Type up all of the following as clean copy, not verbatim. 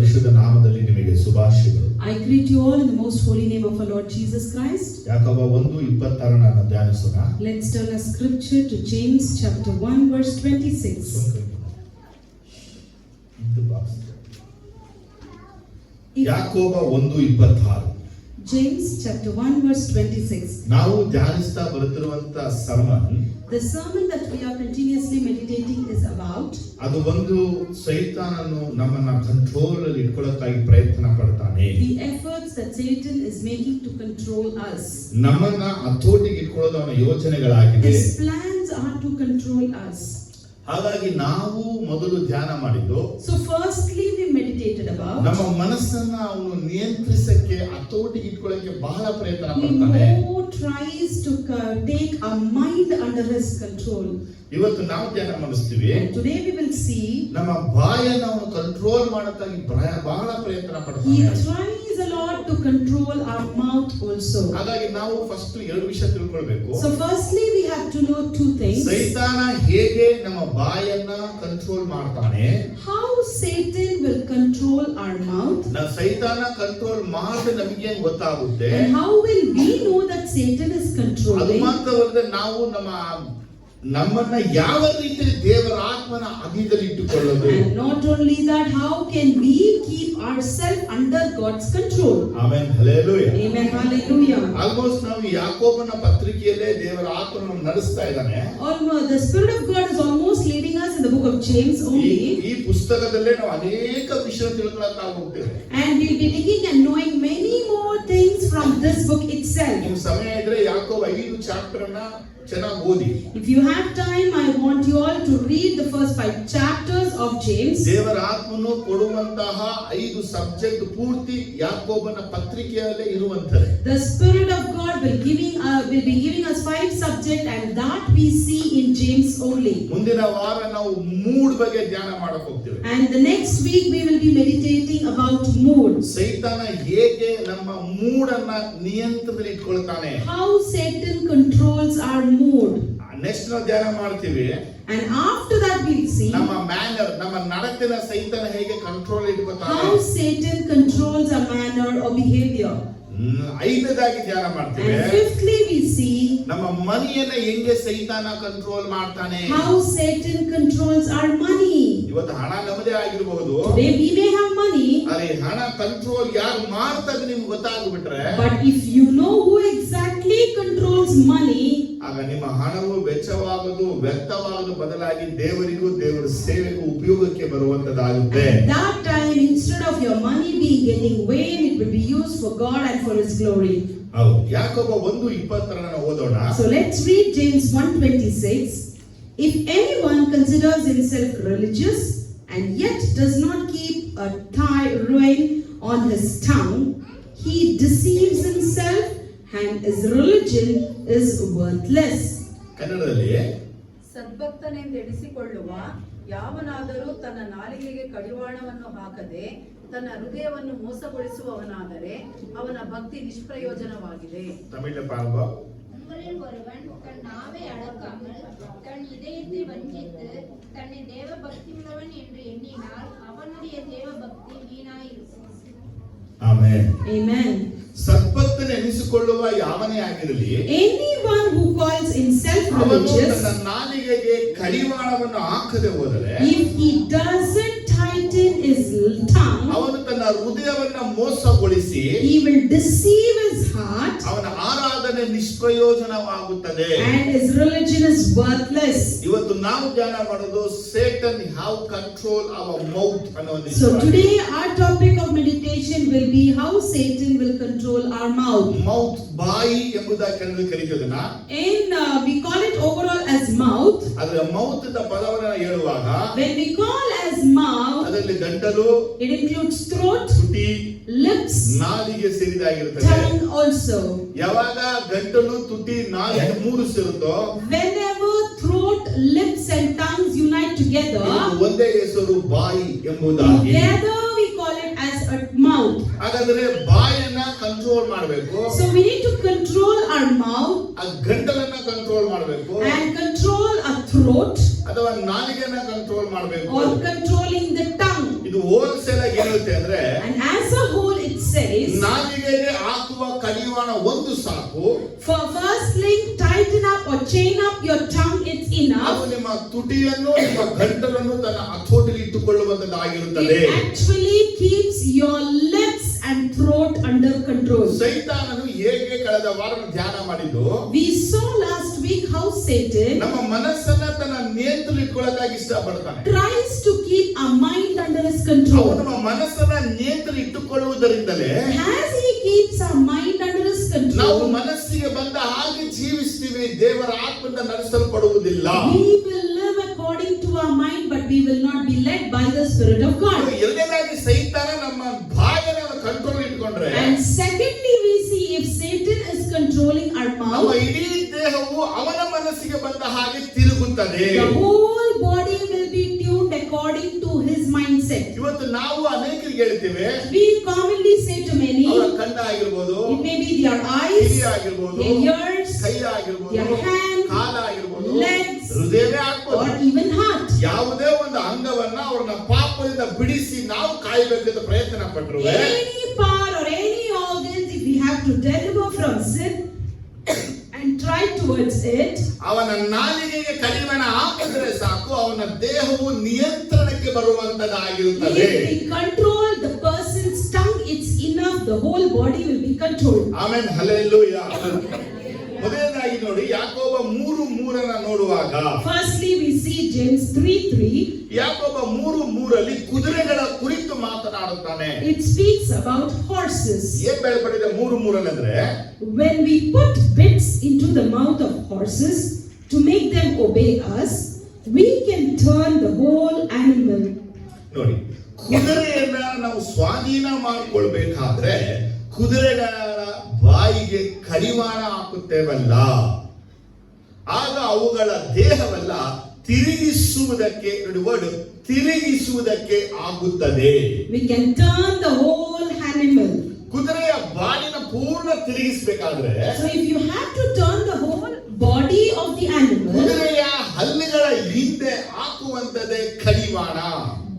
ಪರಿಶುದ್ಧ ನಾಮದಲ್ಲಿ ನಿಮಗೆ ಶುಭಾಶಯಗಳು. I greet you all in the most holy name of our Lord Jesus Christ. ಯಾಕೋಬ 1:26 ನಾನು ಧ್ಯಾನಿಸೋಣ. Let's turn our scripture to James chapter 1 verse 26. ಯಾಕೋಬ 1:26. James chapter 1 verse 26. ನಾವು ಧ್ಯಾನಿಸ್ತಾ ಬರುತ್ತಿರುವಂತ sermon, the sermon that we are continuously meditating is about ಅದು ಒಂದು ಸೈತಾನನು ನಮ್ಮನ್ನ control ಅಲ್ಲಿ ಇಟ್ಕೊಳ್ಳೋಕ್ಕಾಗಿ ಪ್ರಯತ್ನ ಪಡ್ತಾನೆ. the efforts that Satan is making to control us. ನಮ್ಮನ್ನ ಹತೋಟಿಗೆ ಇಟ್ಕೊಳ್ಳೋದು ಅವನ ಯೋಚನೆಗಳಾಗಿದೆ. His plans are to control us. ಹಾಗಾಗಿ ನಾವು ಮೊದಲು ಧ್ಯಾನ ಮಾಡಿದ್ದು, so firstly we meditated about ನಮ್ಮ ಮನಸ್ಸನ್ನ ಅವನು ನಿಯಂತ್ರಿಸಕ್ಕೆ ಹತೋಟಿಗೆ ಇಟ್ಕೊಳ್ಳಕ್ಕೆ ಬಹಳ ಪ್ರಯತ್ನ ಪಡ್ತಾನೆ. he tries to take our mind under his control. ಇವತ್ತು ನಾವು ಧ್ಯಾನ ಮಾಡಿಸ್ತೀವಿ. Today we will see ನಮ್ಮ ಬಾಯನ್ನು ಅವನು ಕಂಟ್ರೋಲ್ ಮಾಡೋಕ್ಕಾಗಿ ಬಹಳ ಪ್ರಯತ್ನ ಪಡ್ತಾನೆ. he tries a lot to control our mouth also. ಹಾಗಾಗಿ ನಾವು ಫಸ್ಟ್ ಎರಡು ವಿಷಯ ತಿಳ್ಕೊಳ್ಬೇಕು. so firstly we have to know two things. ಸೈತಾನ ಹೇಗೆ ನಮ್ಮ ಬಾಯನ್ನ ಕಂಟ್ರೋಲ್ ಮಾಡ್ತಾನೆ, how Satan will control our mouth, ಸೈತಾನ ಕಂಟ್ರೋಲ್ ಮಾಡಿ ನಮಗೆ ಗೊತ್ತಾಗುತ್ತೆ, and how will we know that Satan is ಅದು controlling. ಮಾತ್ರವಲ್ಲದೆ ನಾವು ನಮ್ಮನ್ನ ಯಾವ ರೀತಿ ದೇವರ ಆತ್ಮನ ಅಧೀನದಲ್ಲಿ ಇಟ್ಟುಕೊಳ್ಳೋದು. And not only that, how can we keep ourselves under God's control. Amen, hallelujah. Amen, hallelujah. Almost ನಾವು ಯಾಕೋಬನ ಪತ್ರಿಕೆಯಲ್ಲೇ ದೇವರ ಆತ್ಮನ ನಡೆಸ್ತಾ ಇದ್ದಾನೆ. The Spirit of God is almost leading us in the book of James only. ಈ ಪುಸ್ತಕದಲ್ಲೇ ನಾವು ಅನೇಕ ವಿಷಯ ತಿಳ್ಕೊಳ್ಳೋಕೆ ಹೋಗ್ತೇವೆ. And we'll be taking and knowing many more things from this book itself. ನಿಮಗೆ ಸಮಯ ಇದ್ರೆ ಯಾಕೋಬ 5 ಚಾಪ್ಟರ್ ಅನ್ನ ಚೆನ್ನಾಗಿ ಓದಿ. If you have time, I want you all to read the first 5 chapters of James. ದೇವರ ಆತ್ಮನು ಕೊಡುವಂತಹ 5 ಸಬ್ಜೆಕ್ಟ್ ಪೂರ್ತಿ ಯಾಕೋಬನ ಪತ್ರಿಕೆಯಲ್ಲೇ ಇರುವಂತದೆ. The Spirit of God will be giving us 5 subjects, and that we see in James only. ಮುಂದಿನ ವಾರ ನಾವು mood ಬಗ್ಗೆ ಧ್ಯಾನ ಮಾಡಕ್ಕೆ ಹೋಗ್ತೇವೆ. And the next week we will be meditating about mood. ಸೈತಾನ ಹೇಗೆ ನಮ್ಮ ಮೂಡ್ ಅನ್ನ ನಿಯಂತ್ರಣದಲ್ಲಿ ಇಟ್ಕೊಳ್ತಾನೆ. How Satan controls our mood. Next ನಾವು ಧ್ಯಾನ ಮಾಡ್ತೀವಿ. And after that we'll see ನಮ್ಮ ಮ್ಯಾನರ್, ನಮ್ಮ ನಡತೆನ ಸೈತಾನ ಹೇಗೆ ಕಂಟ್ರೋಲ್ ಇಟ್ಕೊತಾನೆ. how Satan controls our manner or behavior. ಐದನೇದಾಗಿ ಧ್ಯಾನ ಮಾಡ್ತೀವಿ. And fifthly we see ನಮ್ಮ ಮನಿಯನ್ನ ಹೆಂಗೆ ಸೈತಾನ ಕಂಟ್ರೋಲ್ ಮಾಡ್ತಾನೆ. how Satan controls our money. ಇವತ್ತು ಹಣ ನಮ್ಮದೇ ಆಗಿರಬಹುದು. Today we may have money, ಅರೆ ಹಣ ಕಂಟ್ರೋಲ್ ಯಾರು ಮಾಡ್ತಾರೆ ನಿಮ್ಗೆ ಗೊತ್ತಾಗ್ಬಿಟ್ರೆ, but if you know who exactly controls money, ಆಗ ನಿಮ್ಮ ಹಣವು ವೆಚ್ಚವಾಗದು ವ್ಯರ್ಥವಾಗದು ಬದಲಾಗಿ ದೇವರಿಗೂ ದೇವರ ಸೇವೆಗೂ ಉಪಯೋಗಕ್ಕೆ ಬರುವಂತದ್ದಾಗುತ್ತೆ. that time instead of your money being getting vain, it will be used for God and for his glory. ಹೌದು. ಯಾಕೋಬ 1:22 ಓದೋಣ. So let's read James 1:26. If anyone considers himself religious and yet does not keep a rein on his tongue, he deceives himself and his religion is worthless. ಕನ್ನಡದಲ್ಲಿ ಸದ್ಭಕ್ತನೆಂದೆಣಿಸಿಕೊಳ್ಳುವ ಯಾವನಾದರೂ ತನ್ನ ನಾಲಿಗೆಗೆ ಕಡಿವಾಣವನ್ನು ಹಾಕದೆ ತನ್ನ ಹೃದಯವನ್ನು ಮೋಸಗೊಳಿಸುವವನಾದರೆ ಅವನ ಭಕ್ತಿ ನಿಷ್ಪ್ರಯೋಜನವಾಗಿದೆ. ತಮಿಳು ಪಾಲ್ಗೋ. உங்களில் ஒருவன் தன் நாவை அடக்காமல் தன் இதயத்தை வஞ்சித்து தன்னை தேவ பக்தி உள்ளவன் என்று எண்ணினால் அவனுடைய தேவ பக்தி வீணாயிருக்கும். ಆಮೆನ್. Amen. ಸದ್ಭಕ್ತನ ಎನಿಸಿಕೊಳ್ಳುವ ಯಾವನೇ ಆಗಿರಲಿ, anyone who calls himself ಅವನು religious, ತನ್ನ ನಾಲಿಗೆಗೆ ಕಡಿವಾಣವನ್ನು ಹಾಕದೆ ಹೋದರೆ, if he doesn't tighten his tongue, ಅವನು ತನ್ನ ಹೃದಯವನ್ನ ಮೋಸಗೊಳಿಸಿ he will deceive his heart, ಅವನ ಆರಾಧನೆ ನಿಷ್ಪ್ರಯೋಜನವಾಗುತ್ತದೆ, and his religion is worthless. ಇವತ್ತು ನಾವು ಧ್ಯಾನ ಮಾಡೋದು Satan how control hour mouth ಅನ್ನೋ ಒಂದು So ವಿಷಯ. today our topic of meditation will be how Satan will control our mouth. Mouth ಬಾಯಿ ಎಂಬುದಾಗಿ ಕರೀತದನ್ನ, We call it overall as mouth. ಅದರ ಮೌತ್ ಅಂತ ಪದವನ್ನ ಹೇಳುವಾಗ When we call as mouth, ಅದರಲ್ಲಿ ಗಂಟಲು, it includes throat, ತುಟಿ, lips, ನಾಲಿಗೆ ಸೇರಿದಾಗಿರುತ್ತದೆ. tongue also. ಯಾವಾಗ ಗಂಟಲು, ತುಟಿ, ನಾಲಿಗೆ ಮೂರು ಸೇರುತ್ತೋ, Whenever throat, lips and tongues unite together, ಒಂದೇ ಹೆಸರು ಬಾಯಿ ಎಂಬುದಾಗಿ. together we call it as a mouth. ಹಾಗಾದ್ರೆ ಬಾಯನ್ನ ಕಂಟ್ರೋಲ್ ಮಾಡಬೇಕು. So we need to control our mouth, ಆ ಗಂಟಲನ್ನ ಕಂಟ್ರೋಲ್ ಮಾಡಬೇಕು, and control our throat, ಅಥವಾ ನಾಲಿಗೆಯನ್ನ ಕಂಟ್ರೋಲ್ ಮಾಡಬೇಕು. or controlling the tongue. ಇದು ಹೋಲ್ಸೇಲ್ ಆಗಿ ಹೇಳೋ ಹೇಳುತ್ತೆ ಅಂದ್ರೆ, And as a whole it says, ನಾಲಿಗೆಗೆ ಹಾಕುವ ಕಡಿವಾಣ ಒಂದು ಸಾಕು, for firstling tighten up or chain up your tongue, it's ಅದು enough. ನಿಮ್ಮ ತುಟಿಯನ್ನು ನಿಮ್ಮ ಗಂಟಲನ್ನು ತನ್ನ ಹತೋಟಿಯಲ್ಲಿ ಇಟ್ಟುಕೊಳ್ಳುವಂತದ್ದಾಗಿರುತ್ತದೆ. It actually keeps your lips and throat under control. ಸೈತಾನನು ಹೇಗೆ ಕಳೆದ ವಾರ ಧ್ಯಾನ ಮಾಡಿದ್ದು, We saw last week how Satan ನಮ್ಮ ಮನಸ್ಸನ್ನ ತನ್ನ ನಿಯಂತ್ರಣ ಇಟ್ಕೊಳ್ಳೋದಾಗಿ ಇಷ್ಟಪಡ್ತಾನೆ. tries to keep our mind under his ಅವನು control. ನಮ್ಮ ಮನಸ್ಸನ್ನ ನಿಯಂತ್ರಣ ಇಟ್ಟುಕೊಳ್ಳುವುದರಿಂದಲೇ As he keeps our mind under his ನಾವು control, ಮನಸ್ಸಿಗೆ ಬಂದ ಹಾಗೆ ಜೀವಿಸ್ತೀವಿ, ದೇವರ ಆತ್ಮದಿಂದ ನಡೆಸಲ್ಪಡುವುದಿಲ್ಲ. we will live according to our mind, but we will not be led by the Spirit of God. ಎರಡನೇದಾಗಿ ಸೈತಾನ ನಮ್ಮ ಬಾಯಿನ ಕಂಟ್ರೋಲ್ ಇಟ್ಕೊಂಡ್ರೆ, And secondly, we see if Satan is controlling our ನಮ್ಮ mouth, ಇಡೀ ದೇಹವು ಅವನ ಮನಸ್ಸಿಗೆ ಬಂದ ಹಾಗೆ ತಿರುಗುತ್ತದೆ. the whole body will be tuned according to his mindset. ಇವತ್ತು ನಾವು ಅನೇಕರಿಗೆ ಹೇಳ್ತೇವೆ, We commonly say to many, ಅವರ ಕಣ್ಣ ಆಗಿರ್ಬೋದು, it may be their eyes, ಕಿವಿ ಆಗಿರ್ಬೋದು, their ears, ಕೈ ಆಗಿರ್ಬೋದು, their hand, ಕಾಲ ಆಗಿರ್ಬೋದು, legs, ಹೃದಯವೇ ಆಗ್ಬೋದು, or even heart. ಯಾವುದೇ ಒಂದು ಅಂಗವನ್ನ ಅವ್ರನ್ನ ಪಾಪದಿಂದ ಬಿಡಿಸಿ ನಾವು ಕಾಯಬೇಕಂತ ಪ್ರಯತ್ನ ಪಟ್ಟರು, Any part or any organs, if we have to deliver from sin and try towards it, ಅವನ ನಾಲಿಗೆಗೆ ಕಡಿವಾಣ ಹಾಕಿದ್ರೆ ಸಾಕು, ಅವನ ದೇಹವು ನಿಯಂತ್ರಣಕ್ಕೆ ಬರುವಂತದ್ದಾಗಿರುತ್ತದೆ. if we control the person's tongue, it's enough, the whole body will be controlled. Amen, hallelujah. ಮೊದಲನೇದಾಗಿ ನೋಡಿ, ಯಾಕೋಬ 3:3 ನೋಡುವಾಗ, Firstly, we see James 3:3. ಯಾಕೋಬ 3:3 ಕುದುರೆಗಳ ಕುರಿತು ಮಾತನಾಡುತ್ತಾನೆ. It speaks about horses. ಏನ್ ಬೆಳಪಡಿದೆ 3:3 ಅಂದ್ರೆ, When we put bits into the mouth of horses to make them obey us, we can turn the whole animal. ನೋಡಿ, ಕುದುರೆಯನ್ನ ನಾವು ಸ್ವಾಧೀನ ಮಾಡಿಕೊಳ್ಬೇಕಾದ್ರೆ ಕುದುರೆಗಳ ಬಾಯಿಗೆ ಕಡಿವಾಣ ಹಾಕುತ್ತೇವಲ್ಲ, ಆಗ ಅವುಗಳ ದೇಹವೆಲ್ಲ ತಿರುಗಿಸುವುದಕ್ಕೆ, ತಿರುಗಿಸುವುದಕ್ಕೆ ಆಗುತ್ತದೆ. We can turn the whole animal. ಕುದುರೆಯ ಬಾಲಿನ ಪೂರ್ಣ ತಿರುಗಿಸಬೇಕಾದ್ರೆ, So if you have to turn the whole body of the animal, ಕುದುರೆಯ ಹಲ್ಲುಗಳ ಹಿಂದೆ ಹಾಕುವಂತದೇ ಕಡಿವಾಣ.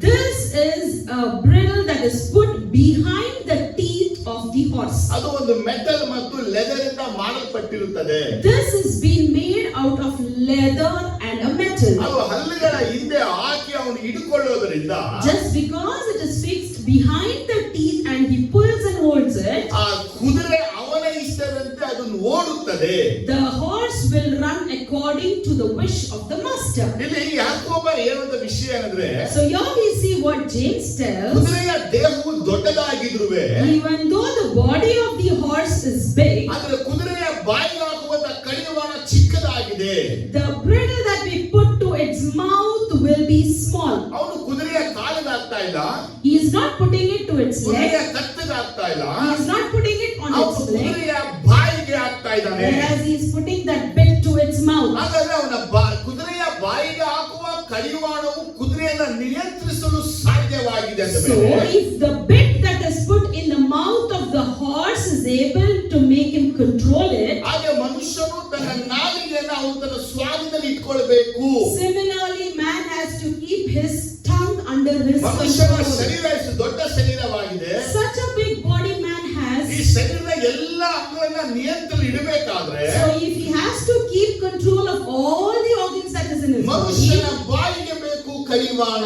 this is a bridle that is put behind the teeth of the horse. ಅದು ಒಂದು metal ಮತ್ತು leather ಇಂದ ಮಾಡಲ್ಪಟ್ಟಿರುತ್ತದೆ. This is being made out of leather and a metal. ಅದು ಹಲ್ಲುಗಳ ಹಿಂದೆ ಹಾಕಿ ಅವನು ಹಿಡ್ಕೊಳ್ಳೋದ್ರಿಂದ Just because it is fixed behind the teeth and he pulls and holds it, ಆ ಕುದುರೆ ಅವನ ಇಷ್ಟದಂತೆ ಅದನ್ನು ಓಡುತ್ತದೆ. the horse will run according to the wish of the master. ಇಲ್ಲಿ ಯಾಕೋಬ ಹೇಳುವ ವಿಷಯ ಏನಂದ್ರೆ, So here we see what James tells. ಕುದುರೆಯ ದೇಹವು ದೊಡ್ಡದಾಗಿದ್ರುವೆ, Even though the body of the horse is big, ಆದ್ರೆ ಕುದುರೆಯ ಬಾಯಿಗೆ ಹಾಕುವಂತ ಕಡಿವಾಣ ಚಿಕ್ಕದಾಗಿದೆ. the bridle that we put to its mouth will be small. ಅವನು ಕುದುರೆಯ ಕಾಲಿಗೆ ಹಾಕ್ತಾ ಇಲ್ಲ, He is not putting it to its ಕುದುರೆಯ leg. ಕತ್ತಿಗೆ ಹಾಕ್ತಾ ಇಲ್ಲ, He is not putting it on ಅವನು its leg, ಕುದುರೆಯ ಬಾಯಿಗೆ ಹಾಕ್ತಾ ಇದ್ದಾನೆ. whereas he is putting that bit to its mouth. ಹಾಗಾದ್ರೆ ಅವನ ಕುದುರೆಯ ಬಾಯಿಗೆ ಹಾಕುವ ಕಡಿವಾಣವು ಕುದುರೆಯನ್ನ ನಿಯಂತ್ರಿಸಲು ಸಾಧ್ಯವಾಗಿದೆ ಅಂತ So ಮೇಲೆ, if the bit that is put in the mouth of the horse is able to make him control it, ಹಾಗೆ ಮನುಷ್ಯನು ತನ್ನ ನಾಲಿಗೆಯನ್ನು ಅವನು ತನ್ನ ಸ್ವಾಧೀನದಲ್ಲಿ ಇಟ್ಕೊಳ್ಬೇಕು. similarly man has to keep his tongue under his ಮನುಷ್ಯನ control. ಶರೀರ ಎಷ್ಟು ದೊಡ್ಡ ಶರೀರವಾಗಿದೆ, Such a big body man ಈ has. ಶರೀರದ ಎಲ್ಲ ಅಂಗಗಳನ್ನ ನಿಯಂತ್ರಣ ಇಡಬೇಕಾದ್ರೆ So if he has to keep control of all the organs that is in his ಮನುಷ್ಯನ body, ಬಾಯಿಗೆ ಬೇಕು ಕಡಿವಾಣ.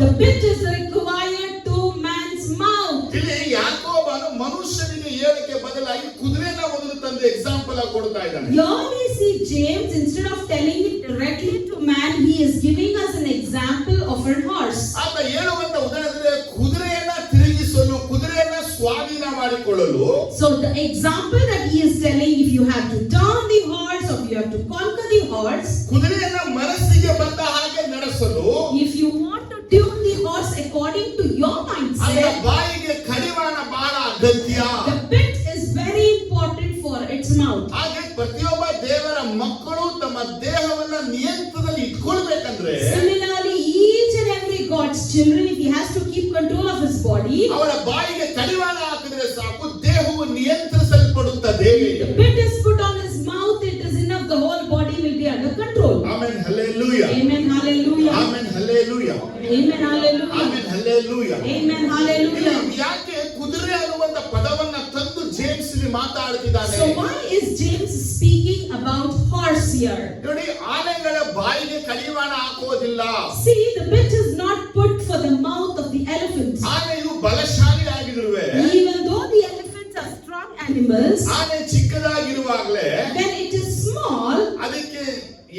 the bit is required to man's mouth. ಇಲ್ಲಿ ಯಾಕೋಬನು ಮನುಷ್ಯನಿಗೆ ಹೇಳಿಕೆ ಬದಲಾಗಿ ಕುದುರೆನ ಒಂದು ತಂದು ಎಕ್ಸಾಂಪಲ್ ಆಗಿ ಕೊಡ್ತಾ ಇದ್ದಾನೆ. Here we see James, instead of telling it directly to man, he is giving us an example of a horse. ಆತ ಹೇಳುವಂತ ಉದಾಹರಣೆ ಕುದುರೆಯನ್ನ ತಿರುಗಿಸಲು, ಕುದುರೆಯನ್ನ ಸ್ವಾಧೀನ ಮಾಡಿಕೊಳ್ಳಲು, So the example that he is telling, if you have to turn the horse or you have to conquer the horse, ಕುದುರೆಯನ್ನ ಮನಸ್ಸಿಗೆ ಬಂದ ಹಾಗೆ ನಡೆಸಲು, if you want to tune the horse according to your ಅದರ mindset, ಬಾಯಿಗೆ ಕಡಿವಾಣ ಬಹಳ ಅಗತ್ಯ. the bit is very important for its mouth. ಹಾಗೆ ಪ್ರತಿಯೊಬ್ಬ ದೇವರ ಮಕ್ಕಳು ತಮ್ಮ ದೇಹವನ್ನ ನಿಯಂತ್ರಣದಲ್ಲಿ ಇಟ್ಕೊಳ್ಬೇಕಂದ್ರೆ Similarly, each and every God's children, if he has to keep control of his body, ಅವರ ಬಾಯಿಗೆ ಕಡಿವಾಣ ಹಾಕಿದ್ರೆ ಸಾಕು, ದೇಹವು ನಿಯಂತ್ರಿಸಲ್ಪಡುತ್ತದೆ. the bit is put on his mouth, it is enough, the whole body will be under control. Amen, hallelujah. Amen, hallelujah. Amen, hallelujah. Amen, hallelujah. Amen, hallelujah. Hallelujah. Amen. Hallelujah. ಯಾಕೆ ಕುದುರೆ ಅನ್ನುವಂತ ಪದವನ್ನ ತಂದು ಜೇಮ್ಸ್ ಇಲ್ಲಿ ಮಾತಾಡ್ತಿದ್ದಾನೆ? So why is James speaking about horse here? ನೋಡಿ, ಆನೆಗಳ ಬಾಯಿಗೆ ಕಡಿವಾಣ ಹಾಕೋದಿಲ್ಲ. See, the bit is not put for the mouth of the elephant. ಆನೆಯು ಬಲಶಾಲಿ ಆಗಿರುವೆ. Even though the elephants are strong animals, ಆನೆ ಚಿಕ್ಕದಾಗಿರುವಾಗಲೇ when it is small, ಅದಕ್ಕೆ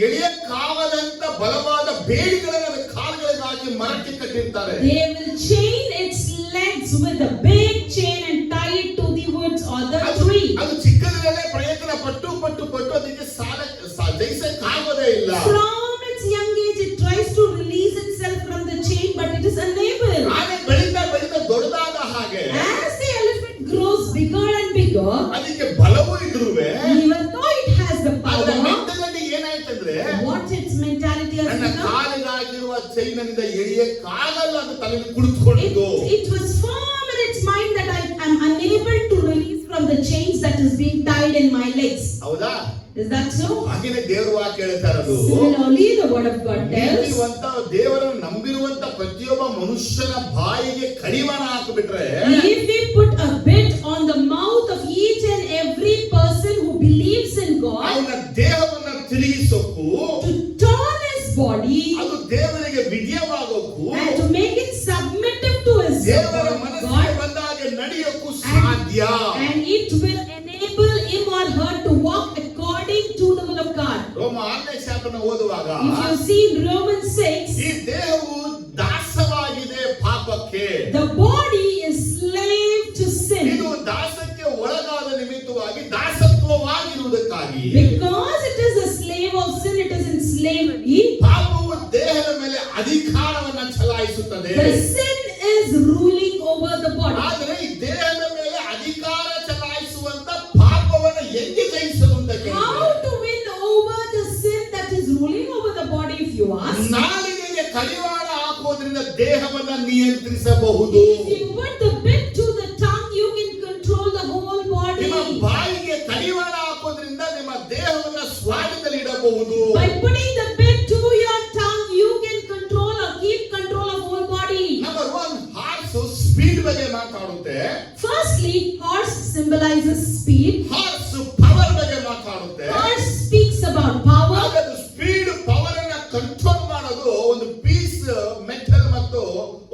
ಎಳೆಯಕ್ಕಾಗದಂತ ಬಲವಾದ ಬೇಡಿಗಳನ್ನು ಅದರ ಕಾಲುಗಳಿಗೆ ಹಾಕಿ ಮರಕ್ಕೆ ಕಟ್ಟಿರ್ತಾರೆ. they will chain its legs with a big chain and tie it to the woods or the tree. ಅದು ಚಿಕ್ಕದ್ರಲ್ಲೇ ಪ್ರಯತ್ನ ಪಟ್ಟು ಅದಕ್ಕೆ ಜಯಿಸಕ್ಕಾಗೋದೇ ಇಲ್ಲ. From its young age, it tries to release itself from the chain, but it is unable. ಆನೆ ಬೆಳೀತಾ ದೊಡ್ಡದಾದ ಹಾಗೆ As the elephant grows bigger and bigger, ಅದಕ್ಕೆ ಬಲವೂ ಇದ್ರುವೆ, even though it has the ಅದರ power, ಮೆಂಟಲಿಟಿ ಏನಾಯ್ತಂದ್ರೆ, what its mentality has ನನ್ನ become, ಕಾಲಿಗಾಗಿರುವ ಚೈನಿನಿಂದ ಎಳೆಯಕ್ಕಾಗಲ್ಲ ಅಂತ ತಲೆಯಲ್ಲಿ ಕುಳಿತುಕೊಂಡಿದ್ದು. it was firm in its mind that I am unable to release from the chains that is being tied in my legs. ಹೌದಾ? Is that so? ಹಾಗೇನೆ ದೇವರು ವಾಕ್ಯ ಹೇಳ್ತಾ ಇರೋದು, Similarly, the word of God tells, ನೀತಿವಂತ ದೇವರನ್ನು ನಂಬಿರುವಂತ ಪ್ರತಿಯೊಬ್ಬ ಮನುಷ್ಯನ ಬಾಯಿಗೆ ಕಡಿವಾಣ ಹಾಕಿಬಿಟ್ರೆ, if we put a bit on the mouth of each and every person who believes in God ಅವನ ದೇಹವನ್ನ ತಿರುಗಿಸೋಕು, to turn his body ಅದು ದೇವರಿಗೆ ವಿಧೇಯವಾಗೋಕು, and to make it submissive to his ದೇವರ God, ಮನಸ್ಸಿಗೆ ಬಂದ ಹಾಗೆ ನಡೆಯೋಕು ಸಾಧ್ಯ. and it will enable him or her to walk according to the will of God. ರೋಮ 6ನೇ ಚಾಪ್ಟರ್ನ ಓದುವಾಗ, If you see in Romans 6, ಈ ದೇಹವು ದಾಸವಾಗಿದೆ ಪಾಪಕ್ಕೆ. the body is slave to sin. ಇದು ದಾಸಕ್ಕೆ ಒಳಗಾದ ನಿಮಿತ್ತವಾಗಿ ದಾಸತ್ವವಾಗಿರುವುದಕ್ಕಾಗಿ, Because it is a slave of sin, it is in slavery. ಪಾಪವು ದೇಹದ ಮೇಲೆ ಅಧಿಕಾರವನ್ನ ಚಲಾಯಿಸುತ್ತದೆ. The sin is ruling over the body. ಆದರೆ ಈ ದೇಹದ ಮೇಲೆ ಅಧಿಕಾರ ಚಲಾಯಿಸುವಂತ ಪಾಪವನ್ನು ಹೆಂಗೆ ಜಯಿಸಲು ಅಂತ ಕೇಳಿದ್ರೆ, How to win over the sin that is ruling over the body, if you ask? ನಾಲಿಗೆಗೆ ಕಡಿವಾಣ ಹಾಕುವುದರಿಂದ ದೇಹವನ್ನ ನಿಯಂತ್ರಿಸಬಹುದು. If you put the bit to the tongue, you can control the whole ನಿಮ್ಮ body. ಬಾಯಿಗೆ ಕಡಿವಾಣ ಹಾಕೋದ್ರಿಂದ ನಿಮ್ಮ ದೇಹವನ್ನ ಸ್ವಾಧೀನದಲ್ಲಿ ಇಡಬಹುದು. By putting the bit to your tongue, you can control or keep control of whole body. Number 1, horse speed ಬಗ್ಗೆ ಮಾತಾಡುತ್ತೆ. Firstly, horse symbolizes speed. Horse power ಬಗ್ಗೆ ಮಾತಾಡುತ್ತೆ. Horse speaks about power. ಹಾಗಾದ್ರೆ ಸ್ಪೀಡ್ ಪವರ್ ಅನ್ನ control ಮಾಡೋದು ಒಂದು piece metal ಮತ್ತು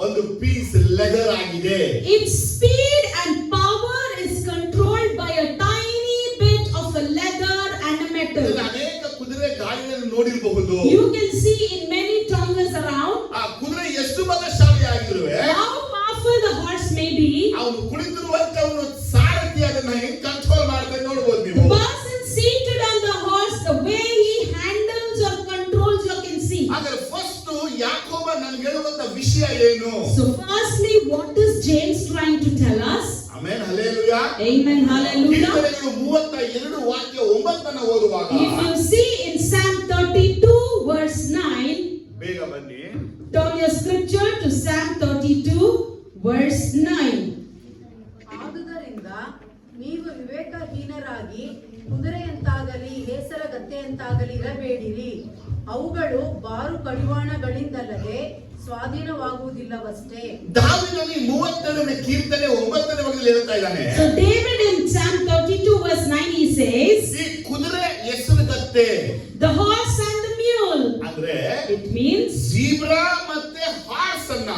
ಒಂದು piece leather ಆಗಿದೆ. Its speed and power is controlled by a tiny bit of a leather and a metal. ಇದನ್ನ ಅನೇಕ ಕುದುರೆ ಗಾಡಿಗಳನ್ನು ನೋಡಿರಬಹುದು. You can see in many tongues around ಆ ಕುದುರೆ ಎಷ್ಟು ಬಲಶಾಲಿ ಆಗಿರುವೆ, how powerful the horse may be. ಅವನು ಕುಳಿತಿರುವಂತವನು ಸಾರಥಿ ಅದನ್ನ ಹೆಂಗ್ ಕಂಟ್ರೋಲ್ ಮಾಡ್ತಾನೆ ನೋಡಬಹುದು The ನೀವು. person seated on the horse, the way he handles or controls, you can see. ಹಾಗಾದ್ರೆ ಫಸ್ಟ್ ಯಾಕೋಬ ನನಗೆ ಹೇಳುವಂತ ವಿಷಯ ಏನು? So firstly, what is James trying to tell us? Amen, hallelujah. Amen, hallelujah. ಕೀರ್ತನೆಗಳು 32 ವಾಕ್ಯ 9 ಓದುವಾಗ, If you see in Psalm 32 verse 9, ಬೇಗ ಬನ್ನಿ, turn your scripture to Psalm 32 verse 9. ಆದುದರಿಂದ ನೀವು ವಿವೇಕಹೀನರಾಗಿ ಕುದುರೆಯಂತಾಗಲಿ ಹೇಸರಗತ್ತೆಯಂತಾಗಲಿ ಇರಬೇಡಿರಿ. ಅವುಗಳು ಬಾರು ಕಡಿವಾಣಗಳಿಂದಲ್ಲದೆ ಸ್ವಾಧೀನವಾಗುವುದಿಲ್ಲವಷ್ಟೇ. ದಾವೀದನು 32ನೇ ಕೀರ್ತನೆ 9ನೇ ಭಾಗದಲ್ಲಿ ಹೇಳ್ತಾ ಇದ್ದಾನೆ, So David in Psalm 32 verse 9 he says, ಈ ಕುದುರೆ ಹೆಸರುಗತ್ತೆ the horse and the mule. ಅಂದ್ರೆ It means ಜೀಬ್ರಾ ಮತ್ತೆ ಹಾರ್ಸ್ ಅನ್ನ,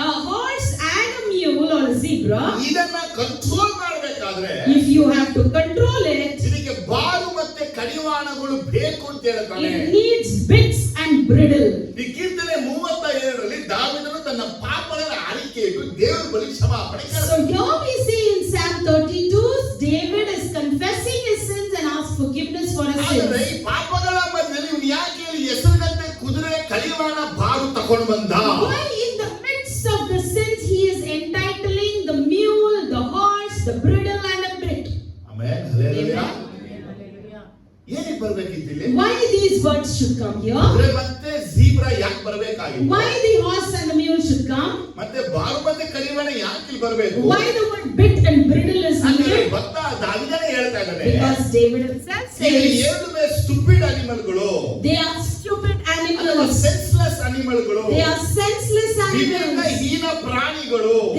a horse and a mule or a zebra. ಇದನ್ನ ಕಂಟ್ರೋಲ್ ಮಾಡಬೇಕಾದ್ರೆ If you have to control it, ಇದಕ್ಕೆ ಬಾರು ಮತ್ತೆ ಕಡಿವಾಣಗಳು ಬೇಕು ಅಂತ ಹೇಳ್ತಾನೆ. it needs bits and bridle. ಈ ಕೀರ್ತನೆ 32ರಲ್ಲಿ ದಾವೀದನು ತನ್ನ ಪಾಪಗಳ ಅರಿಕೆ ಇಟ್ಟು ದೇವರ ಬಳಿ ಕ್ಷಮಾಪಣೆ So here we see in Psalm 32, David is confessing his sins and asks forgiveness for his ಆದರೆ sins. ಈ ಪಾಪಗಳ ಮಧ್ಯದಲ್ಲಿ ಇವನು ಯಾಕೆ ಹೆಸರುಗತ್ತೆ ಕುದುರೆ ಕಡಿವಾಣ ಬಾರು ತಕೊಂಡು ಬಂದ? Why in the midst of the sins he is entitling the mule, the horse, the bridle and a bit? Amen, hallelujah. Hallelujah. ಏನಕ್ಕೆ ಬರ್ಬೇಕಿತ್ತು ಇಲ್ಲಿ? Why these words should come here? ಕುದುರೆ ಮತ್ತೆ ಜೀಬ್ರಾ ಯಾಕೆ ಬರ್ಬೇಕಾಗಿತ್ತು? Why the horse and the mule should come? ಮತ್ತೆ ಬಾರು ಮತ್ತೆ ಕಡಿವಾಣ ಯಾಕೆ ಇಲ್ಲಿ ಬರಬೇಕು? Why the word bit and bridle is ಅಂದ್ರೆ needed? ಭಕ್ತ ದಾವೀದನೇ ಹೇಳ್ತಾ ಇದ್ದಾನೆ, Because David himself ಈ says ಎರಡು ಸ್ಟುಪಿಡ್ ಅನಿಮಲ್ಗಳು, they are stupid ಅಥವಾ animals. ಸೆನ್ಸ್ಲೆಸ್ ಅನಿಮಲ್ಗಳು, They are senseless ವಿವೇಕ animals. ಹೀನ ಪ್ರಾಣಿಗಳು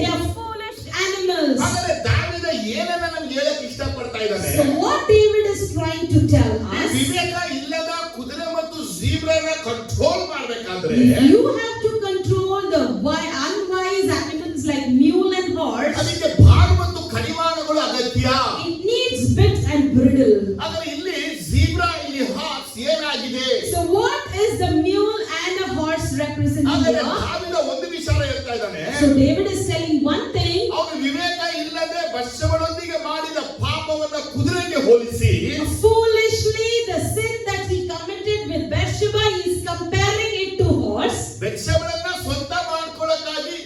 They are foolish animals. ಹಾಗಾದ್ರೆ ದಾವೀದ ಏನನ್ನ ನಮ್ಗೆ ಹೇಳಕ್ ಇಷ್ಟಪಡ್ತಾ ಇದ್ದಾನೆ? So what David is trying to tell ಈ us, ವಿವೇಕ ಇಲ್ಲದ ಕುದುರೆ ಮತ್ತು ಜೀಬ್ರನ ಕಂಟ್ರೋಲ್ ಮಾಡ್ಬೇಕಾದ್ರೆ if you have to control the unwise animals like mule and horse, ಅದಕ್ಕೆ ಬಾರು ಮತ್ತು ಕಡಿವಾಣಗಳು ಅಗತ್ಯ. it needs bit and bridle. ಆದರೆ ಇಲ್ಲಿ ಜೀಬ್ರಾ ಇಲ್ಲಿ ಹಾರ್ಸ್ ಏನಾಗಿದೆ? So what is the mule and a horse representing ಆದರೆ here? ದಾವೀದ ಒಂದು ವಿಚಾರ ಹೇಳ್ತಾ ಇದ್ದಾನೆ. So David is telling one thing. ಅವನು ವಿವೇಕ ಇಲ್ಲದೆ ಬತ್ಷೆಬಳೊಂದಿಗೆ ಮಾಡಿದ ಪಾಪವನ್ನ ಕುದುರೆಗೆ ಹೋಲಿಸಿ Foolishly, the sin that he committed with Bathsheba, he is comparing it to horse. ಬತ್ಷೆಬಳನ್ನ ಸ್ವಂತ ಮಾಡ್ಕೊಳ್ಳಕ್ಕಾಗಿ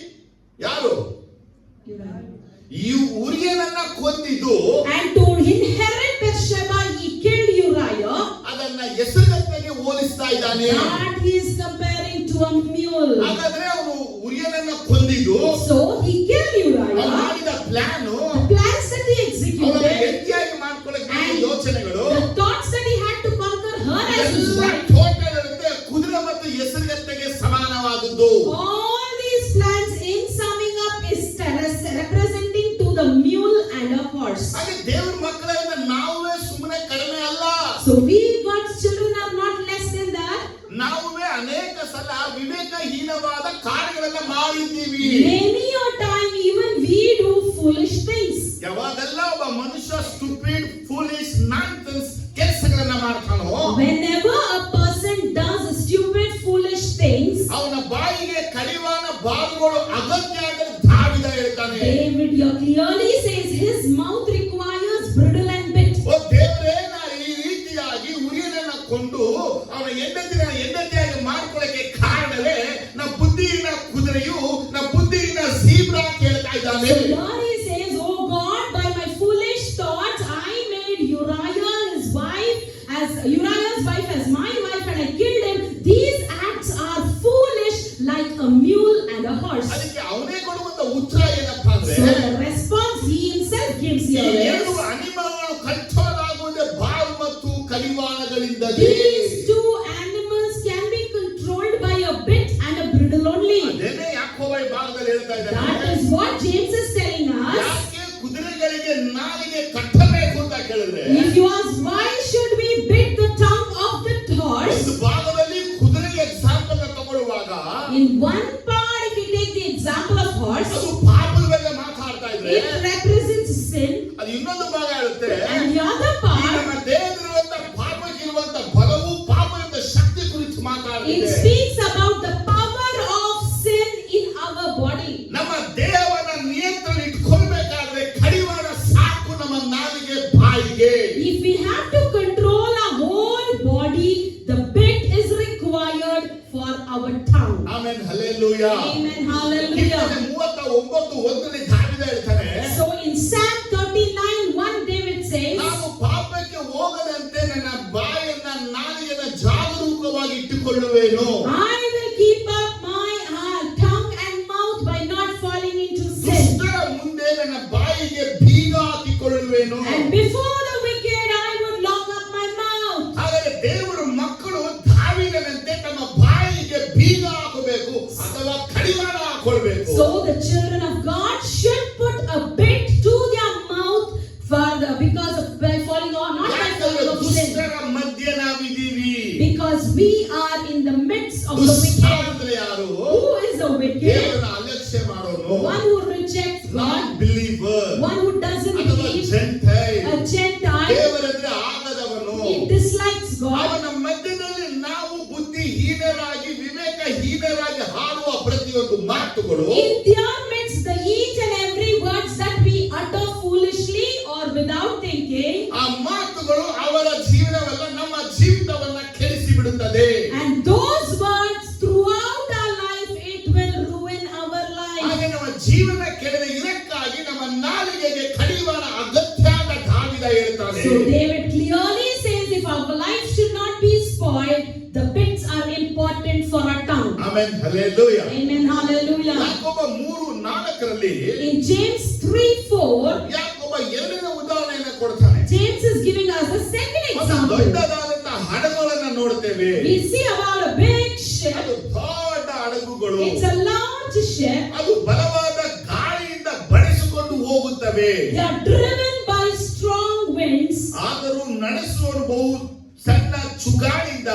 ಯಾರು ಈ ಉರಿಯನನ್ನ ಕೊಂದಿದ್ದು And to inherit Bathsheba, he killed Uriah. ಅದನ್ನ ಹೆಸರುಗತ್ತೆಗೆ ಹೋಲಿಸ್ತಾ ಇದ್ದಾನೆ. That he is comparing to a mule. ಹಾಗಾದ್ರೆ ಅವನು ಉರಿಯನನ್ನ ಕೊಂದಿದ್ದು So he killed ಅವನು Uriah. ಮಾಡಿದ plan The plans that he ಅವನ executed, ಹೆಂಡತಿಯಾಗಿ ಮಾಡ್ಕೊಳ್ಳಕ್ಕೆ ಯೋಚನೆಗಳು the thoughts that he had to conquer her as his ಎಲ್ಲ wife. ಟೋಟಲ್ ಇರುತ್ತೆ ಕುದುರೆ ಮತ್ತು ಹೆಸರುಗತ್ತೆಗೆ ಸಮಾನವಾದದ್ದು. All these plans in summing up is representing to the mule and a horse. ಹಾಗೆ ದೇವರ ಮಕ್ಕಳಿಂದ ನಾವೇ ಸುಮ್ಮನೆ ಕಡಿಮೆ ಅಲ್ಲ. So we God's children are not less than that. ನಾವೇ ಅನೇಕ ಸಲ ವಿವೇಕಹೀನವಾದ ಕಾರ್ಯಗಳೆಲ್ಲ ಮಾಡಿದ್ದೀವಿ. Many a time even we do foolish things. ಯಾವಾಗೆಲ್ಲ ಒಬ್ಬ ಮನುಷ್ಯ ಸ್ಟುಪಿಡ್ ಫೂಲಿಶ್ ನಾನ್ಸೆನ್ಸ್ ಕೆಲಸಗಳನ್ನ ಮಾಡ್ತಾನೋ Whenever a person does stupid foolish things, ಅವನ ಬಾಯಿಗೆ ಕಡಿವಾಣ ಬಾರುಗಳು ಅಗತ್ಯ ಅಂತ ದಾವೀದ ಹೇಳ್ತಾನೆ. David here clearly says his mouth requires bridle and bit. ಓ ದೇವರೇ, ನಾನು ಈ ರೀತಿಯಾಗಿ ಉರಿಯನನ್ನ ಕೊಂಡು ಅವನ ಹೆಂಡತಿಯಾಗಿ ಮಾಡ್ಕೊಳ್ಳಕ್ಕೆ ಕಾರಣವೇ ನಮ್ಮ ಬುದ್ಧಿಯಿನ ಕುದುರೆಯು ನಮ್ಮ ಬುದ್ಧಿಯಿನ ಜೀಬ್ರಾ ಕೇಳ್ತಾ ಇದ್ದಾನೆ. So here he says, oh God, by my foolish thoughts I made Uriah's wife as my wife and I killed him. These acts are foolish like a mule and a horse. ಅದಕ್ಕೆ ಅವನೇ ಕೊಡುವಂತ ಉತ್ತರ ಏನಪ್ಪಾ ಅಂದ್ರೆ So the response he himself gives ಈ here ಎರಡು is, ಅನಿಮಲ್ಗಳು control ಆಗುವುದೇ ಬಾರು ಮತ್ತು ಕಡಿವಾಣಗಳಿಂದಲೇ. these two animals can be controlled by a bit and a bridle only. ಅದೇನೇ ಯಾಕೋಬ ಈ ಭಾಗದಲ್ಲಿ ಹೇಳ್ತಾ That ಇದ್ದಾನೆ. is what James is telling us. ಯಾಕೆ ಕುದುರೆಗಳಿಗೆ ನಾಲಿಗೆ ಕಟ್ಟಬೇಕು ಅಂತ ಕೇಳಿದ್ರೆ If you ask why should we bit the tongue of the horse, ಒಂದು ಭಾಗದಲ್ಲಿ ಕುದುರೆಗೆ ಎಕ್ಸಾಂಪಲ್ ತಗೊಳ್ಳುವಾಗ in one part if you take the example of horse, ಅದು ಪಾಪದ ಬಗ್ಗೆ ಮಾತಾಡ್ತಾ ಇದ್ರೆ it represents sin, ಅದು ಇನ್ನೊಂದು ಭಾಗ ಹೇಳುತ್ತೆ and the other ಈ part ನಮ್ಮ ದೇಹದಲ್ಲಿರುವಂತ ಪಾಪಕ್ಕಿರುವಂತ ಬಲವು ಪಾಪದ ಶಕ್ತಿ ಕುರಿತು it ಮಾತಾಡ್ತಿದೆ. speaks about the power of sin in our body. ನಮ್ಮ ದೇಹವನ್ನ ನಿಯಂತ್ರಣ ಇಟ್ಕೊಳ್ಬೇಕಾದ್ರೆ ಕಡಿವಾಣ ಸಾಕು ನಮ್ಮ ನಾಲಿಗೆ ಬಾಯಿಗೆ. If we have to control our whole body, the bit is required for our tongue. Amen, hallelujah. Amen, ಕೀರ್ತನೆ hallelujah. 39:1 ದಾವೀದ ಹೇಳ್ತಾನೆ, So in Psalm 39:1 David says, ನಾವು ಪಾಪಕ್ಕೆ ಹೋಗದಂತೆ ನನ್ನ ಬಾಯನ್ನ ನಾಲಿಗೆನ ಜಾಗರೂಕವಾಗಿ ಇಟ್ಟುಕೊಳ್ಳುವೇನು. I will keep up my tongue and mouth by not falling into sin. ದುಷ್ಟರ ಮುಂದೆ ನನ್ನ ಬಾಯಿಗೆ ಬೀಗ ಹಾಕಿಕೊಳ್ಳುವೇನು. And before the wicked I would lock up my mouth. ಹಾಗಾದರೆ ದೇವರ ಮಕ್ಕಳು ದಾವೀದನಂತೆ ತಮ್ಮ ಬಾಯಿಗೆ ಬೀಗ ಹಾಕಬೇಕು ಅಥವಾ ಕಡಿವಾಣ ಹಾಕೊಳ್ಬೇಕು. So the children of God should put a bit to their mouth because of by falling on, not by falling of sin. ದುಷ್ಟರ ಮಧ್ಯೆ ನಾವಿದ್ದೀವಿ. Because we are in the midst of the ದುಷ್ಟ wicked. ಅಂದ್ರೆ ಯಾರು? Who is the wicked? ದೇವರನ್ನ ಅಲಕ್ಷ್ಯ ಮಾಡೋನು, One who rejects non God, believer one who doesn't ಅಥವಾ believe, gentile, a Gentile, ದೇವರಂದ್ರೆ ಆಗದವನು. he dislikes God. ಅವನ ಮಧ್ಯದಲ್ಲಿ ನಾವು ಬುದ್ಧಿಹೀನರಾಗಿ ವಿವೇಕಹೀನರಾಗಿ ಹಾಡುವ ಪ್ರತಿಯೊಂದು ಮಾತುಗಳು In their midst, the each and every words that we utter foolishly or without thinking, ಆ ಮಾತುಗಳು ಅವರ ಜೀವನವಲ್ಲ ನಮ್ಮ ಜೀವಿತವನ್ನ ಕೆಡಿಸಿ ಬಿಡುತ್ತದೆ. and those words throughout our life, it will ruin our life. ಹಾಗೆ ನಮ್ಮ ಜೀವನ ಕೆಡದ ಇದಕ್ಕಾಗಿ ನಮ್ಮ ನಾಲಿಗೆಗೆ ಕಡಿವಾಣ ಅಗತ್ಯ ಅಂತ ದಾವೀದ ಹೇಳ್ತಾನೆ. So David clearly says, if our life should not be spoiled, the bits are important for our tongue. Amen, hallelujah. Amen, hallelujah. ಯಾಕೋಬ 3:4 In James 3:4, ಯಾಕೋಬ ಎರಡನೇ ಉದಾಹರಣೆಯನ್ನು ಕೊಡ್ತಾನೆ. James is giving us a second ಒಂದು example. ದೊಡ್ಡದಾದಂತಹ ಹಡಗುಗಳನ್ನ ನೋಡ್ತೇವೆ. We see about a big ship. ಅದು ದೊಡ್ಡ ಹಡಗುಗಳು. It's a large ship. ಅದು ಬಲವಾದ ಗಾಳಿಯಿಂದ ಹೋಗುತ್ತವೆ. They are driven by strong winds. ಆದರೂ ನಡೆಸುವನು ಬಹು ಸಣ್ಣ ಚುಗಾಳಿಂದ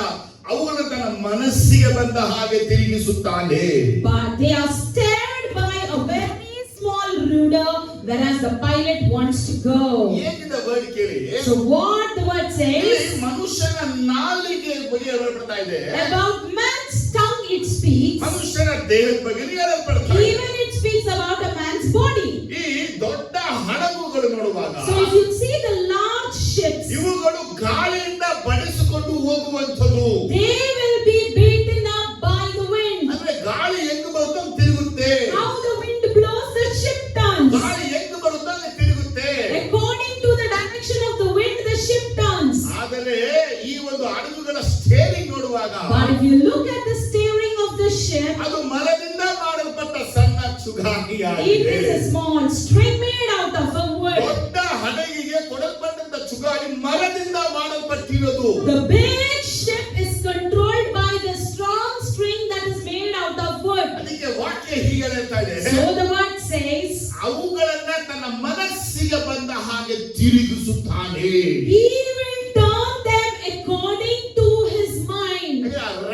ಅವುಗಳನ್ನು ತನ್ನ ಮನಸ್ಸಿಗೆ ಬಂದ ಹಾಗೆ ತಿರುಗಿಸುತ್ತಾನೆ. But they are steered by a very small rudder, whereas the pilot wants to go. ಏನಿದೆ ವರ್ಡ್ ಕೇಳಿ. So what the word ಇಲ್ಲಿ says ಮನುಷ್ಯನ ನಾಲಿಗೆ ಬಗ್ಗೆ ಹೇಳಲ್ಪಡ್ತಾ ಇದೆ. about man's tongue, it speaks. ಮನುಷ್ಯನ ದೇಹದ ಬಗ್ಗೆ ಹೇಳಲ್ಪಡ್ತಾ ಇದೆ. Even it speaks about a man's body. ಈ ದೊಡ್ಡ ಹಡಗುಗಳು ನೋಡುವಾಗ So if you see the large ships, ಇವುಗಳು ಗಾಳಿಯಿಂದ ಬಡಿಸಿಕೊಂಡು ಹೋಗುವಂಥದ್ದು. they will be beaten up by the wind. ಅಂದ್ರೆ ಗಾಳಿ ಹೆಂಗ್ ಬರುತ್ತೋ ಹಂಗ್ ತಿರುಗುತ್ತೆ. How the wind blows, the ship turns. ಗಾಳಿ ಹೆಂಗ್ ಬರುತ್ತೋ ಹಂಗ್ ತಿರುಗುತ್ತೆ. According to the direction of the wind, the ship turns. ಆದರೆ ಈ ಒಂದು ಹಡಗುಗಳ ಸ್ಟೇರಿಂಗ್ ನೋಡುವಾಗ But if you look at the steering of the ship, ಅದು ಮರದಿಂದ ಮಾಡಲ್ಪಟ್ಟ ಸಣ್ಣ it ಚುಗಾಣಿಯಾಗಿದೆ. is a small string made out of a wood. ದೊಡ್ಡ ಹಡಗಿಗೆ ಕೊಡಲ್ಪಟ್ಟಂತ ಚುಗಾಣಿ ಮರದಿಂದ ಮಾಡಲ್ಪಟ್ಟಿರೋದು. The big ship is controlled by the strong string that is made out of wood. ಅದಕ್ಕೆ ವಾಕ್ಯ ಹೀಗೆ ಹೇಳ್ತಾ ಇದೆ. So the word says, ಅವುಗಳನ್ನ ತನ್ನ ಮನಸ್ಸಿಗೆ ಬಂದ ಹಾಗೆ ತಿರುಗಿಸುತ್ತಾನೆ. He will turn them according to his mind.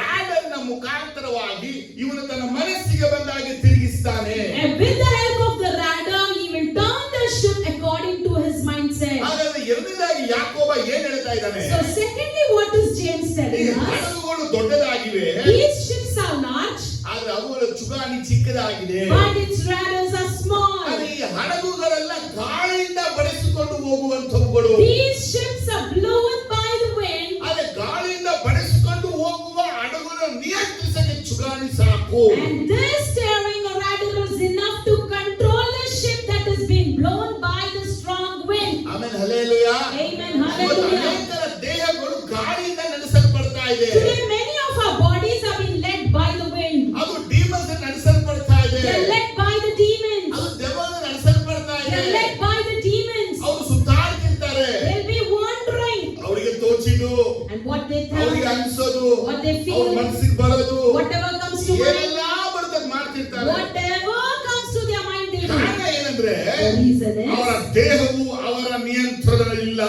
ರಾಡರ್ನ ಮುಖಾಂತರವಾಗಿ ಇವನು ತನ್ನ ಮನಸ್ಸಿಗೆ ಬಂದ ಹಾಗೆ ತಿರುಗಿಸ್ತಾನೆ. And with the help of the rudder, he will turn the ship according to his mindset. ಹಾಗಾದ್ರೆ ಎರಡನೇದಾಗಿ ಯಾಕೋಬ ಏನ್ ಹೇಳ್ತಾ ಇದ್ದಾನೆ? So secondly, what is James ಈ telling us? ಹಡಗುಗಳು ದೊಡ್ಡದಾಗಿವೆ, These ships are large, ಆದ್ರೆ ಅವುಗಳ ಚುಗಾಣಿ ಚಿಕ್ಕದಾಗಿದೆ. but its rudders are small. ಆದ್ರೆ ಈ ಹಡಗುಗಳೆಲ್ಲ ಗಾಳಿಯಿಂದ ಬಡಿಸಿಕೊಂಡು ಹೋಗುವಂತವುಗಳು. These ships are blown by the wind. ಆದ್ರೆ ಗಾಳಿಯಿಂದ ಬಡಿಸಿಕೊಂಡು ಹೋಗುವ ಹಡಗುನ ನಿಯಂತ್ರಿಸಕ್ಕೆ ಚುಗಾಣಿ ಸಾಕು. And this steering or rudder is enough to control the ship that is being blown by the strong wind. ಆಮೇಲೆ hallelujah. Amen. ಇವತ್ತು Hallelujah. ಅನೇಕರ ದೇಹಗಳು ಗಾಳಿಯಿಂದ ನಡೆಸಲ್ಪಡ್ತಾ ಇದೆ. Today many of our bodies are being led by the wind. ಅದು demons ನಡೆಸಲ್ಪಡ್ತಾ ಇದೆ. They are led by the demons. ಅದು ದೆವ್ವಗಳು ನಡೆಸಲ್ಪಡ್ತಾ They ಇದೆ. are led by the demons. ಅವರು ಸುತ್ತಾಡ್ತಿರ್ತಾರೆ. They'll be wandering. ಅವರಿಗೆ ತೋಚಿದು, And what they ಅವರಿಗೆ think, ಅನ್ಸೋದು, what they ಅವ್ರ feel, ಮನಸ್ಸಿಗೆ ಬರೋದು, whatever comes to mind, ಏನೆಲ್ಲ ಬರ್ತದೆ ಮಾಡ್ತಿರ್ತಾರೆ. whatever comes to their mind, they do. ಕಾರಣ ಏನಂದ್ರೆ The reason ಅವರ is ದೇಹವು ಅವರ ನಿಯಂತ್ರಣದಲ್ಲಿಲ್ಲ.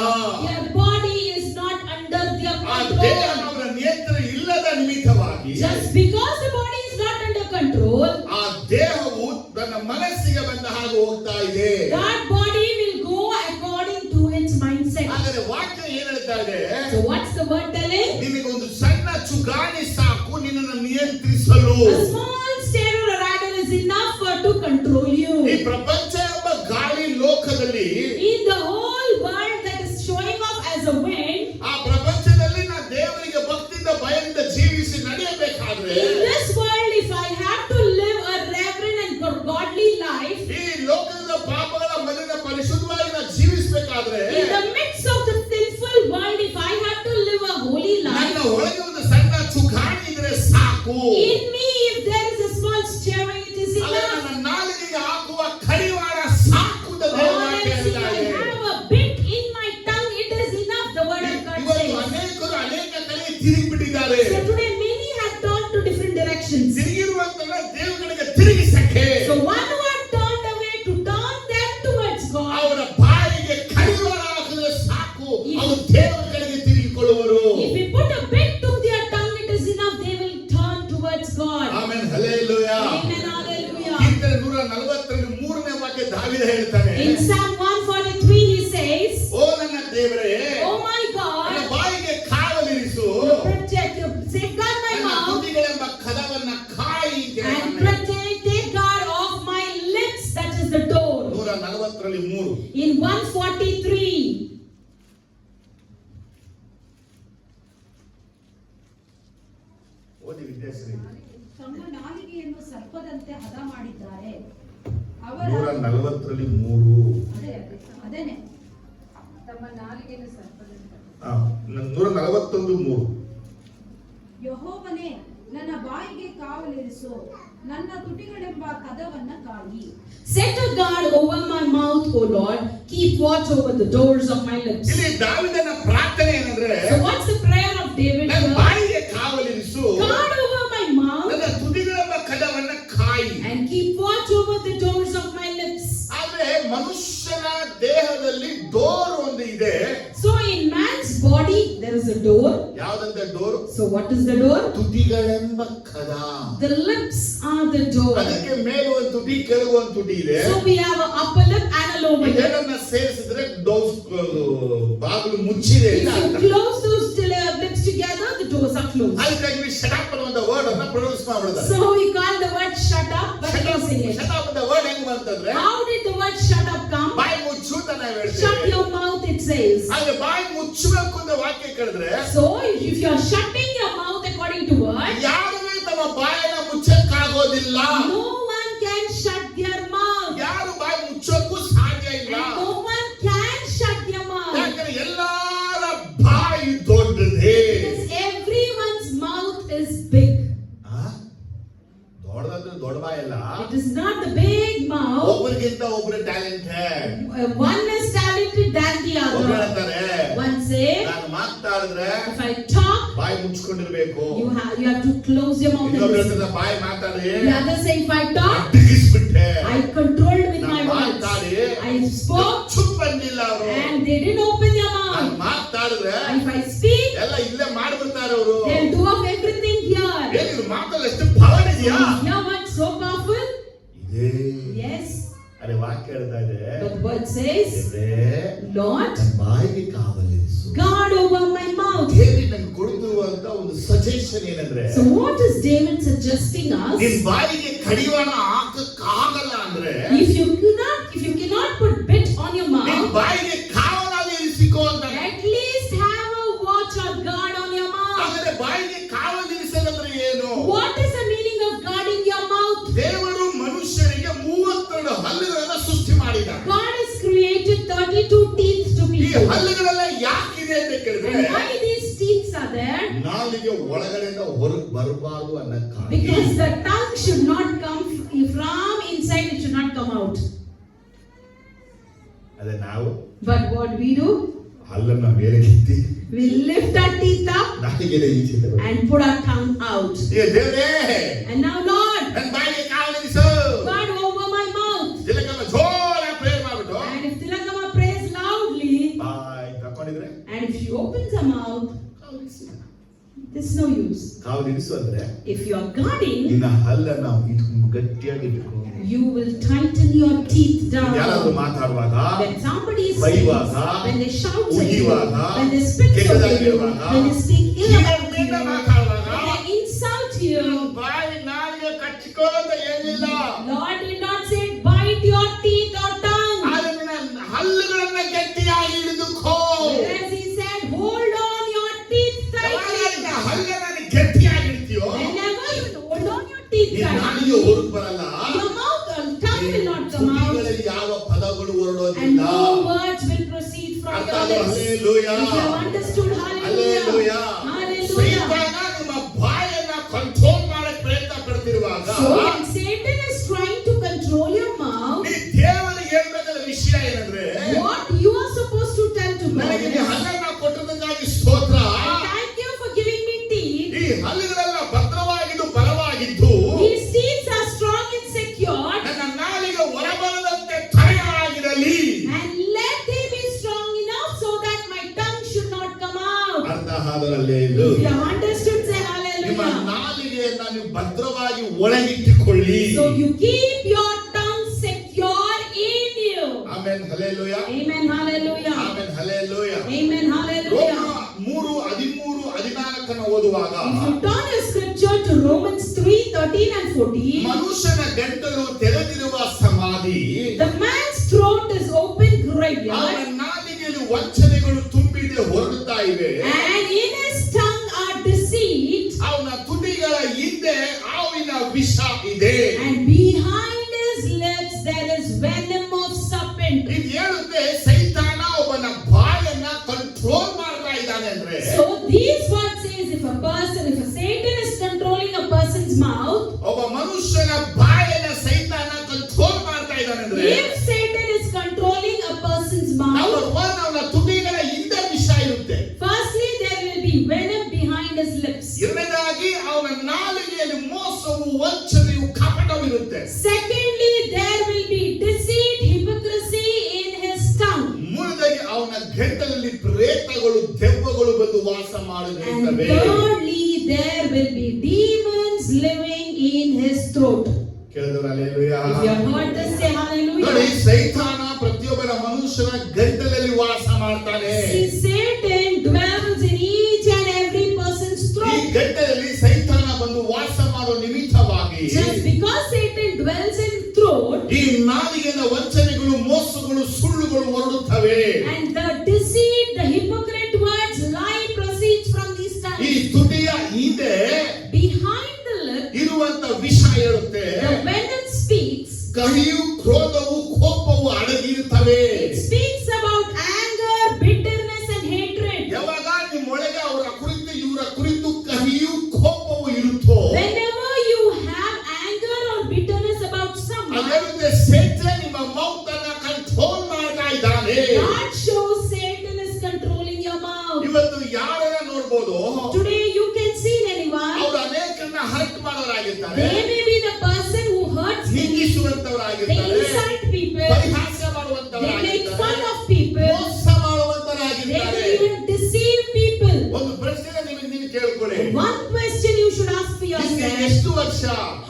their body is not under their ಆ ದೇಹ control. ಅವರ ನಿಯಂತ್ರಣ ಇಲ್ಲದ ನಿಮಿತ್ತವಾಗಿ Just because the body is not under control, ಆ ದೇಹವು ತನ್ನ ಮನಸ್ಸಿಗೆ ಬಂದ ಹಾಗೆ ಹೋಗ್ತಾ ಇದೆ. that body will go according to its mindset. ಆದರೆ ವಾಕ್ಯ ಏನ್ ಹೇಳ್ತಾ ಇದೆ? So what's the word telling? ನಿನಗೊಂದು ಸಣ್ಣ ಚುಗಾಣಿ ಸಾಕು ನಿನ್ನನ್ನು ನಿಯಂತ್ರಿಸಲು. A small steering or rudder is enough to control you. ಈ ಪ್ರಪಂಚ ಎಂಬ ಗಾಳಿ ಲೋಕದಲ್ಲಿ In the whole world that is showing off as a wind, ಆ ಪ್ರಪಂಚದಲ್ಲಿ ನಾ ದೇವರಿಗೆ ಭಕ್ತಿಯಿಂದ ಭಯದಿಂದ ಜೀವಿಸಿ ನಡೆಯಬೇಕಾದ್ರೆ in this world, if I have to live a reverent and godly life, ಈ ಲೋಕದ ಪಾಪಗಳ ಮಧ್ಯದ ಪರಿಶುದ್ಧವಾಗಿ ನಾ ಜೀವಿಸಬೇಕಾದ್ರೆ in the midst of the sinful world, if I have to live a holy ನನ್ನ life, ಒಳಗೆ ಒಂದು ಸಣ್ಣ ಚುಗಾಣಿ ಇದ್ರೆ ಸಾಕು. in me, if there is a small steering, it is ಅಲ್ಲ, enough. ನನ್ನ ನಾಲಿಗೆಗೆ ಹಾಕುವ ಕಡಿವಾಣ ಸಾಕು ಅಂತ Or ದೇವರ else if ಹೇಳ್ತಾ I ಇದೆ. have a bit in my tongue, it is enough, the word of God ಇವತ್ತು says. ಅನೇಕರು ಅನೇಕ ಕಡೆ ತಿರುಗಿಬಿಟ್ಟಿದ್ದಾರೆ. So today many have turned to different directions. ತಿರುಗಿರುವಂತಲ್ಲ ದೇವಗಳಿಗೆ ತಿರುಗಿಸಕ್ಕೆ So one who had turned away to turn them towards God, ಅವರ ಬಾಯಿಗೆ ಕಡಿವಾಣ ಹಾಕಿದ್ರೆ ಸಾಕು, ಅವರು ದೇವರ ಕಡೆಗೆ ತಿರುಗಿಕೊಳ್ಳುವರು. if we put a bit to their tongue, it is enough, they will turn towards God. Amen hallelujah. Amen, hallelujah. ಕೀರ್ತನೆ 140ರಲ್ಲಿ 3ನೇ ವಾಕ್ಯ ದಾವೀದ ಹೇಳ್ತಾನೆ, In Psalm 143 he says, ಓ ನನ್ನ ದೇವರೇ, Oh my ನನ್ನ God, ಬಾಯಿಗೆ ಕಾವಲಿರಿಸು, protect, safeguard my ನನ್ನ mouth, ತುಟಿಗಳೆಂಬ ಕದವನ್ನ ಕಾಯಿ ಅಂತ and ಹೇಳ್ತಾನೆ. protect, take guard of my lips, that is the door. 140ರಲ್ಲಿ 3. In 143, ಓದಿ ವಿದ್ಯಾಶ್ರೀ. ತಮ್ಮ ನಾಲಿಗೆಯನ್ನು ಸರ್ಪದಂತೆ ಹದ ಮಾಡಿದ್ದಾರೆ. ಅವರ 140ರಲ್ಲಿ 3. ಅದೇನೆ ತಮ್ಮ ನಾಲಿಗೆಯನ್ನು ಸರ್ಪದಂತೆ 141 3. ಯೆಹೋವನೇ, ನನ್ನ ಬಾಯಿಗೆ ಕಾವಲಿರಿಸು, ನನ್ನ ತುಟಿಗಳೆಂಬ ಕದವನ್ನ ಕಾಯಿ. set a guard over my mouth, O Lord, keep watch over the doors of my lips. ಇಲ್ಲಿ ದಾವೀದನ ಪ್ರಾರ್ಥನೆ ಏನಂದ್ರೆ, So what's the prayer of David ನನ್ನ here? ಬಾಯಿಗೆ ಕಾವಲಿರಿಸು, Guard over my mouth ನನ್ನ ತುಟಿಗಳೆಂಬ ಕದವನ್ನ ಕಾಯಿ. and keep watch over the doors of my lips. ಆದ್ರೆ ಮನುಷ್ಯನ the door? So what is the door? ತುಟಿಗಳೆಂಬ ಕದ. The lips are the door. ಅದಕ್ಕೆ ಮೇಲೆ ಒಂದು ತುಟಿ ಕೆಳಗೆ ಒಂದು ತುಟಿ ಇದೆ. So we have an upper lip and a lower lip. ಇದನ್ನ ಸೇರಿಸಿದ್ರೆ ಬಾಗಿಲು ಮುಚ್ಚಿದೆ If ಅಂತ you ಅರ್ಥ. close those lips together, the doors are closed. ಅದಕ್ಕಾಗಿ ಶಟ್ ಅಪ್ ಅನ್ನುವಂತ ವರ್ಡ್ ಅನ್ನ ಪ್ರೊನೌನ್ಸ್ ಮಾಡ್ಬಿಡ್ತಾರೆ. So we call the word shut up by using it. Shut up ಅಂತ ವರ್ಡ್ ಹೆಂಗ್ ಬಂತಂದ್ರೆ How did the word shut up come? ಬಾಯಿ ಮುಚ್ಚು ಅಂತ ನಾವು Shut ಹೇಳ್ತೀವಿ. your mouth, it says. ಹಾಗೆ ಬಾಯಿ ಮುಚ್ಚಬೇಕು ಅಂತ ವಾಕ್ಯ ಕೇಳಿದ್ರೆ So if you are shutting your mouth according to word, ಯಾರೂ ತಮ್ಮ ಬಾಯನ್ನ ಮುಚ್ಚಕ್ಕಾಗೋದಿಲ್ಲ. no one can shut their mouth. ಯಾರು ಬಾಯಿ ಮುಚ್ಚೋಕ್ಕೂ ಸಾಧ್ಯ ಇಲ್ಲ. And no one can shut their mouth. ಯಾಕಂದ್ರೆ ಎಲ್ಲರ ಬಾಯಿ ದೊಡ್ಡದೇ. Because everyone's mouth is big. ದೊಡ್ಡದಂದ್ರೆ ದೊಡ್ಡ ಬಾಯಿ ಅಲ್ಲ. It is not the big mouth. ಒಬ್ಬರಿಗಿಂತ ಒಬ್ರು talented. One is talented than the ಒಬ್ರು other. ಹೇಳ್ತಾರೆ One say, ನಾನು ಮಾತಾಡಿದ್ರೆ if I talk, ಬಾಯಿ ಮುಚ್ಕೊಂಡಿರ್ಬೇಕು. you have to close your mouth. ಇನ್ನೊಬ್ರು And listen. ಹೇಳ್ತಾರೆ ಬಾಯಿ ಮಾತಾಡಿ The other say, if I talk, ಅಡ್ಡಿಗಿಸ್ಬಿಟ್ಟೆ. I controlled with my ನಾನು words. ಮಾತಾಡಿ I spoke ಚುಪ್ ಬಂದಿಲ್ಲ ಅವರು. and they didn't open their ನಾನು mouth. ಮಾತಾಡಿದ್ರೆ If I speak, ಎಲ್ಲ ಇಲ್ಲೇ ಮಾಡ್ಬಿಡ್ತಾರೆ ಅವರು. they'll do of everything here. ಏನಿದ್ರು ಮಾತಲ್ಲಿ ಎಷ್ಟು ಪವರ್ ಇದೆಯಾ? Your word so powerful? ಇದೆ. Yes. ಅರೆ ವಾಕ್ಯ ಹೇಳ್ತಾ ಇದೆ. But the word says, Lord, ನನ್ನ ಬಾಯಿಗೆ ಕಾವಲಿರಿಸು. guard over my mouth. ದೇವಿ ನಂಗೆ ಕೊಡುತ್ತಿರುವಂತ ಒಂದು ಸಜೆಷನ್ ಏನಂದ್ರೆ So what is David suggesting us? ನಿನ್ ಬಾಯಿಗೆ ಕಡಿವಾಣ ಹಾಕಕ್ಕಾಗಲ್ಲ ಅಂದ್ರೆ If you cannot put bit on your ನಿನ್ mouth, ಬಾಯಿಗೆ ಕಾವಲಾಗಿ ಇರಿಸಿಕೋ ಅಂತ. at least have a watch or guard on your mouth. ಹಾಗಾದ್ರೆ ಬಾಯಿಗೆ ಕಾವಲಿರಿಸದಂದ್ರೆ ಏನು? What is the meaning of guarding your mouth? ದೇವರು ಮನುಷ್ಯರಿಗೆ 32 ಹಲ್ಲುಗಳನ್ನ ಸೃಷ್ಟಿ ಮಾಡಿದ. God has created 32 teeth to ಈ people. ಹಲ್ಲುಗಳೆಲ್ಲ ಯಾಕಿದೆ ಅಂತ ಕೇಳಿದ್ರೆ And why these teeth are there? ನಾಲಿಗೆ ಒಳಗಡೆಯಿಂದ ಹೊರಗೆ ಬರಬಾರದು ಅನ್ನಕ್ಕಾಗಿ. Because the tongue should not come from inside, it should not come out. ಅದೇ ನಾವು But what we do? ಹಲ್ಲನ್ನ ಮೇಲೆ ಕಿತ್ತಿ We lift our teeth up ನಾಲಿಗೆನ ಈಚೆ ತಗೊಂಡು and put our tongue out. ಏ ದೇವರೇ And now, Lord, ನನ್ನ ಬಾಯಿಗೆ ಕಾವಲಿರಿಸು. guard over my mouth. ತಿಲಕಮ್ಮ ಜೋರ ಪ್ರೇಯರ್ ಮಾಡ್ಬಿಟ್ಟು And if Tilakama prays loudly, ಬಾಯಿ ತಕೊಂಡಿದ್ರೆ and if she opens her mouth, ಕಾವಲಿರಿಸು. there's no use. ಕಾವಲಿರಿಸು ಅಂದ್ರೆ If you are guarding, ನಿನ್ನ ಹಲ್ಲನ್ನ ಗಟ್ಟಿಯಾಗಿ ಇಟ್ಕೊ. you will tighten your teeth ಯಾರಾದ್ರೂ down. ಮಾತಾಡುವಾಗ When somebody ಬೈಯುವಾಗ, speaks, when they shout at you, ಉಗಿಯುವಾಗ, when they spit at ಕೆಟ್ಟದಾಗಿ you, ಹೇಳುವಾಗ, when they speak ill about you, ಕೀಳರಿಮೆಯಿಂದ ಮಾತಾಡುವಾಗ when they insult you, ಬಾಯಿ ನಾಲಿಗೆ ಕಚ್ಚಿಕೋ ಅಂತ ಹೇಳಿಲ್ಲ. Lord did not say bite your teeth or tongue. ಆದ್ರೆ ನಿನ್ನ ಹಲ್ಲುಗಳನ್ನ ಗಟ್ಟಿಯಾಗಿ ಹಿಡಿದುಕೋ. Whereas he said, hold on your teeth ಯಾವಾಗ tightly. ನಿನ್ನ ಹಲ್ಲನ್ನ ಗಟ್ಟಿಯಾಗಿ ಹಿಡಿತೀಯೋ Whenever you hold on your teeth ನಿನ್ನ tightly, ನಾಲಿಗೆ ಹೊರಗೆ ಬರಲ್ಲ. your mouth or tongue will not come out, ತುಟಿಗಳಲ್ಲಿ ಯಾವ ಪದಗಳು and ಹೊರಡೋದಿಲ್ಲ. no words will proceed from ಅರ್ಥ your ಆದ್ರೂ lips. Hallelujah. If you have understood, hallelujah. hallelujah, ಸೈತಾನ hallelujah. ನಿಮ್ಮ ಬಾಯನ್ನ ಕಂಟ್ರೋಲ್ ಮಾಡಕ್ ಪ್ರಯತ್ನ ಪಡ್ತಿರುವಾಗ So when Satan is trying to control your mouth, ನೀ ದೇವರಿಗೆ ಹೇಳ್ಬೇಕಾದ ವಿಷಯ ಏನಂದ್ರೆ what you are supposed to tell to ನನಗೆ ನೀ God, ಹಲ್ಲನ್ನ ಕೊಟ್ಟದಕ್ಕಾಗಿ ಸ್ತೋತ್ರ. thank you for giving me teeth. ಈ ಹಲ್ಲುಗಳೆಲ್ಲ ಭದ್ರವಾಗಿದ್ದು ಬಲವಾಗಿದ್ದು These teeth are strong and secure, ನನ್ನ ನಾಲಿಗೆ ಹೊರಬರದಂತೆ ತಡೆಯಾಗಿರಲಿ. and let they be strong enough so that my tongue should not come out. ಅರ್ಥ ಆದರಲ್ಲೇ ಇದು. If you have understood, say ನಿಮ್ಮ hallelujah. ನಾಲಿಗೆಯನ್ನ ನೀವು ಭದ್ರವಾಗಿ ಒಳಗಿಟ್ಟುಕೊಳ್ಳಿ. So you keep your tongue secure in you. Amen hallelujah. Amen, hallelujah. Amen hallelujah. Amen, ರೋಮ hallelujah. 3:13-14 ಓದುವಾಗ If you turn your scripture to Romans 3:13 and 14, ಮನುಷ್ಯನ ಗಂಟಲು ತೆರೆದಿರುವ ಸಮಾಧಿ, the man's throat is open ಅವನ graveyard, ನಾಲಿಗೆಯಲ್ಲಿ ವಂಚನೆಗಳು ತುಂಬಿದೆ ಹೊರಡುತ್ತಾ ಇವೆ. and in his tongue are deceit, ಅವನ ತುಟಿಗಳ ಹಿಂದೆ ಹಾವಿನ ವಿಷ ಇದೆ. and behind his lips there is venom of serpent. ಇದು ಹೇಳುತ್ತೆ ಸೈತಾನ ಒಬ್ಬನ ಬಾಯನ್ನ ಕಂಟ್ರೋಲ್ ಮಾಡ್ತಾ ಇದ್ದಾನೆ ಅಂದ್ರೆ So these words says if Satan is controlling a person's mouth, ಒಬ್ಬ ಮನುಷ್ಯನ ಬಾಯನ್ನ ಸೈತಾನ ಕಂಟ್ರೋಲ್ ಮಾಡ್ತಾ ಇದ್ದಾನೆ ಅಂದ್ರೆ if Satan is controlling a person's mouth, number 1 ಅವನ ತುಟಿಗಳ ಹಿಂದೆ ವಿಷ ಇರುತ್ತೆ. firstly there will be venom behind his lips. ಎರಡನೇದಾಗಿ ಅವನ ನಾಲಿಗೆಯಲ್ಲಿ ಮೋಸವು ವಂಚನೆಯು ಕಪಟವಿರುತ್ತೆ. Secondly, there will be deceit, hypocrisy in his tongue. ಮೂರನೇದಾಗಿ ಅವನ ಗಂಟಲಲ್ಲಿ ಪ್ರೇತಗಳು ದೆವ್ವಗಳು ದೆವ್ವಗಳು ಬಂದು ವಾಸ And ಮಾಡುತ್ತವೆ. thirdly, there will be demons living in his throat. ಕೇಳಿದ್ರೆ hallelujah. If you have heard this, say ನೋಡಿ, hallelujah. ಸೈತಾನ ಪ್ರತಿಯೊಬ್ಬರ ಮನುಷ್ಯನ ಗಂಟಲಲ್ಲಿ ವಾಸ ಮಾಡ್ತಾನೆ. See, Satan dwells in each and every person's ಈ throat. ಗಂಟಲಲ್ಲಿ ಸೈತಾನ ಬಂದು ವಾಸ ಮಾಡೋ ನಿಮಿತ್ತವಾಗಿ Just because Satan dwells in throat, ಈ ನಾಲಿಗೆಯ ವಂಚನೆಗಳು, ಮೋಸಗಳು, ಸುಳ್ಳುಗಳು ಹೊರಡುತ್ತವೆ. and the deceit, the hypocrite words, lie proceeds from these ಈ tongues. ತುಟಿಯ ಹಿಂದೆ Behind the lip, ಇರುವಂತ ವಿಷ ಹೇಳುತ್ತೆ. the venom speaks. ಕಹಿಯು, ಕ್ರೋಧವು, ಕೋಪವು ಅಡಗಿರುತ್ತವೆ. It speaks about anger, bitterness, and hatred. ಯಾವಾಗ ನಿಮ್ಮೊಳಗೆ ಅವರ ಕುರಿತು ಇವರ ಕುರಿತು ಕಹಿಯು, ಕೋಪವು ಇರುತ್ತೋ, Whenever you have anger or bitterness about someone, ಅದರಂತೆ ಸೇತನ ನಿಮ್ಮ ಮೌತ್ ಅನ್ನ ಕಂಟ್ರೋಲ್ ಮಾಡ್ತಾ ಇದ್ದಾನೆ. God shows Satan is controlling your mouth. ಇವತ್ತು ಯಾರನ್ನ ನೋಡ್ಬೋದು, Today you can see anyone. ಅವರು ಅನೇಕರನ್ನ ಹರ್ಟ್ ಮಾಡೋರಾಗಿರ್ತಾರೆ, They may be the person who hurts me. They ನಿಂದಿಸುವಂತವರಾಗಿರ್ತಾರೆ, insult people. ಪರಿಹಾಸ They make ಮಾಡುವಂತವರಾಗಿರ್ತಾರೆ, fun of people. ಮೋಸ They ಮಾಡುವಂತವರಾಗಿರ್ತಾರೆ. will even deceive people. ಒಂದು ಪ್ರಶ್ನೆ ನೀವು ಕೇಳ್ಕೊಳ್ಳಿ. One question you should ask for ನಿಮ್ಗೆ yourself. ಎಷ್ಟು ವರ್ಷ,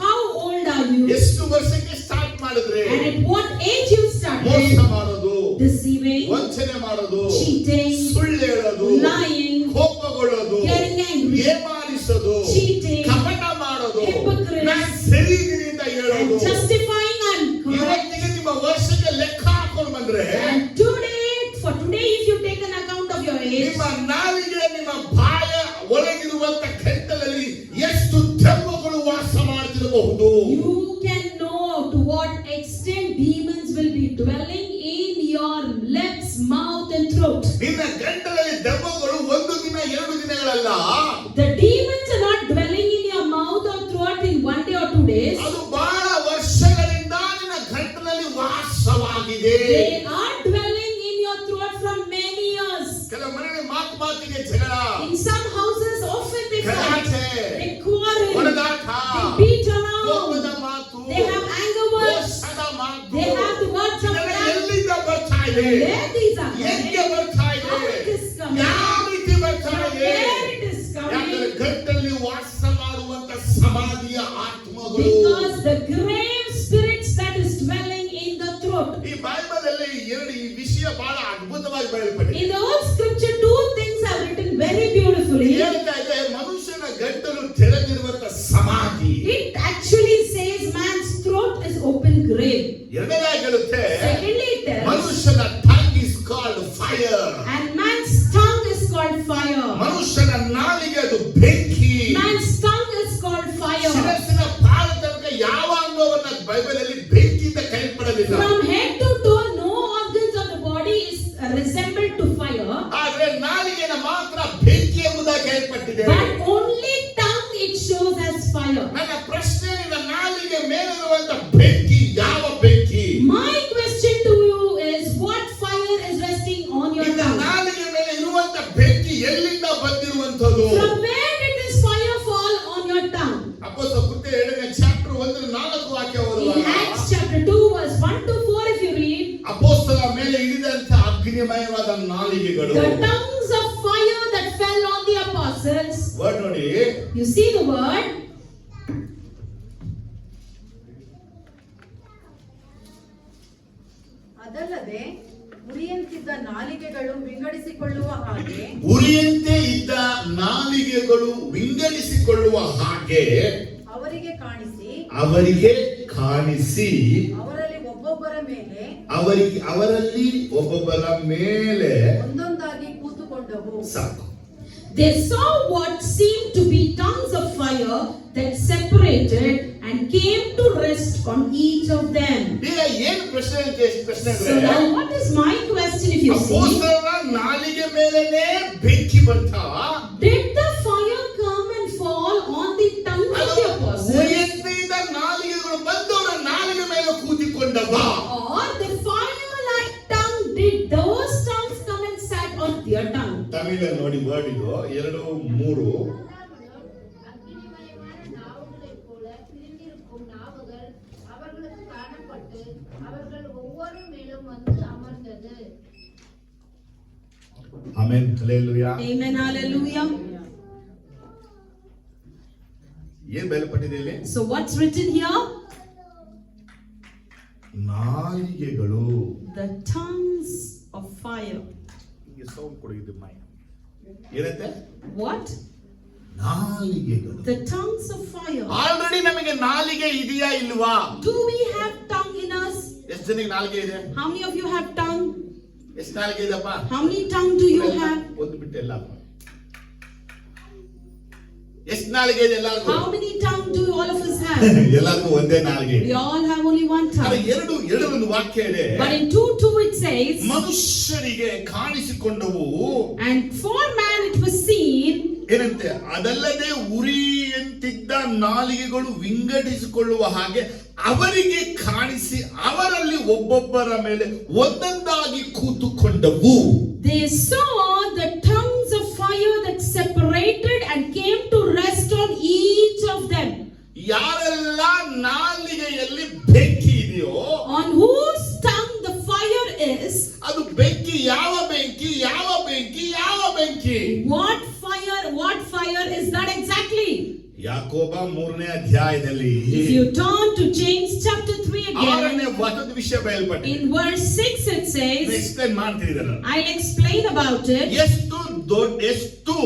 How old are you? ಎಷ್ಟು ವರ್ಷಕ್ಕೆ ಸ್ಟಾರ್ಟ್ ಮಾಡಿದ್ರೆ And at what age you ಮೋಸ started ಮಾಡೋದು, deceiving, ವಂಚನೆ ಮಾಡೋದು, cheating, ಸುಳ್ಳು ಹೇಳೋದು, lying, ಕೋಪಗೊಳ್ಳೋದು, getting angry, ಏಮಾರಿಸೋದು, cheating, ಕಪಟ ಮಾಡೋದು, hypocrites, ನಾನು ಸರಿ ಇದೀನಿ ಅಂತ and ಹೇಳೋದು. justifying and correct. ಇವತ್ತಿಗೆ ನಿಮ್ಮ ವರ್ಷಕ್ಕೆ ಲೆಕ್ಕ ಹಾಕೊಂಡು ಬಂದ್ರೆ And today, for today, if you take an account of your age, ನಿಮ್ಮ ನಾಲಿಗೆ, ನಿಮ್ಮ ಬಾಯ ಒಳಗಿರುವಂತ ಗಂಟಲಲ್ಲಿ ಎಷ್ಟು ದೆವ್ವಗಳು ವಾಸ ಮಾಡ್ತಿರಬಹುದು. you can know to what extent demons will be dwelling in your lips, mouth, and throat. ನಿನ್ನ ಗಂಟಲಲ್ಲಿ ದೆವ್ವಗಳು ಒಂದು ದಿನ, ಎರಡು ದಿನಗಳಲ್ಲ, The demons are not dwelling in your mouth or throat in 1 day or 2 days. ಅದು ಬಹಳ ವರ್ಷಗಳಿಂದ ನಿನ್ನ ಗಂಟಲಲ್ಲಿ ವಾಸವಾಗಿದೆ. They are dwelling in your throat from many years. ಕೆಲವು ಮನೆಯಲ್ಲಿ ಮಾತಿಗೆ ಜಗಳ, In some houses, often they fight, ಗಲಾಟೆ, they quarrel, ಹೊಡೆದಾಟ, they beat around, ಕೋಪದ ಮಾತು, they have anger words, ಮೋಸದ ಮಾತು, they have the words of ಇದೆಲ್ಲ wrath. ಎಲ್ಲಿಂದ ಬರ್ತಾ ಇದೆ? Where these are ಹೆಂಗೆ coming? ಬರ್ತಾ How ಇದೆ? it is coming? ಯಾವ ರೀತಿ ಬರ್ತಾ ಇದೆ? Where it is ಯಾಕಂದ್ರೆ coming? ಗಂಟಲ್ಲಿ ವಾಸ ಮಾಡುವಂತ ಸಮಾಧಿಯ ಆತ್ಮಗಳು. Because the grave spirits that is dwelling in the throat. ಈ ಬೈಬಲ್ ಅಲ್ಲಿ ಈ ವಿಷಯ ಬಹಳ ಅದ್ಭುತವಾಗಿ ಬಯಲ್ಪಟ್ಟಿದೆ. In the old scripture, two things are written very beautifully. ಹೇಳ್ತಾ ಇದೆ, ಮನುಷ್ಯನ ಗಂಟಲು ತೆರೆದಿರುವಂತ ಸಮಾಧಿ. It actually says man's throat is open grave. ಎರಡನೇದಾಗಿ ಹೇಳುತ್ತೆ, Secondly, it tells, ಮನುಷ್ಯನ tongue is called fire. and man's tongue is called fire. ಮನುಷ್ಯನ ನಾಲಿಗೆ ಅದು ಬೆಂಕಿ. Man's tongue is called fire. ಶಿರಸ್ಸಿನ ಪಾದ ತನಕ ಯಾವ ಅಂಗವನ್ನ ಬೈಬಲ್ ಅಲ್ಲಿ ಬೆಂಕಿಯಿಂದ ಕೈಪಡಲಿಲ್ಲ. From head to toe, no organs of the body is resembled to fire. ಆದ್ರೆ ನಾಲಿಗೆನ ಮಾತ್ರ ಬೆಂಕಿ ಎಂಬುದಾಗಿ ಕೈಪಟ್ಟಿದೆ. But only tongue it shows as fire. ನನ್ನ ಪ್ರಶ್ನೆ, ನಿನ್ನ ನಾಲಿಗೆ ಮೇಲಿರುವಂತ ಬೆಂಕಿ ಯಾವ ಬೆಂಕಿ? My question to you is, what fire is resting on your ನಿನ್ನ tongue? ನಾಲಿಗೆ ಮೇಲೆ ಇರುವಂತ ಬೆಂಕಿ ಎಲ್ಲಿಂದ ಬಂದಿರುವಂತದ್ದು? From where did this fire fall on your tongue? ಅಪೊಸ್ತಲ ಕೃತ್ಯ 2ನೇ ಚಾಪ್ಟರ್ 1-4 ವಾಕ್ಯ In ಓದುವಾಗ, Acts chapter 2 verse 1 to 4, if you read, ಅಪೊಸ್ತಲ ಮೇಲೆ ಇಳಿದಂತ ಅಗ್ನಿಮಯವಾದ ನಾಲಿಗೆಗಳು. the tongues of fire that fell on the apostles. Word ನೋಡಿ, You see the word? ಅದಲ್ಲದೆ ಉರಿಯಂತಿದ್ದ ನಾಲಿಗೆಗಳು ವಿಂಗಡಿಸಿಕೊಳ್ಳುವ ಹಾಗೆ ಉರಿಯಂತೆ ಇದ್ದ ನಾಲಿಗೆಗಳು ವಿಂಗಡಿಸಿಕೊಳ್ಳುವ ಹಾಗೆ ಅವರಿಗೆ ಕಾಣಿಸಿ ಅವರಲ್ಲಿ ಒಬ್ಬೊಬ್ಬರ ಮೇಲೆ ಒಂದೊಂದಾಗಿ ಕೂತುಕೊಂಡವು. ಸಾಕು. They saw what seemed to be tongues of fire that separated and came to rest on each of them. ಈಗ ಏನು ಪ್ರಶ್ನೆ So now what is my question, if you see? ಅಪೊಸ್ತಲರ ನಾಲಿಗೆ ಮೇಲೆನೇ ಬೆಂಕಿ ಬರ್ತಾ, Did the fire come and fall on the tongue of the apostles? ಉರಿಯಂತೆ ಇದ್ದ ನಾಲಿಗೆಗಳು ಬಂದವರ ನಾಲಿಗೆ ಮೇಲೆ ಕೂತಿಕೊಂಡವ? Or the fire like tongue, did those tongues come and sat on their tongue? ತಮಿಳಲ್ಲಿ ನೋಡಿ word ಇದು 2-3. அக்னிமயமான நாவுகளைப் போல பிரிந்திருக்கும் நாவுகள் அவர்களுக்கு காணப்பட்டு அவர்கள் ஒவ்வொரு மேலும் வந்து அமர்ந்தது. Amen, hallelujah. Amen. Hallelujah. ಏನ್ ಬಯಲ್ಪಟ್ಟಿದೆ ಇಲ್ಲಿ? So what's written here? ನಾಲಿಗೆಗಳು. The tongues of fire. ಹಿಂಗೆ ಸೌಂಡ್ ಕೊಡಿದ್ದು ಮೈ. ಏನಂತೆ? What? ನಾಲಿಗೆಗಳು. The tongues of fire. Already ನಮಗೆ ನಾಲಿಗೆ ಇದೆಯಾ ಇಲ್ವಾ? Do we have tongue in us? ಎಷ್ಟು ಜನಕ್ಕೆ ನಾಲಿಗೆ ಇದೆ? How many of you have tongue? ಎಷ್ಟು ನಾಲಿಗೆ ಇದೆಪ್ಪ? How many tongue do you have? ಒಂದು ಬಿಟ್ಟು ಎಲ್ಲ. ಎಷ್ಟು ನಾಲಿಗೆ ಇದೆ ಎಲ್ಲರಿಗೂ? How many tongue do all of us have? ಎಲ್ಲರಿಗೂ ಒಂದೇ ನಾಲಿಗೆ. We all have only one tongue. ಎರಡು ವಾಕ್ಯ ಇದೆ. But in 2:2 it says, ಮನುಷ್ಯರಿಗೆ ಕಾಣಿಸಿಕೊಂಡವು. and for man it was seen. ಏನಂತೆ? ಅದಲ್ಲದೆ ಉರಿಯಂತಿದ್ದ ನಾಲಿಗೆಗಳು ವಿಂಗಡಿಸಿಕೊಳ್ಳುವ ಹಾಗೆ ಅವರಿಗೆ ಕಾಣಿಸಿ ಅವರಲ್ಲಿ ಒಬ್ಬೊಬ್ಬರ ಮೇಲೆ ಒಂದೊಂದಾಗಿ ಕೂತುಕೊಂಡವು. They saw the tongues of fire that separated and came to rest on each of them. ಯಾರೆಲ್ಲ ನಾಲಿಗೆಯಲ್ಲಿ ಬೆಂಕಿ ಇದೆಯೋ, On whose tongue the fire is, ಅದು ಬೆಂಕಿ. ಯಾವ ಬೆಂಕಿ? ಯಾವ ಬೆಂಕಿ? ಯಾವ ಬೆಂಕಿ? what fire is that exactly? ಯಾಕೋಬ 3ನೇ ಅಧ್ಯಾಯದಲ್ಲಿ If you turn to James chapter 3 6ನೇ again, ವಚನದ ವಿಷಯ ಬಯಲ್ಪಟ್ಟಿದೆ. in verse 6 it says, explain ಮಾಡ್ತೀನಿ ಇದನ್ನ. I'll explain about it. ಎಷ್ಟು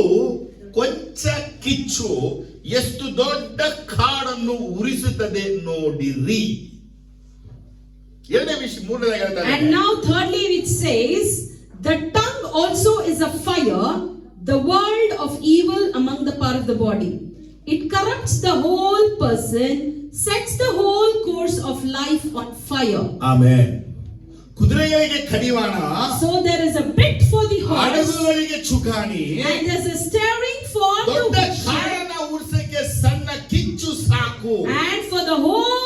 ಕೊಂಚ ಕಿಚ್ಚು ಎಷ್ಟು ದೊಡ್ಡ ಕಾಡನ್ನು ಉರಿಸುತ್ತದೆ ನೋಡಿರಿ. ಎರಡನೇ ವಿಷಯ 3ನೇದಾಗಿ ಹೇಳ್ತಾರೆ. And now thirdly it says, the tongue also is a fire, the world of evil among the part of the body. It corrupts the whole person, sets the whole course of life on fire. Amen. ಕುದುರೆಗಳಿಗೆ ಕಡಿವಾಣ, So there is a bit for the horse, ಹಡಗುಗಳಿಗೆ ಚುಕಾಣಿ, and there's a steering for the ದೊಡ್ಡ wheel, ಕಾಡನ್ನ ಉರಿಸಕ್ಕೆ ಸಣ್ಣ ಕಿಚ್ಚು ಸಾಕು. and for the whole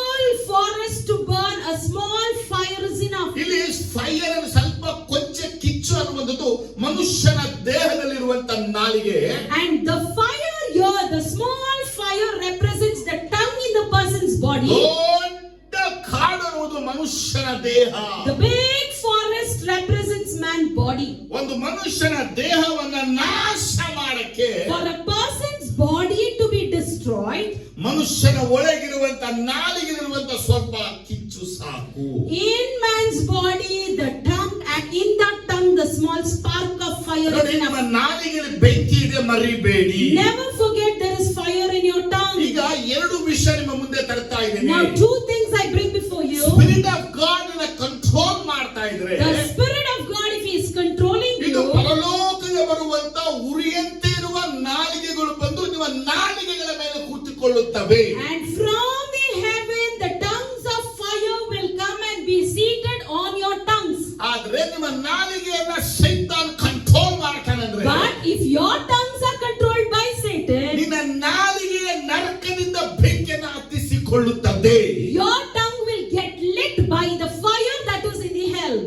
forest to burn a small fire is enough. ಇಲ್ಲಿ fire ಅನ್ನು ಸ್ವಲ್ಪ ಕೊಂಚ ಕಿಚ್ಚು ಅನ್ನುವಂಥದ್ದು ಮನುಷ್ಯನ ದೇಹದಲ್ಲಿರುವಂತ ನಾಲಿಗೆ. And the fire here, the small fire represents the tongue in the person's body. ದೊಡ್ಡ ಕಾಡು ಅನ್ನುವುದು ಮನುಷ್ಯನ ದೇಹ. The big forest represents man's body. ಒಂದು ಮನುಷ್ಯನ ದೇಹವನ್ನ ನಾಶ ಮಾಡಕ್ಕೆ, For a person's body to be destroyed, ಮನುಷ್ಯನ ಒಳಗಿರುವಂತ ನಾಲಿಗೆಲಿರುವಂತ ಸ್ವಲ್ಪ ಕಿಚ್ಚು ಸಾಕು. in man's body, the tongue, and in that tongue, the small spark of fire is ನೋಡಿ, ನಿಮ್ಮ enough. ನಾಲಿಗೆಯಲ್ಲಿ ಬೆಂಕಿ ಇದೆ, ಮರಿಬೇಡಿ. Never forget there is fire in your tongue. ಈಗ ಎರಡು ವಿಷಯ ನಿಮ್ಮ ಮುಂದೆ ತರ್ತಾ ಇದ್ದೀನಿ. Now, two things I bring before you. Spirit of god ಅನ್ನ ಕಂಟ್ರೋಲ್ ಮಾಡ್ತಾ ಇದ್ರೆ, The Spirit of God, if He is controlling ಇದು you, ಪರಲೋಕದ ಬರುವಂತ ಉರಿಯಂತೆ ಇರುವ ನಾಲಿಗೆಗಳು ಬಂದು ನಿಮ್ಮ ನಾಲಿಗೆಗಳ ಮೇಲೆ ಕೂತುಕೊಳ್ಳುತ್ತವೆ. and from the heaven, the tongues of fire will come and be seated on your tongues. ಆದ್ರೆ ನಿಮ್ಮ ನಾಲಿಗೆಯನ್ನ ಸೈತಾನ್ control ಮಾಡ್ತಾನಂದ್ರೆ, But if your tongues are controlled by Satan, ನಿನ್ನ ನಾಲಿಗೆಯ ನರಕದಿಂದ ಬೆಂಕಿಯನ್ನು ಹತ್ತಿಸಿಕೊಳ್ಳುತ್ತದೆ. your tongue will get lit by the fire that is in the hell.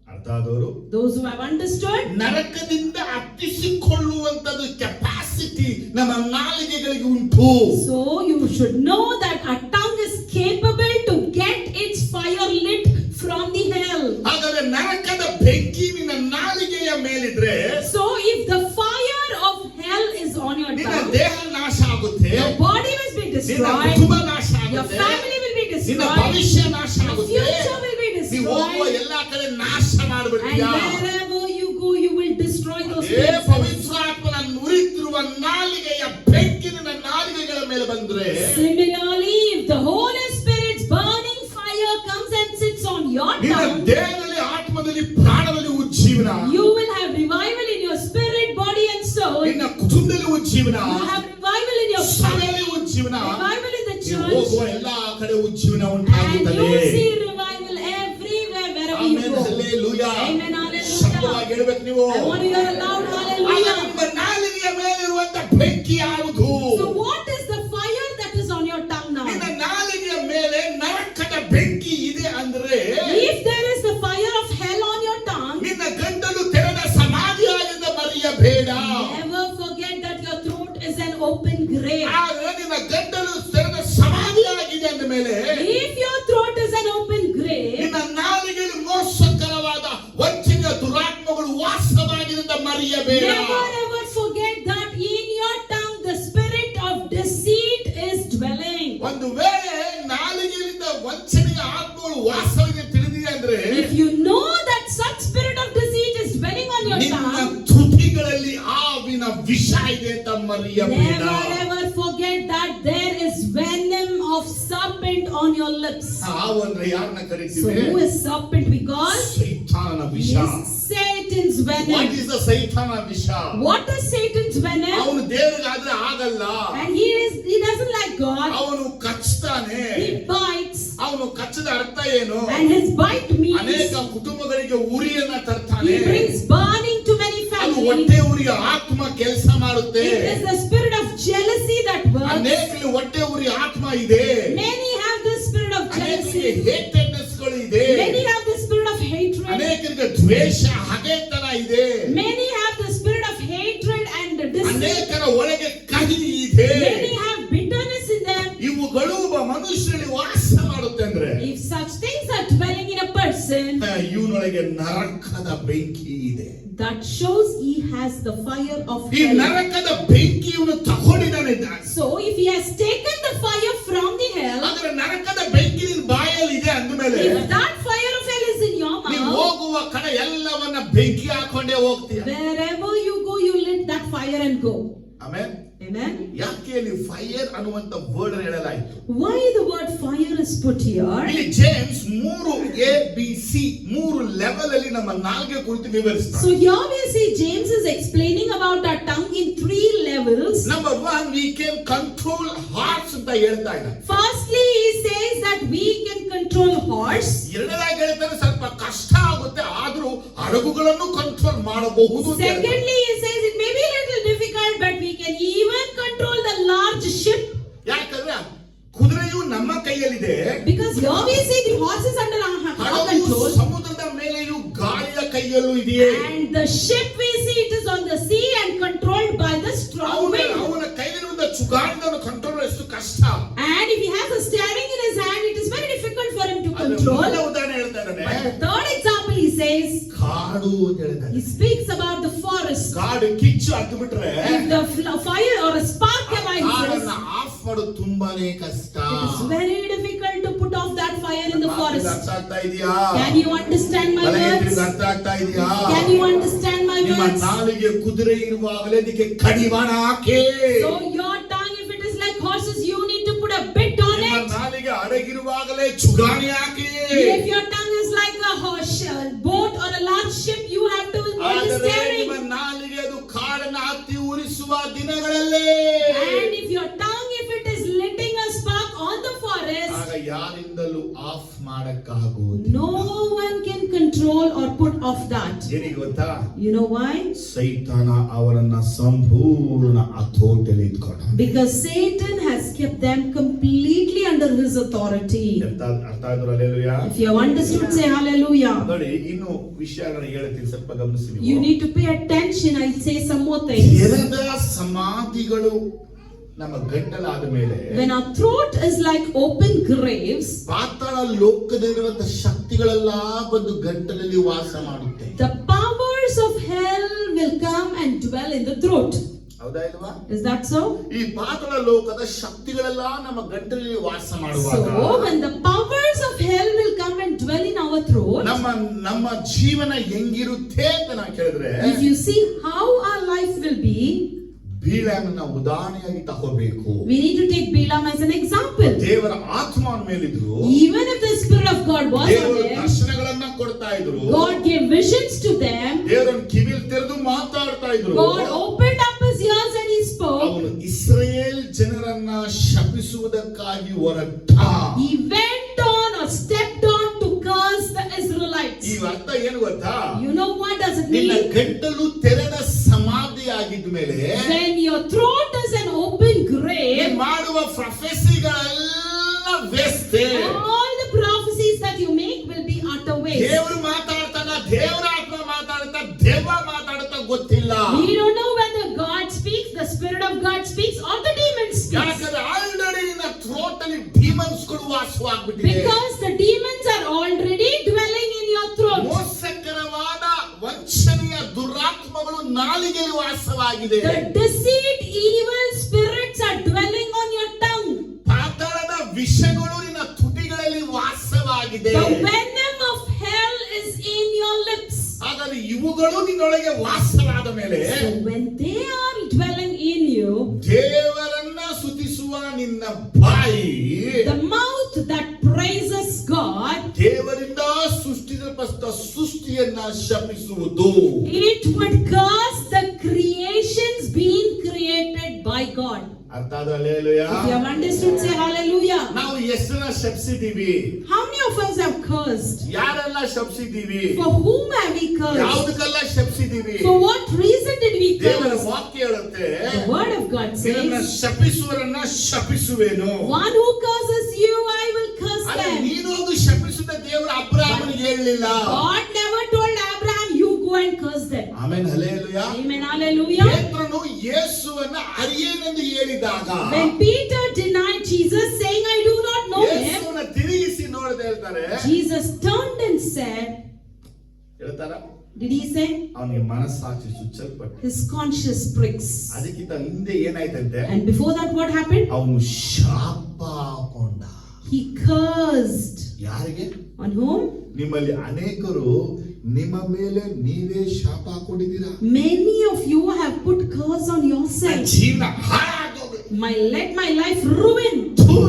ಅರ್ಥ ಆದವರು? Those who have understood, ನರಕದಿಂದ ಹತ್ತಿಸಿಕೊಳ್ಳುವಂತದ್ದು capacity ನಮ್ಮ ನಾಲಿಗೆಗಳಿಗೆ ಉಂಟು. so you should know that a tongue is capable to get its fire lit from the hell. ಹಾಗಾದ್ರೆ ನರಕದ ಬೆಂಕಿ ನಿನ್ನ ನಾಲಿಗೆಯ ಮೇಲಿದ್ರೆ, So if the fire of hell is on your ನಿನ್ನ tongue, ದೇಹ ನಾಶ ಆಗುತ್ತೆ, your body will be ನಿನ್ನ destroyed, ಕುಟುಂಬ ನಾಶ your ಆಗುತ್ತೆ, family will be ನಿನ್ನ destroyed, ಭವಿಷ್ಯ ನಾಶ your ಆಗುತ್ತೆ, future will be ನೀವು ಹೋಗುವ destroyed, ಎಲ್ಲಾ ಕಡೆ ನಾಶ and ಮಾಡಿಬಿಡ್ತೀಯಾ. wherever you go, you will destroy those ಏ places. ಪವಿತ್ರಾತ್ಮನ ನುರಿತಿರುವ ನಾಲಿಗೆಯ ಬೆಂಕಿ ನಿನ್ನ ನಾಲಿಗೆಗಳ ಮೇಲೆ ಬಂದ್ರೆ, Similarly, if the Holy Spirit's burning fire comes and sits on your ನಿನ್ನ tongue, ದೇಹದಲ್ಲಿ ಆತ್ಮದಲ್ಲಿ ಪ್ರಾಣದಲ್ಲಿ ಉಜ್ಜೀವನ, you will have revival in your spirit, body and soul. ನಿನ್ನ ಕುಟುಂಬದಲ್ಲಿ ಉಜ್ಜೀವನ, You will have revival in your family, ಸಭೆಯಲ್ಲಿ ಉಜ್ಜೀವನ, revival in the ನೀವು church, ಹೋಗುವ ಎಲ್ಲಾ ಕಡೆ ಉಜ್ಜೀವನ and ಉಂಟಾಗುತ್ತದೆ. you will see revival everywhere, wherever you amen, go. Hallelujah. Amen, hallelujah. ಶಬ್ದವಾಗಿ ಹೇಳ್ಬೇಕು ನೀವು. I want to hear a loud ಆಗ hallelujah. ನಿಮ್ಮ ನಾಲಿಗೆಯ ಮೇಲಿರುವಂತ ಬೆಂಕಿ ಯಾವುದು? So what is the fire that is on your tongue now? ನಿನ್ನ ನಾಲಿಗೆಯ ಮೇಲೆ ನರಕದ ಬೆಂಕಿ ಇದೆ ಅಂದ್ರೆ, If there is the fire of hell on your tongue, ನಿನ್ನ ಗಂಟಲು ತೆರೆದ ಸಮಾಧಿಯಾಗಿದ್ದ ಮರೆಯಬೇಡ. never forget that your throat is an open grave. ಆದ್ರೆ ನಿನ್ನ ಗಂಟಲು ತೆರೆದ ಸಮಾಧಿಯಾಗಿದೆ ಅಂದ ಮೇಲೆ, If your throat is an open grave, ನಿನ್ನ ನಾಲಿಗೆಯಲ್ಲಿ ಮೋಸಕರವಾದ ವಂಚನೆಯ ದುರಾತ್ಮಗಳು ವಾಸವಾಗಿದ್ದ ಮರೆಯಬೇಡ. Never ever forget that in your tongue the spirit of deceit is dwelling. ಒಂದು ವೇಳೆ ನಾಲಿಗೆಯಿಂದ ವಂಚನೆಯ ಆತ್ಮಗಳು ವಾಸವಿದೆ ತಿಳಿದಿದೆ ಅಂದ್ರೆ If you know that such spirit of deceit is dwelling on your ನಿನ್ನ tongue, ತುಟಿಗಳಲ್ಲಿ ಆವಿನ ವಿಷ ಇದೆ ಅಂತ ಮರೆಯಬೇಡ. never ever forget that there is venom of serpent on your lips. ಹಾವು ಅಂದ್ರೆ ಯಾರನ್ನ So ಕರೀತೀವಿ? who is serpent because? ಸೈತಾನನ ವಿಷ. Is Satan's What venom. is the ಸೈತಾನ ವಿಷ? What is Satan's venom? ಅವನು ದೇವರಿಗಾದ್ರೆ ಆಗಲ್ಲ. And he doesn't like God. ಅವನು ಕಚ್ತಾನೆ. He bites. ಅವನು ಕಚ್ಚದ ಅರ್ಥ ಏನು? And his bite means ಅನೇಕ ಕುಟುಂಬಗಳಿಗೆ ಉರಿಯನ್ನ ತರ್ತಾನೆ. he brings burning to many ಅದು families. ಹೊಟ್ಟೆ ಉರಿಯ ಆತ್ಮ ಕೆಲಸ ಮಾಡುತ್ತೆ. It is the spirit of jealousy that works. ಅನೇಕರಿಗೆ ಹೊಟ್ಟೆ ಉರಿಯ ಆತ್ಮ ಇದೆ. Many have the spirit of ಅನೇಕರಿಗೆ jealousy. ಹೇಟೆಡ್ನೆಸ್ ಗಳು ಇದೆ. Many have the spirit of hatred. ಅನೇಕರಿಗೆ ದ್ವೇಷ ಹಗೆತನ ಇದೆ. Many have the spirit of hatred and deceit. ಅನೇಕರ ಒಳಗೆ ಕಹಿ ಇದೆ. Many have bitterness in them. ಇವುಗಳು ಒಬ್ಬ ಮನುಷ್ಯನಲ್ಲಿ ವಾಸ ಮಾಡುತ್ತೆ ಅಂದ್ರೆ If such things are dwelling in a person, ಇವನೊಳಗೆ ನರಕದ ಬೆಂಕಿ ಇದೆ. that shows he has the fire of ಈ hell. ನರಕದ ಬೆಂಕಿ ಇವನು ತಗೊಂಡಿದ್ದಾನೆ. So if he has taken the fire from the hell, ಆದ್ರೆ ನರಕದ ಬೆಂಕಿ ನಿನ್ ಬಾಯಲ್ಲಿ ಇದೆ ಅಂದ್ಮೇಲೆ if that fire of hell is in your ನೀವು mouth, ಹೋಗುವ ಕಡೆ ಎಲ್ಲವನ್ನ ಬೆಂಕಿ ಹಾಕೊಂಡೇ ಹೋಗ್ತೀಯ. wherever you go, you lit that fire and go. ಆಮೇಲೆ Amen. ಯಾಕೆ ಇಲ್ಲಿ ಫೈರ್ ಅನ್ನುವಂತ ವರ್ಡ್ ಹೇಳಲಾಯಿತು? Why the word fire is put here? ಇಲ್ಲಿ ಜೇಮ್ಸ್ 3 ಮೂರು ಲೆವೆಲ್ ಅಲ್ಲಿ ನಮ್ಮ ನಾಲ್ಗೆ ಕುರಿತು ವಿವರಿಸ್ತಾನೆ. So here we see James is explaining about our tongue in 3 levels. Number 1, we can control hearts ಅಂತ ಹೇಳ್ತಾ ಇದ್ದಾನೆ. Firstly, he says that we can control horse. ಎರಡನೇದಾಗಿ ಹೇಳ್ತಾನೆ ಸ್ವಲ್ಪ ಕಷ್ಟ ಆಗುತ್ತೆ ಆದ್ರೂ ಹಡಗುಗಳನ್ನು ಕಂಟ್ರೋಲ್ ಮಾಡಬಹುದು ಅಂತ ಹೇಳ್ತಾನೆ. Secondly, he says it may be a little difficult, but we can even control the large ship. ಯಾಕಂದ್ರೆ ಕುದುರೆಯು ನಮ್ಮ ಕೈಯಲ್ಲಿದೆ. Because here we see the horses under our ಹಡಗು control. ಸಮುದ್ರದ ಮೇಲೆಯೂ ಗಾಳಿಯ ಕೈಯಲ್ಲೂ ಇದೆಯೇ. And the ship we see it is on the sea and controlled by the strong wind. ಅವನ ಕೈಯಲ್ಲಿರುವ ಚುಗಾಡಿದನ್ನು ಕಂಟ್ರೋಲ್ ಎಷ್ಟು ಕಷ್ಟ. And if he has a steering in his hand, it is very difficult for him to ಅದ್ರ control. ಮೊದಲ ಉದಾಹರಣೆ ಹೇಳ್ತಾ ಇದ್ದಾನೆ. But the third example he says, ಕಾಡು ಅಂತ ಹೇಳ್ತಾನೆ. he speaks about the forest. ಕಾಡು ಕಿಚ್ಚು ಹತ್ತು ಬಿಟ್ರೆ If the fire or a spark arises, ಕಾಡನ್ನ ಆಫ್ ಮಾಡೋದು ತುಂಬಾನೇ ಕಷ್ಟ. it is very difficult to put off that fire in the forest. ಅರ್ಥ ಆಗ್ತಾ ಇದೆಯಾ? Can you understand my words? ಅರ್ಥ ಆಗ್ತಾ ಇದೆಯಾ? Can you understand my ನಿಮ್ಮ words? ನಾಲಿಗೆ ಕುದುರೆ ಇರುವಾಗಲೇ ಅದಕ್ಕೆ ಕಡಿವಾಣ ಹಾಕಿ. So your tongue, if it is like horses, you need to put a bit on ನಿಮ್ಮ it. ನಾಲಿಗೆ ಅಡಗಿರುವಾಗಲೇ ಚುಗಾಣಿ ಹಾಕಿ. If your tongue is like a horse, boat or a large ship, you have to hold the ಆದರೆ steering. ನಿಮ್ಮ ನಾಲಿಗೆ ಅದು ಕಾಡನ್ನ ಹತ್ತಿ ಉರಿಸುವ ದಿನಗಳಲ್ಲೇ And if your tongue, if it is letting a spark on the forest, ಆಗ ಯಾರಿಂದಲೂ off ಮಾಡಕ್ಕಾಗೋದು. no one can control or put off that. ಏನಿಗೆ ಗೊತ್ತಾ? You know why? ಸೈತಾನ ಅವರನ್ನ ಸಂಪೂರ್ಣ ಹತೋಟಿಯಲ್ಲಿ ಇಟ್ಕೊಂಡ. Because Satan has kept them completely under his authority. ಅರ್ಥ ಆಯ್ತು? Hallelujah. If you have understood, say hallelujah. ನೋಡಿ ಇನ್ನು ವಿಷಯಗಳನ್ನ ಹೇಳ್ತೀನಿ, ಸ್ವಲ್ಪ ಗಮನಿಸಿ ನೀವು. You need to pay attention. I'll say some more things. ತೆರೆದ ಸಮಾಧಿಗಳು ನಮ್ಮ ಗಂಟಲಾದ ಮೇಲೆ When our throat is like open graves, ಪಾತಾಳ ಲೋಕದಲ್ಲಿರುವಂತ ಶಕ್ತಿಗಳೆಲ್ಲ ಬಂದು ಗಂಟಲಲ್ಲಿ ವಾಸ ಮಾಡುತ್ತೆ. the powers of hell will come and dwell in the throat. ಹೌದಾ ಇಲ್ವಾ? Is that so? ಈ ಪಾತಾಳ ಲೋಕದ ಶಕ್ತಿಗಳೆಲ್ಲ ನಮ್ಮ ಗಂಟಲಲ್ಲಿ ವಾಸ ಮಾಡುವಾಗ So when the powers of hell will come and dwell in our throat, ನಮ್ಮ ಜೀವನ ಹೆಂಗಿರುತ್ತೆ ಅಂತ ನಾವು ಕೇಳಿದ್ರೆ if you see how our life will be, ಬೀಳಾಮನ್ನ ಉದಾಹರಣೆಯಾಗಿ ತಗೋಬೇಕು. we need to take Balaam as an example. ದೇವರ ಆತ್ಮನ ಮೇಲಿದ್ರು, Even if the Spirit of God was on ದೇವರು them, ದರ್ಶನಗಳನ್ನ ಕೊಡ್ತಾ ಇದ್ರು, God gave visions to them, ದೇವರನ್ನ ಕಿವಿಲ್ ತೆರೆದು ಮಾತಾಡ್ತಾ ಇದ್ರು. God opened up his ears and he spoke. ಅವನು ಇಸ್ರಾಯೇಲ್ ಜನರನ್ನ ಶಪಿಸುವುದಕ್ಕಾಗಿ ಹೊರಟ. He went on or stepped on to curse the Israelites. ಈ ಅರ್ಥ ಏನು ಗೊತ್ತಾ? You know what does it ನಿನ್ನ mean? ಗಂಟಲು ತೆರೆದ ಸಮಾಧಿ ಆಗಿದ ಮೇಲೆ When your throat is an open grave, ನೀನು ಮಾಡುವ ಪ್ರೊಫೆಸಿಗಳೆಲ್ಲ waste. all the prophecies that you make will be utter waste. ದೇವರು ಮಾತಾಡ್ತಾನ, ದೇವರ ಆತ್ಮ ಮಾತಾಡ್ತಾ, ದೆವ್ವ ಮಾತಾಡ್ತಾ ಗೊತ್ತಿಲ್ಲ. We don't know whether God speaks, the Spirit of God speaks, or the demons speak. ಯಾಕಂದ್ರೆ ಆಲ್ರೆಡಿ ನಿನ್ನ ಥ್ರೋಟ್ ಅಲ್ಲಿ ಡಿಮನ್ಸ್ ಗಳು ವಾಸವಾಗ್ಬಿಟ್ಟಿದೆ. Because the demons are already dwelling in your throat. ಮೋಸಕರವಾದ ವಂಚನೆಯ ದುರಾತ್ಮಗಳು ನಾಲಿಗೆಯಲ್ಲಿ ವಾಸವಾಗಿದೆ. The deceit, evil spirits are dwelling on your tongue. ಪಾತಾಳದ ವಿಷಗಳು ನಿನ್ನ ತುಟಿಗಳಲ್ಲಿ ವಾಸವಾಗಿದೆ. The venom of hell is in your lips. ಹಾಗಾದ್ರೆ ಇವುಗಳು ನಿನ್ನೊಳಗೆ ವಾಸವಾದ ಮೇಲೆ So when they are dwelling in you, ದೇವರನ್ನ ಸ್ತುತಿಸುವ ನಿನ್ನ ಬಾಯಿ the mouth that praises God, ದೇವರಿಂದ ಸೃಷ್ಟಿಸಲ್ಪಟ್ಟ ಸೃಷ್ಟಿಯನ್ನ ಶಪಿಸುವುದು. it would curse the creations being created by God. ಅರ್ಥ ಆದ? Hallelujah. If you have understood, say hallelujah. ನಾವು ಎಷ್ಟನ್ನ ಶಪಿಸಿದೀವಿ? How many of us have cursed? ಯಾರೆಲ್ಲ ಶಪಿಸಿದೀವಿ? For whom have we cursed? ಯಾವುದಕ್ಕೆಲ್ಲ ಶಪಿಸಿದೀವಿ? For what reason did we ದೇವರ curse? ವಾಕ್ಯ ಹೇಳುತ್ತೆ, The word of God ನಿನ್ನನ್ನ says, ಶಪಿಸುವರನ್ನ ಶಪಿಸುವೆನು. one who curses you, I will curse ಅರೆ them. ನೀನು ಹೋಗಿ ಶಪಿಸಿದ ದೇವರು ಅಬ್ರಾಹ್ಮನಿಗೆ ಹೇಳಲಿಲ್ಲ. God never told Abraham, you go and curse them. Amen. Hallelujah. Amen, hallelujah. ಪೇತ್ರನು ಯೇಸುವನ್ನ ಅರಿಯೇನೆಂದು ಹೇಳಿದಾಗ When Peter denied Jesus, saying, I do not know him, ಯೇಸುವನ್ನ ತಿರುಗಿಸಿ ನೋಡದೆ ಹೇಳ್ತಾರೆ, Jesus turned and said, ಹೇಳ್ತಾರ, did he say? ಅವನಿಗೆ ಮನಸ್ಸಾಕ್ಷಿ ಚುಚ್ಚಲ್ಪಟ್ಟು His conscience pricks. ಅದಕ್ಕಿಂತ ಹಿಂದೆ ಏನಾಯ್ತಂತೆ, And before that, what happened? ಅವನು ಶಾಪ ಹಾಕೊಂಡ. He cursed. ಯಾರಿಗೆ? On whom? ನಿಮ್ಮಲ್ಲಿ ಅನೇಕರು ನಿಮ್ಮ ಮೇಲೆ ನೀವೇ ಶಾಪ ಹಾಕೊಂಡಿದ್ದೀರಾ. Many of you have put curse on yourself. ಜೀವನ ಹಾಳಾಗೋಗ್ಬೇಕು. Let my life ruin.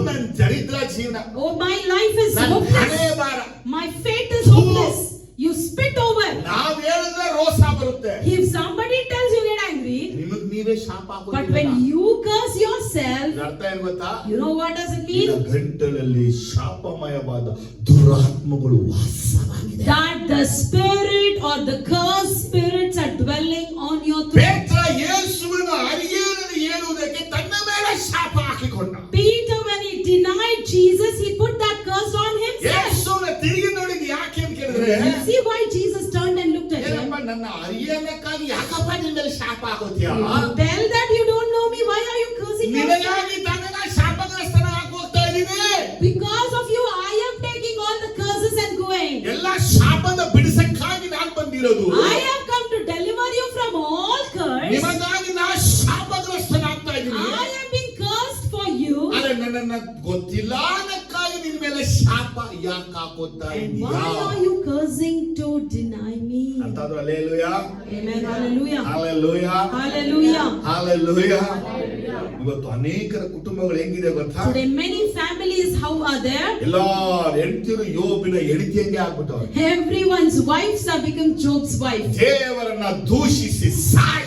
ನನ್ನ ದರಿದ್ರ ಜೀವನ, Oh, my life is ನನ್ನ ಹಣೆ hopeless. ಬಾರ. My fate is hopeless. You spit over. ನಾವ್ ಹೇಳಿದ್ರೆ ರೋಷ ಬರುತ್ತೆ. If somebody tells you get angry, ನಿಮಗ್ ನೀವೇ ಶಾಪ but ಹಾಕೊಂಡಿದ್ದೀರಾ. when you curse yourself, ಇದ್ರ ಅರ್ಥ ಏನ್ ಗೊತ್ತಾ? you know what does it ನಿನ್ನ mean? ಗಂಟಲಲ್ಲಿ ಶಾಪಮಯವಾದ ದುರಾತ್ಮಗಳು ವಾಸವಾಗಿದೆ. That the spirit or the cursed spirits are dwelling on your throat. ಪೇತ್ರ ಯೇಸುವನ್ನು ಅರಿಯೇನೆಂದು ಹೇಳುವುದಕ್ಕೆ ತನ್ನ ಮೇಲೆ ಶಾಪ ಹಾಕಿಕೊಂಡ. Peter, when he denied Jesus, he put that curse on himself. ಯೇಸುವನ್ನ ತಿರುಗಿ ನೋಡಿದ್ ಯಾಕೆ ಅಂತ ಕೇಳಿದ್ರೆ, See why Jesus turned and looked at him? ಏನಪ್ಪ ನನ್ನ ಅರಿಯನಕ್ಕಾಗಿ ಯಾಕಪ್ಪ ನಿನ್ನ ಮೇಲೆ ಶಾಪ ಹಾಕೋತೀಯ? Tell that you don't know me. Why are you cursing me? ನಿನಗಾಗಿ ತಾನೇ ನಾನು ಶಾಪಗ್ರಸ್ತನ ಆಗಿ ಹೋಗ್ತಾ ಇದ್ದೀನಿ. Because of you, I am taking all the curses and going. ಎಲ್ಲ ಶಾಪದ ಬಿಡಿಸಕ್ಕಾಗಿ ನಾನು ಬಂದಿರೋದು. I have come to deliver you from all curse. ನಿಮಗಾಗಿ ನಾನು ಶಾಪಗ್ರಸ್ತನಾಗ್ತಾ ಇದ್ದೀನಿ. I am being cursed for you. ಆದ್ರೆ ನನ್ನನ್ನ ಗೊತ್ತಿಲ್ಲ ಅನ್ನಕ್ಕಾಗಿ ನಿನ್ನ ಮೇಲೆ ಶಾಪ ಯಾಕೆ ಹಾಕೋತಾ And ಇದೀಯಾ? why are you cursing to deny me? ಅಂತ ಆದ್ರೂ hallelujah. Amen. Hallelujah. Hallelujah. Hallelujah. Hallelujah. ಇವತ್ತು ಅನೇಕರ ಕುಟುಂಬಗಳು ಹೆಂಗಿದೆ ಗೊತ್ತಾ? Today many families, how are there? ಎಲ್ಲಾ ಹೆಂಡತಿರು ಯೋಬಿನ ಹೆಂಡತಿಯಂಗೆ ಆಗ್ಬಿಟ್ಟವ್ರು. Everyone's wives have become Job's wife. ದೇವರನ್ನ ದೂಷಿಸಿ ಸಾಯಿ.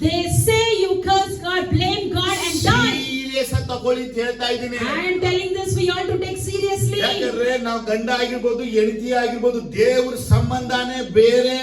They say you curse God, blame God and die. Serious ಅಂತ ತಗೊಳ್ಳಿ ಅಂತ ಹೇಳ್ತಾ ಇದ್ದೀನಿ. I am telling this for you all to take seriously. ಯಾಕಂದ್ರೆ ನಾವು ಗಂಡ ಆಗಿರ್ಬೋದು ಹೆಂಡತಿ ಆಗಿರ್ಬೋದು ದೇವ್ರ ಸಂಬಂಧನೇ ಬೇರೆ.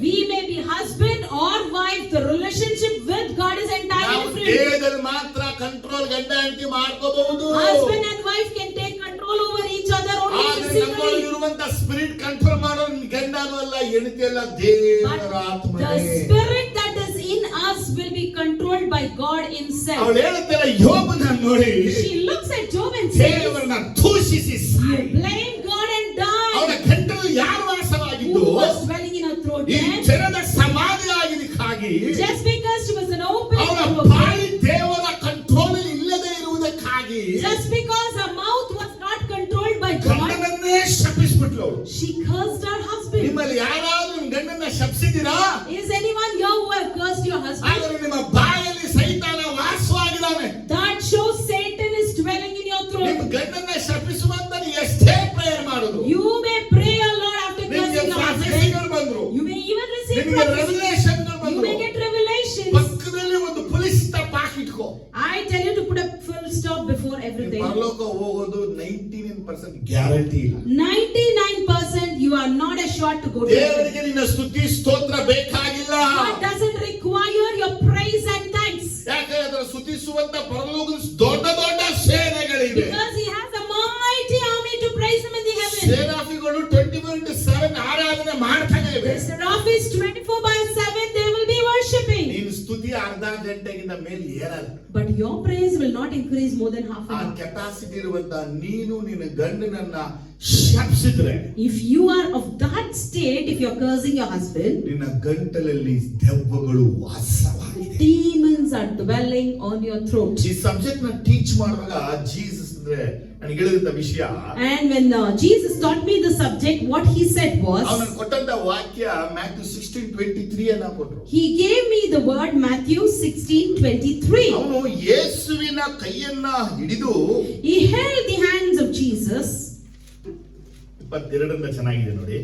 We may be husband or wife, the relationship with God is entirely ನಾವು different. ದೇಹದಲ್ಲಿ ಮಾತ್ರ ಕಂಟ್ರೋಲ್ ಗಂಡ ಹೆಂಡತಿ ಮಾಡ್ಕೋಬಹುದು. Husband and wife can take control over each other only ಆದ್ರೆ physically. ನಮ್ಮೊಳಗಿರುವಂತ ಸ್ಪಿರಿಟ್ ಕಂಟ್ರೋಲ್ ಮಾಡೋ ಗಂಡನೂ ಅಲ್ಲ ಹೆಂಡತಿ ಅಲ್ಲ, ದೇವರ But ಆತ್ಮನೇ. the spirit that is in us will be controlled by God himself. ಅವಳು ಹೇಳುತ್ತಲ್ಲ ಯೋಬನ ನೋಡಿ She looks at Job and says, ದೇವರನ್ನ ದೂಷಿಸಿ you Sai. blame God and ಅವನ die. ಗಂಟಲು ಯಾರು ವಾಸವಾಗಿದ್ದು Who was dwelling in her throat ಈ then? ಜನದ ಸಮಾಧಿ ಆಗಿದ್ದಕ್ಕಾಗಿ Just because she was an open ಅವನ book. ಬಾಯಿ ದೇವರ ಕಂಟ್ರೋಲ್ ಇಲ್ಲದೆ ಇರುವುದಕ್ಕಾಗಿ Just because her mouth was not controlled by God, ಗಂಡನನ್ನೇ ಶಪಿಸ್ಬಿಟ್ಲು ಅವಳು. she cursed her husband. ನಿಮ್ಮಲ್ಲಿ ಯಾರಾದ್ರೂ ನಿಮ್ಮ ಗಂಡನ್ನ ಶಪಿಸಿದ್ದೀರಾ? Is anyone here who have cursed your husband? ಆದರೆ ನಿಮ್ಮ ಬಾಯಲ್ಲಿ ಸೈತಾನ ವಾಸವಾಗಿದ್ದಾನೆ. That shows Satan is dwelling in your ನಿಮ್ಮ throat. ಗಂಡನ್ನ ಶಪಿಸುವಂತ ನೀವು ಎಷ್ಟೇ ಪ್ರೇಯರ್ ಮಾಡುದು, You may pray a lot after ನಿಮಗೆ cursing your husband. ಪ್ರಾಫೆಸಿಗಳು ಬಂದ್ರು, You may even receive ನಿಮಗೆ prophecy. ರೆವಲೇಷನ್ಗಳು You ಬಂದ್ರು, may get revelations. ಪಕ್ಕದಲ್ಲಿ ಒಂದು ಪುಲಿಸ್ stop ಹಾಕಿಟ್ಕೋ. I tell you to put a full stop before everything. ಪರಲೋಕ ಹೋಗೋದು 99% ಗ್ಯಾರಂಟಿ ಇಲ್ಲ. 99% you are not assured to go to heaven. ದೇವರಿಗೆ ನಿನ್ನ ಸ್ತುತಿ ಸ್ತೋತ್ರ ಬೇಕಾಗಿಲ್ಲ. God doesn't require your praise and thanks. ಯಾಕಂದ್ರೆ ಸ್ತುತಿಸುವಂತ ಪರಲೋಕದ ದೊಡ್ಡ ದೊಡ್ಡ ಸೇನೆಗಳಿವೆ. Because he has a mighty army to praise him in the heaven. ಸೇನಾಫಿಗಳು 24/7 ಆರಾಧನೆ ಮಾಡ್ತಾನೆ ಇವೆ. The seraphs 24/7 they will be worshipping. ನೀನು ಸ್ತುತಿ ಅರ್ಧ ಗಂಟೆಗಿಂತ ಮೇಲೆ ಏರಲ್ಲ. But your praise will not increase more than half ಆ an hour. ಕೆಪಾಸಿಟಿ ಇರುವಂತ ನೀನು ನಿನ್ನ ಗಂಡನನ್ನ ಶಪಿಸಿದ್ರೆ, If you are of that state, if you're cursing your husband, ನಿನ್ನ ಗಂಟಲಲ್ಲಿ ದೆವ್ವಗಳು ವಾಸವಾಗಿದೆ. demons are dwelling on your throat. ಈ ಸಬ್ಜೆಕ್ಟ್ ನ ಟೀಚ್ ಮಾಡುವಾಗ Jesus ಅಂದ್ರೆ ನನಗೆ ಹೇಳಿದಂತ ವಿಷಯ, And when Jesus taught me the subject, what he said was, ಅವನು ಕೊಟ್ಟಂತ ವಾಕ್ಯ ಮ್ಯಾಥ್ಯೂ 16:23 ಅನ್ನ ಕೊಟ್ಟರು. he gave me the word Matthew 16:23. ಅವನು ಯೇಸುವಿನ ಕೈಯನ್ನ ಹಿಡಿದು, He held the hands of Jesus. 22 ಚೆನ್ನಾಗಿದೆ ನೋಡಿ,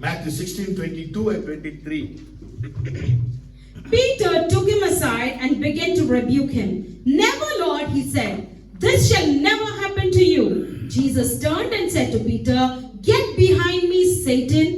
Matthew 16:22 and 23. Peter took him aside and began to rebuke him. Never, Lord, he said, this shall never happen to you. Jesus turned and said to Peter, get behind me, Satan.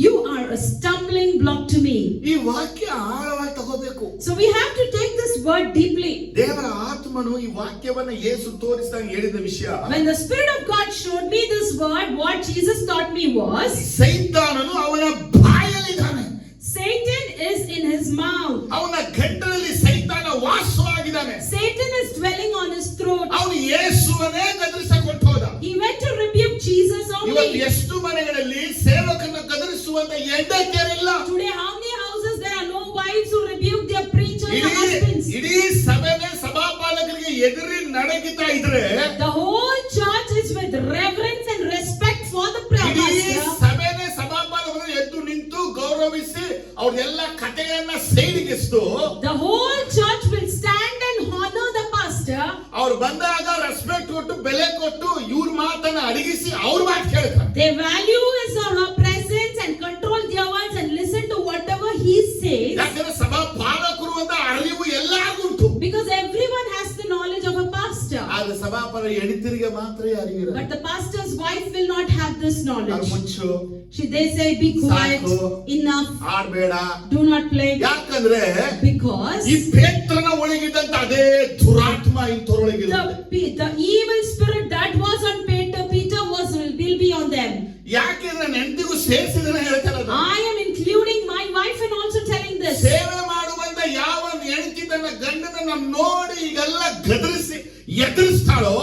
You are a stumbling block to me. ಈ ವಾಕ್ಯ ಆಳವಾಗಿ ತಗೋಬೇಕು. So we have to take this word deeply. ದೇವರ ಆತ್ಮನು ಈ ವಾಕ್ಯವನ್ನ ಯೇಸು ತೋರಿಸಿದಾಗ ಹೇಳಿದ ವಿಷಯ, When the Spirit of God showed me this word, what Jesus taught me was, ಸೈತಾನನು ಅವನ ಬಾಯಲ್ಲಿದ್ದಾನೆ. Satan is in his mouth. ಅವನ ಗಂಟಲಲ್ಲಿ ಸೈತಾನ ವಾಸವಾಗಿದ್ದಾನೆ. Satan is dwelling on his throat. ಅವನು ಯೇಸುವನ್ನೇ ಗದರಿಸಿಕೊಂಡು ಹೋದ. He went to rebuke Jesus ಇವತ್ತು only. ಎಷ್ಟು ಮನೆಗಳಲ್ಲಿ ಸೇವಕನ ಗದರಿಸುವಂತ ಹೆಂಡತಿಯರಿಲ್ಲ. Today, how many houses there are no wives who rebuke their preachers or husbands? ಇಡೀ ಸಭೆನೇ ಸಭಾಪಾಲಕರಿಗೆ ಎದುರಿ ನಡಗಿತಾ ಇದ್ರೆ, The whole church is with reverence and respect for the ಇಡೀ pastor. ಸಭೆನೇ ಸಭಾಪಾಲಕರು ಎದ್ದು ನಿಂತು ಗೌರವಿಸಿ ಅವ್ರನ್ನೆಲ್ಲ ಕಥೆಯನ್ನ ಸೈಡಿಗಿಸ್ತು, The whole church will stand and honor the pastor. ಅವ್ರು ಬಂದಾಗ ರೆಸ್ಪೆಕ್ಟ್ ಕೊಟ್ಟು ಬೆಲೆ ಕೊಟ್ಟು ಇವ್ರ ಮಾತನ್ನ ಅಡಗಿಸಿ ಅವ್ರ ಮಾತು ಕೇಳ್ತಾರೆ. They value his or her presence and control their words and listen to whatever he says. ಯಾಕಂದ್ರೆ ಸಭಾಪಾಲಕರು ಅಂತ ಅರಿವು ಎಲ್ಲರಿಗೂ ಉಂಟು. Because everyone has the knowledge of a pastor. ಆದ್ರೆ ಸಭಾಪಾಲ ಹೆಂಡತಿರಿಗೆ ಮಾತ್ರ ಅರಿವಿಲ್ಲ. But the pastor's wife will not have this ಅವ್ರು knowledge. ಮುಚ್ಚು, They say, be quiet, ಸಾಕು, enough, ಆಡ್ಬೇಡ. do not play. ಯಾಕಂದ್ರೆ Because ಈ ಪೇತ್ರನ ಒಳಗಿದ್ದಂತ ಅದೇ ದುರಾತ್ಮ ಇಂಥವ್ರೊಳಗಿರುತ್ತೆ. the evil spirit that was on Peter will be on them. ಯಾಕೆಂದ್ರೆ ನೆಂದಿಗೂ ಸೇರಿಸಿದ್ರೆ ಹೇಳ್ತಾರೆ, I am including my wife and also telling this. ಸೇವೆ ಮಾಡುವಂತ ಯಾವ ಹೆಂಡತಿ ತನ್ನ ಗಂಡನನ್ನ ನೋಡಿ ಈಗೆಲ್ಲ ಗದರಿಸಿ ಎದುರಿಸ್ತಾಳೋ,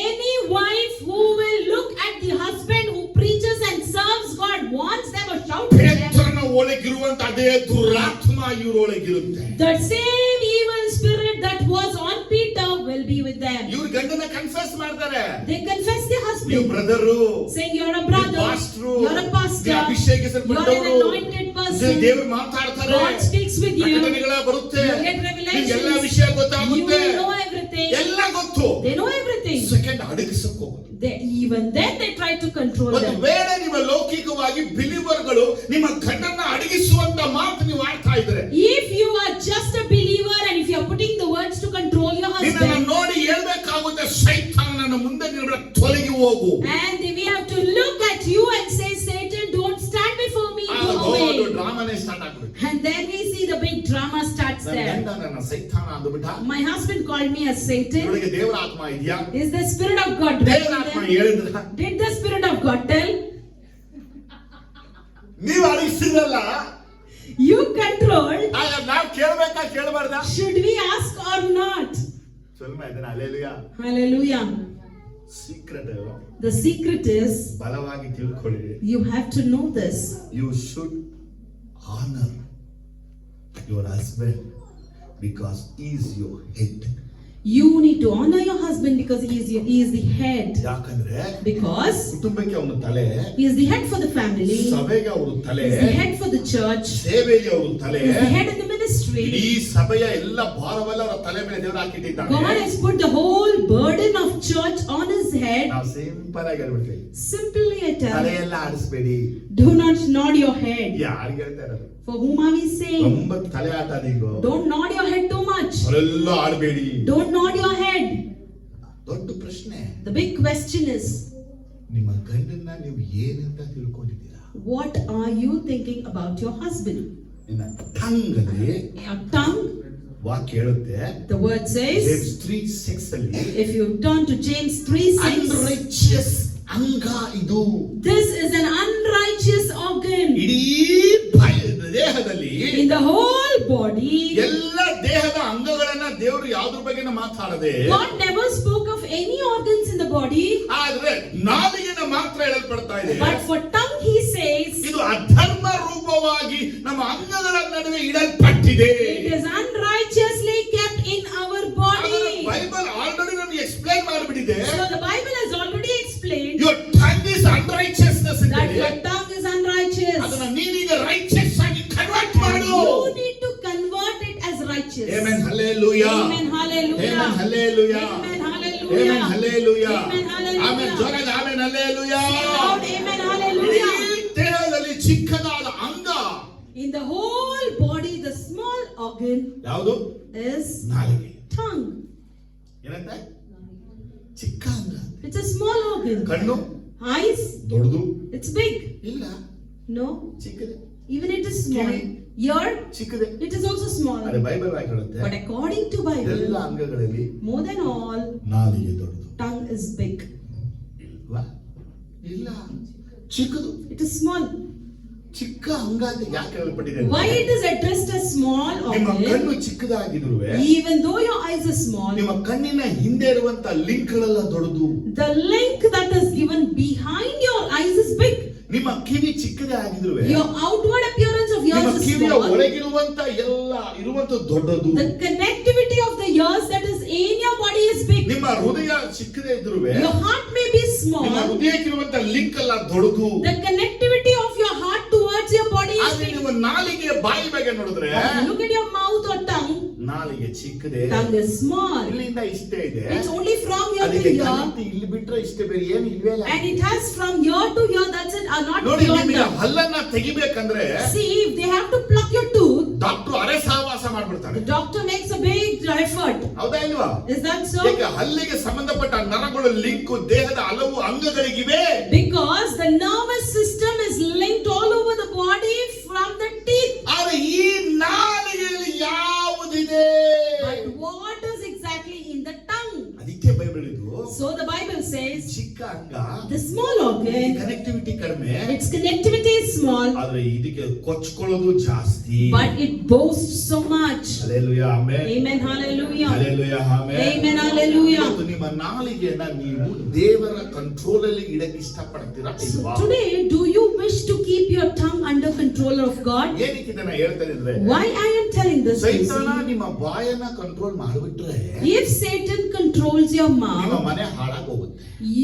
Any wife who will look at the husband who preaches and serves God, wants them or shouts at them, ಪೇತ್ರನ ಒಳಗಿರುವಂತ ಅದೇ ದುರಾತ್ಮ ಇವರೊಳಗಿರುತ್ತೆ. the same evil spirit that was on Peter will be with them. ಇವ್ರ ಗಂಡನ confess ಮಾಡ್ತಾರೆ, They confess their ನೀವು husband, brother, saying, you're a brother, pastor, you're a pastor, ಅಭಿಷೇಕಿಸಲ್ಪಟ್ಟವರು, you're an anointed person, ದೇವರು ಮಾತಾಡ್ತಾರೆ, God speaks with you, ಪ್ರಕಟಣೆಗಳ ಬರುತ್ತೆ, you get revelations, ಎಲ್ಲ ವಿಷಯ you ಗೊತ್ತಾಗುತ್ತೆ, will know everything, ಎಲ್ಲ ಗೊತ್ತು. they know everything. ಸೆಕೆಂಡ್ ಅಡಗಿಸಕ್ ಹೋಗೋದು. Even then they try to control ಒಂದು them. ವೇಳೆ ನಿಮ್ಮ ಲೌಕಿಕವಾಗಿ ಬಿಲಿವರ್ಗಳು ನಿಮ್ಮ ಗಂಡನ್ನ ಅಡಗಿಸುವಂತ ಮಾತು ನೀವು ಆಡ್ತಾ ಇದ್ರೆ, If you are just a believer and if you are putting the words to control your ನಿನ್ನನ್ನು husband, ನೋಡಿ ಹೇಳ್ಬೇಕಾಗುತ್ತೆ, ಸೈತಾನನ ಮುಂದೆ ನಿನ್ನ ತೊಲಗಿ ಹೋಗು. and we have to look at you and say, Satan, don't stand before me, go away. ಡ್ರಾಮಾನೇ start ಆಗ್ಬಿಡುತ್ತೆ. And then we see the big drama starts ನನ್ನ there. ಗಂಡ ನನ್ನ ಸೈತಾನ ಅಂದ್ಬಿಟ್ಟ. My husband called me as Satan. ಇವಳಿಗೆ ದೇವರ ಆತ್ಮ ಇದೆಯಾ? Is the Spirit of God ದೇವರ dwelling ಆತ್ಮ there? ಹೇಳಿದ್ರ? Did the Spirit of God tell? ನೀವು ಅಡಗಿಸಿದಲ್ಲ, You controlled. ಆಗ ನಾವು ಕೇಳ್ಬೇಕಾ ಕೇಳಬಾರ್ದ? Should we ask or not? ಸ್ವಲ್ಪ ಇದನ್ನ ಅಲ್ಲೇಲುಯಾ. Hallelujah. Secret The secret is, ಬಲವಾಗಿ ತಿಳ್ಕೊಳ್ಳಿ. you have to know this. You should honor your husband because he is your head. You need to honor your husband because he is the head. ಯಾಕಂದ್ರೆ Because ಕುಟುಂಬಕ್ಕೆ ಅವನು ತಲೆ, he is the head for the family. ಸಭೆಗೆ ಅವರು ತಲೆ, He is the head for the church. ಸೇವೆಗೆ ಅವರು ತಲೆ. He is the head in the ಇಡೀ ministry. ಸಭೆಯ ಎಲ್ಲ ಭಾರವಲ್ಲ ಅವರ ತಲೆ ಮೇಲೆ ದೇವರು ಹಾಕಿಟ್ಟಿದ್ದಾನೆ. God has put the whole burden of church on his head. ನಾವು ಸಿಂಪಲ್ ಆಗಿ ಹೇಳ್ಬಿಡ್ತೀವಿ, Simply I tell, ತಲೆಯೆಲ್ಲ ಆಡಿಸ್ಬೇಡಿ. do not nod your head. ಯಾರಿಗೆ ಹೇಳ್ತಾ ಇರೋದು? For whom are we saying? ரொம்ப ತಲೆ ಆಟ ನೀವು. Don't nod your head too much. ಅವರೆಲ್ಲ ಆಡಬೇಡಿ. Don't nod your head. ದೊಡ್ಡ ಪ್ರಶ್ನೆ, The big question is, ನಿಮ್ಮ ಗಂಡನ್ನ ನೀವು ಏನಂತ ತಿಳ್ಕೊಂಡಿದ್ದೀರಾ? what are you thinking about your husband? ನಿನ್ನ ಟಂಗಲ್ಲಿ Your tongue, ವಾಕ್ಯ ಹೇಳುತ್ತೆ, the word says, James 3:6 ಅಲ್ಲಿ, if you turn to James 3:6, unrighteous ಅಂಗ ಇದು. this is an unrighteous organ. ಇಡೀ ದೇಹದಲ್ಲಿ In the whole body. ಎಲ್ಲ ದೇಹದ ಅಂಗಗಳನ್ನ ದೇವರು ಯಾವ್ದ್ರ ಬಗ್ಗೆ ಮಾತಾಡದೆ God never spoke of any organs in the body. ಆದ್ರೆ ನಾಲಿಗೆನ ಮಾತ್ರ ಹೇಳಲ್ಪಡ್ತಾ ಇದೆ. But for tongue he says, ಇದು ಅಧರ್ಮ ರೂಪವಾಗಿ ನಮ್ಮ ಅಂಗಗಳ ನಡುವೆ ಇಡಲ್ಪಟ್ಟಿದೆ. it is unrighteously kept in our body. Bible already ನಮಗೆ explain ಮಾಡಿಬಿಟ್ಟಿದೆ. So the Bible has already explained Your tongue is unrighteousness that ಇದೆ. your tongue is unrighteous. ಅದನ್ನ ನೀನೀಗ ರೈಚಸ್ ಆಗಿ ಕನ್ವರ್ಟ್ ಮಾಡು. You need to convert it as righteous. Amen, hallelujah. Amen, hallelujah. Amen, hallelujah. Amen, hallelujah. Amen, hallelujah. Amen, hallelujah. Amen, ಜೋರಾಗಿ amen, hallelujah. Shout amen, hallelujah. ಈ ದೇಹದಲ್ಲಿ ಚಿಕ್ಕದಾದ ಅಂಗ In the whole body, the small organ ಯಾವುದು? is ನಾಲಿಗೆ. tongue. ಏನಂತ? ಚಿಕ್ಕ ಅಂಗ. It's a small organ. ಕಣ್ಣು Eyes, ದೊಡ್ಡದು it's big. ಇಲ್ಲ, No, ಚಿಕ್ಕದೆ. even it is small. Kiwi. Ear, ಚಿಕ್ಕದೆ. it is also small. ಅದೇ ಬೈಬಲ್ ಆಗಿ ಹೇಳುತ್ತೆ. But according to ಎಲ್ಲ Bible, ಅಂಗಗಳಲ್ಲಿ more than all, ನಾಲಿಗೆ ದೊಡ್ಡದು. tongue is big. ಇಲ್ವಾ? ಇಲ್ಲ, ಚಿಕ್ಕದು. It is small. ಚಿಕ್ಕ ಅಂಗ ಅಂತ ಯಾಕೆ ಹೇಳಲ್ಪಟ್ಟಿದೆ ಅಂದ್ರೆ, Why it is addressed as small ನಿಮ್ಮ organ? ಕಣ್ಣು ಚಿಕ್ಕದಾಗಿದ್ರು Even though your eyes are small, ನಿಮ್ಮ ಕಣ್ಣಿನ ಹಿಂದೆ ಇರುವಂತ ಲಿಂಕ್ ಗಳೆಲ್ಲ ದೊಡ್ಡದು. the link that is given behind your eyes is big. ನಿಮ್ಮ ಕಿವಿ ಚಿಕ್ಕದೇ ಆಗಿದ್ರು Your outward appearance of ನಿಮ್ಮ yours is ಕಿವಿಯ small. ಒಳಗಿರುವಂತ ಎಲ್ಲ ಇರುವಂತ ದೊಡ್ಡದು. The connectivity of the ears that is in your body is big. ನಿಮ್ಮ ಹೃದಯ ಚಿಕ್ಕದೇ ಇದ್ರು Your heart may be ನಿಮ್ಮ small. ಹೃದಯಕ್ಕಿರುವಂತ ಲಿಂಕ್ ಎಲ್ಲ ದೊಡ್ಡದು. The connectivity of your heart towards your body is ಆದ್ರೆ big. ನೀವು ನಾಲಿಗೆ ಬಾಯಿ ಬಗ್ಗೆ ನೋಡಿದ್ರೆ But look at your mouth or tongue. ನಾಲಿಗೆ ಚಿಕ್ಕದೆ, Tongue is small. ಇಲ್ಲಿಂದ ಇಷ್ಟೇ ಇದೆ. It's only from here to ಅದಕ್ಕೆ here. ಕನ್ನಡಿ ಇಲ್ಲಿ ಬಿಟ್ರೆ ಇಷ್ಟೇ, ಬೇರೆ ಏನು ಇಲ್ವೇ ಇಲ್ಲ. And it has from here to here, that's it, are not ನೋಡಿ, beyond ನಿಮಗೆ that. ಹಲ್ಲನ್ನ ತೆಗಿಬೇಕಂದ್ರೆ See, if they have to pluck your tooth, doctor ಅರೆ ಸಹವಾಸ ಮಾಡ್ಬಿಡ್ತಾನೆ. the doctor makes a big effort. ಹೌದಾ ಇಲ್ವಾ? Is that so? ಈಗ ಹಲ್ಲಿಗೆ ಸಂಬಂಧಪಟ್ಟ ನರಗಳು link ದೇಹದ ಹಲವು ಅಂಗಗಳಿಗಿವೆ. Because the nervous system is linked all over the body from the teeth. ಆದ್ರೆ ಈ ನಾಲಿಗೆಯಲ್ಲಿ ಯಾವುದಿದೆ? But what is exactly in the tongue? ಅದಕ್ಕೆ ಬೈಬಲ್ ಇದು So the Bible says, ಚಿಕ್ಕ ಅಂಗ, the small organ, ಕನೆಕ್ಟಿವಿಟಿ ಕಡಿಮೆ, its connectivity is small, ಆದ್ರೆ ಇದಕ್ಕೆ ಕೊಚ್ಕೊಳ್ಳೋದು ಜಾಸ್ತಿ. but it boasts so much. Hallelujah, amen. Amen, hallelujah. Hallelujah, amen. Amen, hallelujah. ಇವತ್ತು ನಿಮ್ಮ ನಾಲಿಗೆಯನ್ನ ನೀವು ದೇವರ ಕಂಟ್ರೋಲ್ ಅಲ್ಲಿ ಇಡಕ್ಕೆ ಇಷ್ಟಪಡ್ತೀರಾ So ಇಲ್ವಾ? today, do you wish to keep your tongue under control of God? ಏನಕ್ಕೆ ಇದನ್ನ ಹೇಳ್ತಾ ಇದ್ರೆ, Why I am telling this? you ಸೈತಾನ see? ನಿಮ್ಮ ಬಾಯನ್ನ ಕಂಟ್ರೋಲ್ ಮಾಡಿಬಿಟ್ರೆ If Satan controls your ನಿಮ್ಮ mouth, ಮನೆ ಹಾಳಾಗಿ ಹೋಗುತ್ತೆ,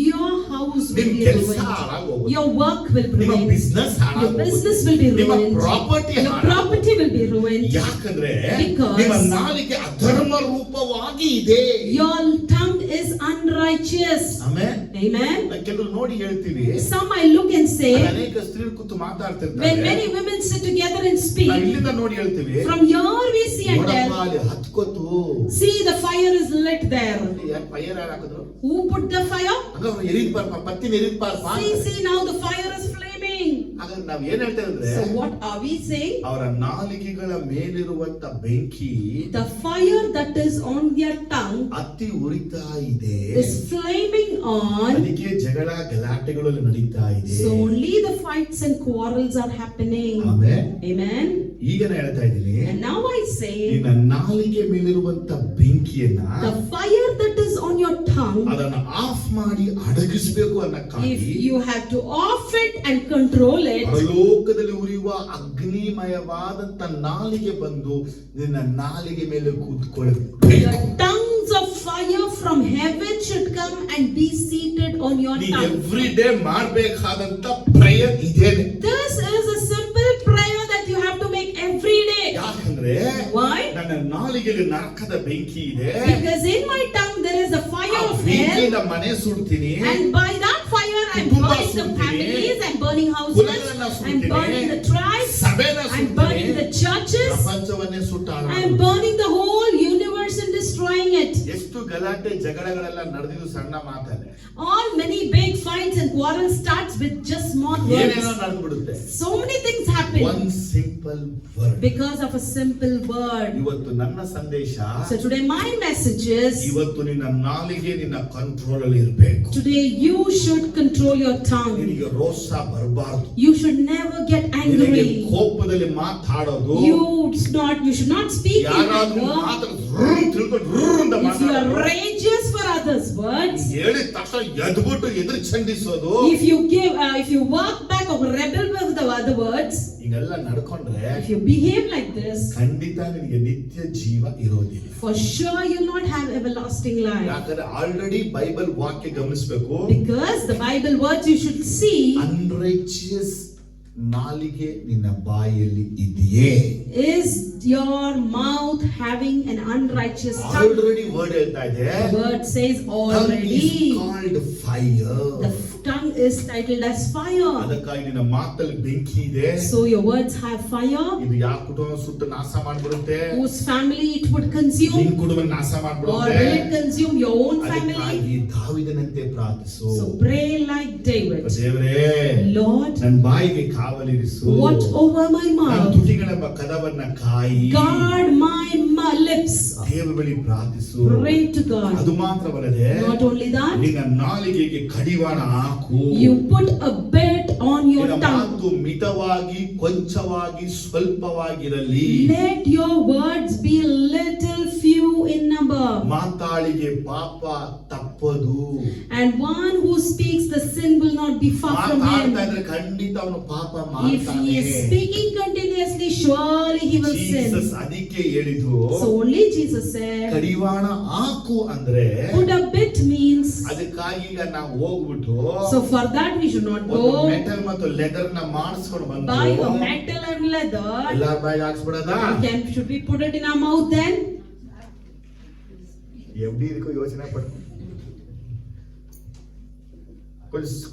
your house will ನಿಮ್ be ಕೆಲಸ ruined. ಹಾಳಾಗಿ ಹೋಗುತ್ತೆ, Your work will be ನಿಮ್ಮ ruined. ಬಿಸ್ನೆಸ್ Your ಹಾಳಾಗಿ business ಹೋಗುತ್ತೆ, will be ನಿಮ್ಮ ruined. Property Your property will be ruined. ಯಾಕಂದ್ರೆ Because ನಿಮ್ಮ ನಾಲಿಗೆ ಅಧರ್ಮ ರೂಪವಾಗಿ ಇದೆ. Your tongue is unrighteous. Amen. Amen. ಕೆಲವರು ನೋಡಿ ಹೇಳ್ತೀವಿ, Some I look and say, ಅನೇಕ ಸ್ತ್ರೀರು ಕೂತು when ಮಾತಾಡ್ತಿರ್ತಾರೆ, many women sit together and ನಾವು speak, ಇಲ್ಲಿಂದ ನೋಡಿ ಹೇಳ್ತೀವಿ, from here we see and ನೋಡಪ್ಪ tell, ಅಲ್ಲಿ ಹತ್ಕೋತು. see the fire is lit there. ಯಾರು ಫೈರ್ ಯಾರು ಹಾಕಿದ್ರು? Who put the fire? ಹಂಗ ಎರಿದ್ ಪಾರ್ಪ, ಪತ್ತಿನ ಎರಿದ್ ಪಾರ್ಪ. See, now the fire is flaming. ಹಾಗಾದ್ರೆ ನಾವ್ ಏನ್ ಹೇಳ್ತಾ ಇದ್ರೆ, So what are we saying? ಅವರ ನಾಲಿಗೆಗಳ ಮೇಲಿರುವಂತ ಬೆಂಕಿ The fire that is on their tongue ಅತ್ತಿ ಉರಿತಾ ಇದೆ. is flaming on. ಅದಕ್ಕೆ ಜಗಳ ಗಲಾಟೆಗಳು ಅಲ್ಲಿ ನಡೀತಾ ಇದೆ. So only the fights and quarrels are happening. Amen. Amen. ಈಗ ನಾನು ಹೇಳ್ತಾ ಇದ್ದೀನಿ, And now I say, ನಿನ್ನ ನಾಲಿಗೆ ಮೇಲಿರುವಂತ ಬೆಂಕಿಯನ್ನ the fire that is on your tongue, ಅದನ್ನ ಆಫ್ ಮಾಡಿ ಅಡಗಿಸ್ಬೇಕು if ಅನ್ನಕ್ಕಾಗಿ you have to off it and control it, ಪರಲೋಕದಲ್ಲಿ ಉರಿಯುವ ಅಗ್ನಿಮಯವಾದಂತ ನಾಲಿಗೆ ಬಂದು ನಿನ್ನ ನಾಲಿಗೆ ಮೇಲೆ ಕೂತ್ಕೊಳ್ಳಬೇಕು. the tongues of fire from heaven should come and be seated on your ನೀ tongue. ಎವ್ರಿ ಡೇ ಮಾಡ್ಬೇಕಾದಂತ ಪ್ರೇಯರ್ ಇದೇನೆ. This is a simple prayer that you have to make every day. ಯಾಕಂದ್ರೆ Why? ನನ್ನ ನಾಲಿಗೆಯಲ್ಲಿ ನರಕದ ಬೆಂಕಿ ಇದೆ. Because in my tongue there is a ಆ fire of hell, ಬೆಂಕಿಯಿಂದ ಮನೆ ಸುಡ್ತೀನಿ, and by that fire I'm ಕುಟುಂಬ burning the ಸುಡ್ತೀನಿ, families, I'm burning houses, ಕುಲಗಳನ್ನ I'm ಸುಡ್ತೀನಿ, burning the tribes, ಸಭೆನ I'm burning the ಸುಡ್ತೀನಿ, churches, ಪ್ರಪಂಚವನ್ನೇ ಸುಟ್ಟಾಳ. I'm burning the whole universe and destroying it. ಎಷ್ಟು ಗಲಾಟೆ ಜಗಳಗಳೆಲ್ಲ ನಡೆದಿದ್ದು ಸಣ್ಣ ಮಾತಲ್ಲ, All many big fights and quarrels starts with just small ಏನೇನೋ words. ನಡೆದು ಬಿಡುತ್ತೆ. So many things happen. one simple word. because of a simple word. ಇವತ್ತು ನನ್ನ ಸಂದೇಶ, So today my message is, ಇವತ್ತು ನಿನ್ನ ನಾಲಿಗೆ ನಿನ್ನ ಕಂಟ್ರೋಲ್ ಅಲ್ಲಿ ಇರಬೇಕು. today you should control your tongue. ನಿನಗೆ ರೋಷ ಬರಬಾರದು. You should never get ನಿನಗೆ angry. ಕೋಪದಲ್ಲಿ ಮಾತಾಡೋದು, You should not speak in ಯಾರಾದ್ರೂ anger. ಮಾತಾಡೋದು ತಿಳ್ಕೊಂಡು ಅಂತ If you are ಮಾತಾಡೋದು, rageous for others' words, ಹೇಳಿದ ತಕ್ಷಣ ಎದ್ಬಿಟ್ಟು ಎದುರು ಚಂಡಿಸೋದು, if you walk back or rebel with the other words, ಹಿಂಗೆಲ್ಲ ನಡ್ಕೊಂಡ್ರೆ if you behave like this, ಖಂಡಿತ ನಿನಗೆ ನಿತ್ಯ ಜೀವ ಇರೋದಿಲ್ಲ. for sure you'll not have everlasting life. ಯಾಕಂದ್ರೆ ಆಲ್ರೆಡಿ ಬೈಬಲ್ ವಾಕ್ಯ ಗಮನಿಸಬೇಕು. Because the Bible words you should see, ಅನ್ರೈಚಿಯಸ್ ನಾಲಿಗೆ ನಿನ್ನ ಬಾಯಲ್ಲಿ ಇದೆಯೇ? is your mouth having an unrighteous tongue? Already word ಹೇಳ್ತಾ ಇದೆ, The word says tongue is already. called fire. The tongue is titled as fire. ಅದಕ್ಕಾಗಿ ನಿನ್ನ ಮಾತಲ್ಲಿ ಬೆಂಕಿ ಇದೆ. So your words have fire. ಇದು ಯಾವ ಕುಟುಂಬ ಸುಟ್ಟು ನಾಶ ಮಾಡ್ಬಿಡುತ್ತೆ, Whose family it would consume, ನಿನ್ ಕುಟುಂಬ ನಾಶ or ಮಾಡ್ಬಿಡುತ್ತೆ. will it consume your own family? ಅದಕ್ಕಾಗಿ ದಾವೀದನಂತೆ ಪ್ರಾರ್ಥಿಸು. So pray like David. ದೇವರೇ, Lord, ನನ್ನ ಬಾಯಿಗೆ ಕಾವಲಿರಿಸು, watch over my ನನ್ನ mouth, ತುಟಿಗಳ ಕದವನ್ನ ಕಾಯಿ. guard my lips. ದೇವರ ಬಳಿ ಪ್ರಾರ್ಥಿಸು. Pray to God. ಅದು ಮಾತ್ರವಲ್ಲದೆ Not only that, ನಿನ್ನ ನಾಲಿಗೆಗೆ ಕಡಿವಾಣ ಹಾಕು. you put a bit on your ನಿನ್ನ tongue. ಮಾತು ಮಿತವಾಗಿ, ಕೊಂಚವಾಗಿ, ಸ್ವಲ್ಪವಾಗಿರಲಿ. Let your words be little, few in number. ಮಾತಾಳಿಗೆ ಪಾಪ ತಪ್ಪದು. And one who speaks the sin will not be far from ಮಾತಾಡ್ತಾ him. ಇದ್ರೆ ಖಂಡಿತ ಅವನು ಪಾಪ If he ಮಾಡ್ತಾನೆ. is speaking continuously, surely he will Jesus sin. ಅದಕ್ಕೆ ಹೇಳಿದ್ದು, So only Jesus said, ಕಡಿವಾಣ ಹಾಕು ಅಂದ್ರೆ put a bit means. ಅದಕ್ಕಾಗಿ ಈಗ ನಾವು ಹೋಗ್ಬಿಟ್ಟು So for that we should not ಒಂದು go ಮೆಟಲ್ ಮತ್ತು ಲೆದರ್ ನ ಮಾಡಿಸ್ಕೊಂಡು ಬಂದು buy a metal and leather. ಎಲ್ಲಾರ ಬಾಯಿಗೆ ಹಾಕ್ಸ್ಬಿಡದ. Should we put it in our mouth then? எப்படி இருக்கும் யோசனை பண்ணு.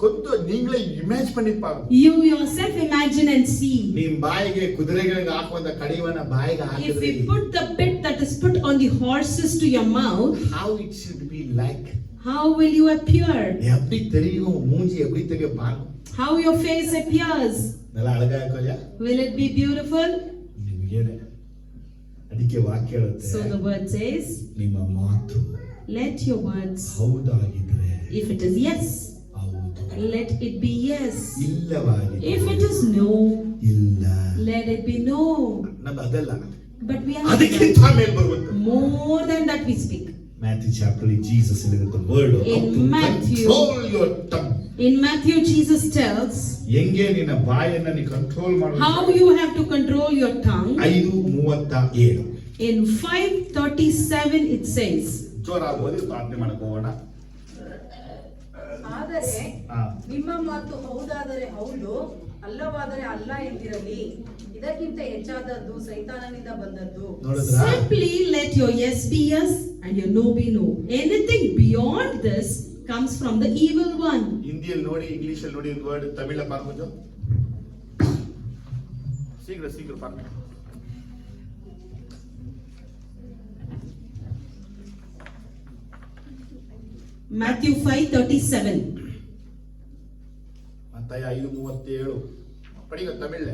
கொஞ்சம் நீங்களே இமேஜ் பண்ணி பாருங்க. You yourself imagine and see. ನಿಮ್ ಬಾಯಿಗೆ ಕುದುರೆಗಳಿಗೆ ಹಾಕುವಂತ ಕಡಿವಾಣ ಬಾಯಿಗೆ If ಹಾಕಿದ್ರೆ we put the bit that is put on the horses to your mouth, how it should be like, how will you appear? எப்படி தெரியும் மூஞ்சி எப்படி தெரியும் பாருங்க. How your face appears? நல்லா அழகா இருக்கோயா? Will it be beautiful? ನಿಮಗೇನೆ ಅದಕ್ಕೆ ವಾಕ್ಯ ಹೇಳುತ್ತೆ, So the word says, ನಿಮ್ಮ ಮಾತು let your words, ಹೌದಾಗಿದ್ರೆ if it is yes, ಹೌದು, let it be yes. ಇಲ್ಲವಾಗಿದ್ರೆ If it is no, ಇಲ್ಲ. let it be no. ನಮ್ದು ಅದಲ್ಲ, But we are ಅದಕ್ಕಿಂತ ಮೇಲ್ ಬರುವಂತ. more than that we speak. Matthew chapter Jesus ಹೇಳಿದ word, how In to Matthew. control your tongue. In Matthew, Jesus tells ಹೆಂಗೆ ನಿನ್ನ ಬಾಯನ್ನ ನೀ control how ಮಾಡಬೇಕು. you have to control your tongue. 5:37 In 5:37 it says, ಜೋರಾಗಿ ಓದಿ ಪ್ರಾರ್ಥನೆ ಮಾಡಕ್ ಹೋಗೋಣ. ಆದರೆ ಆ, ನಿಮ್ಮ ಮಾತು ಹೌದಾದರೆ ಹೌದು, ಅಲ್ಲವಾದರೆ ಅಲ್ಲ ಎಂದಿರಲಿ. ಇದಕ್ಕಿಂತ ಹೆಚ್ಚಾದದ್ದು ಸೈತಾನನಿಂದ ಬಂದದ್ದು. ನೋಡಿದ್ರಾ? simply let your yes be yes and your no be no. Anything beyond this comes from the evil one. ಹಿಂದಿಯಲ್ಲಿ ನೋಡಿ, ಇಂಗ್ಲಿಷ್ ಅಲ್ಲಿ ನೋಡಿ, ಒಂದು ವರ್ಡ್ ತಮಿಳ ಪಾರ್ಮಜು ಶೀಘ್ರ ಪಾರ್ಮ. Matthew 5:37. ಮತ್ತಾಯ 5:37 ಪಡಿಗ ತಮಿಳ್.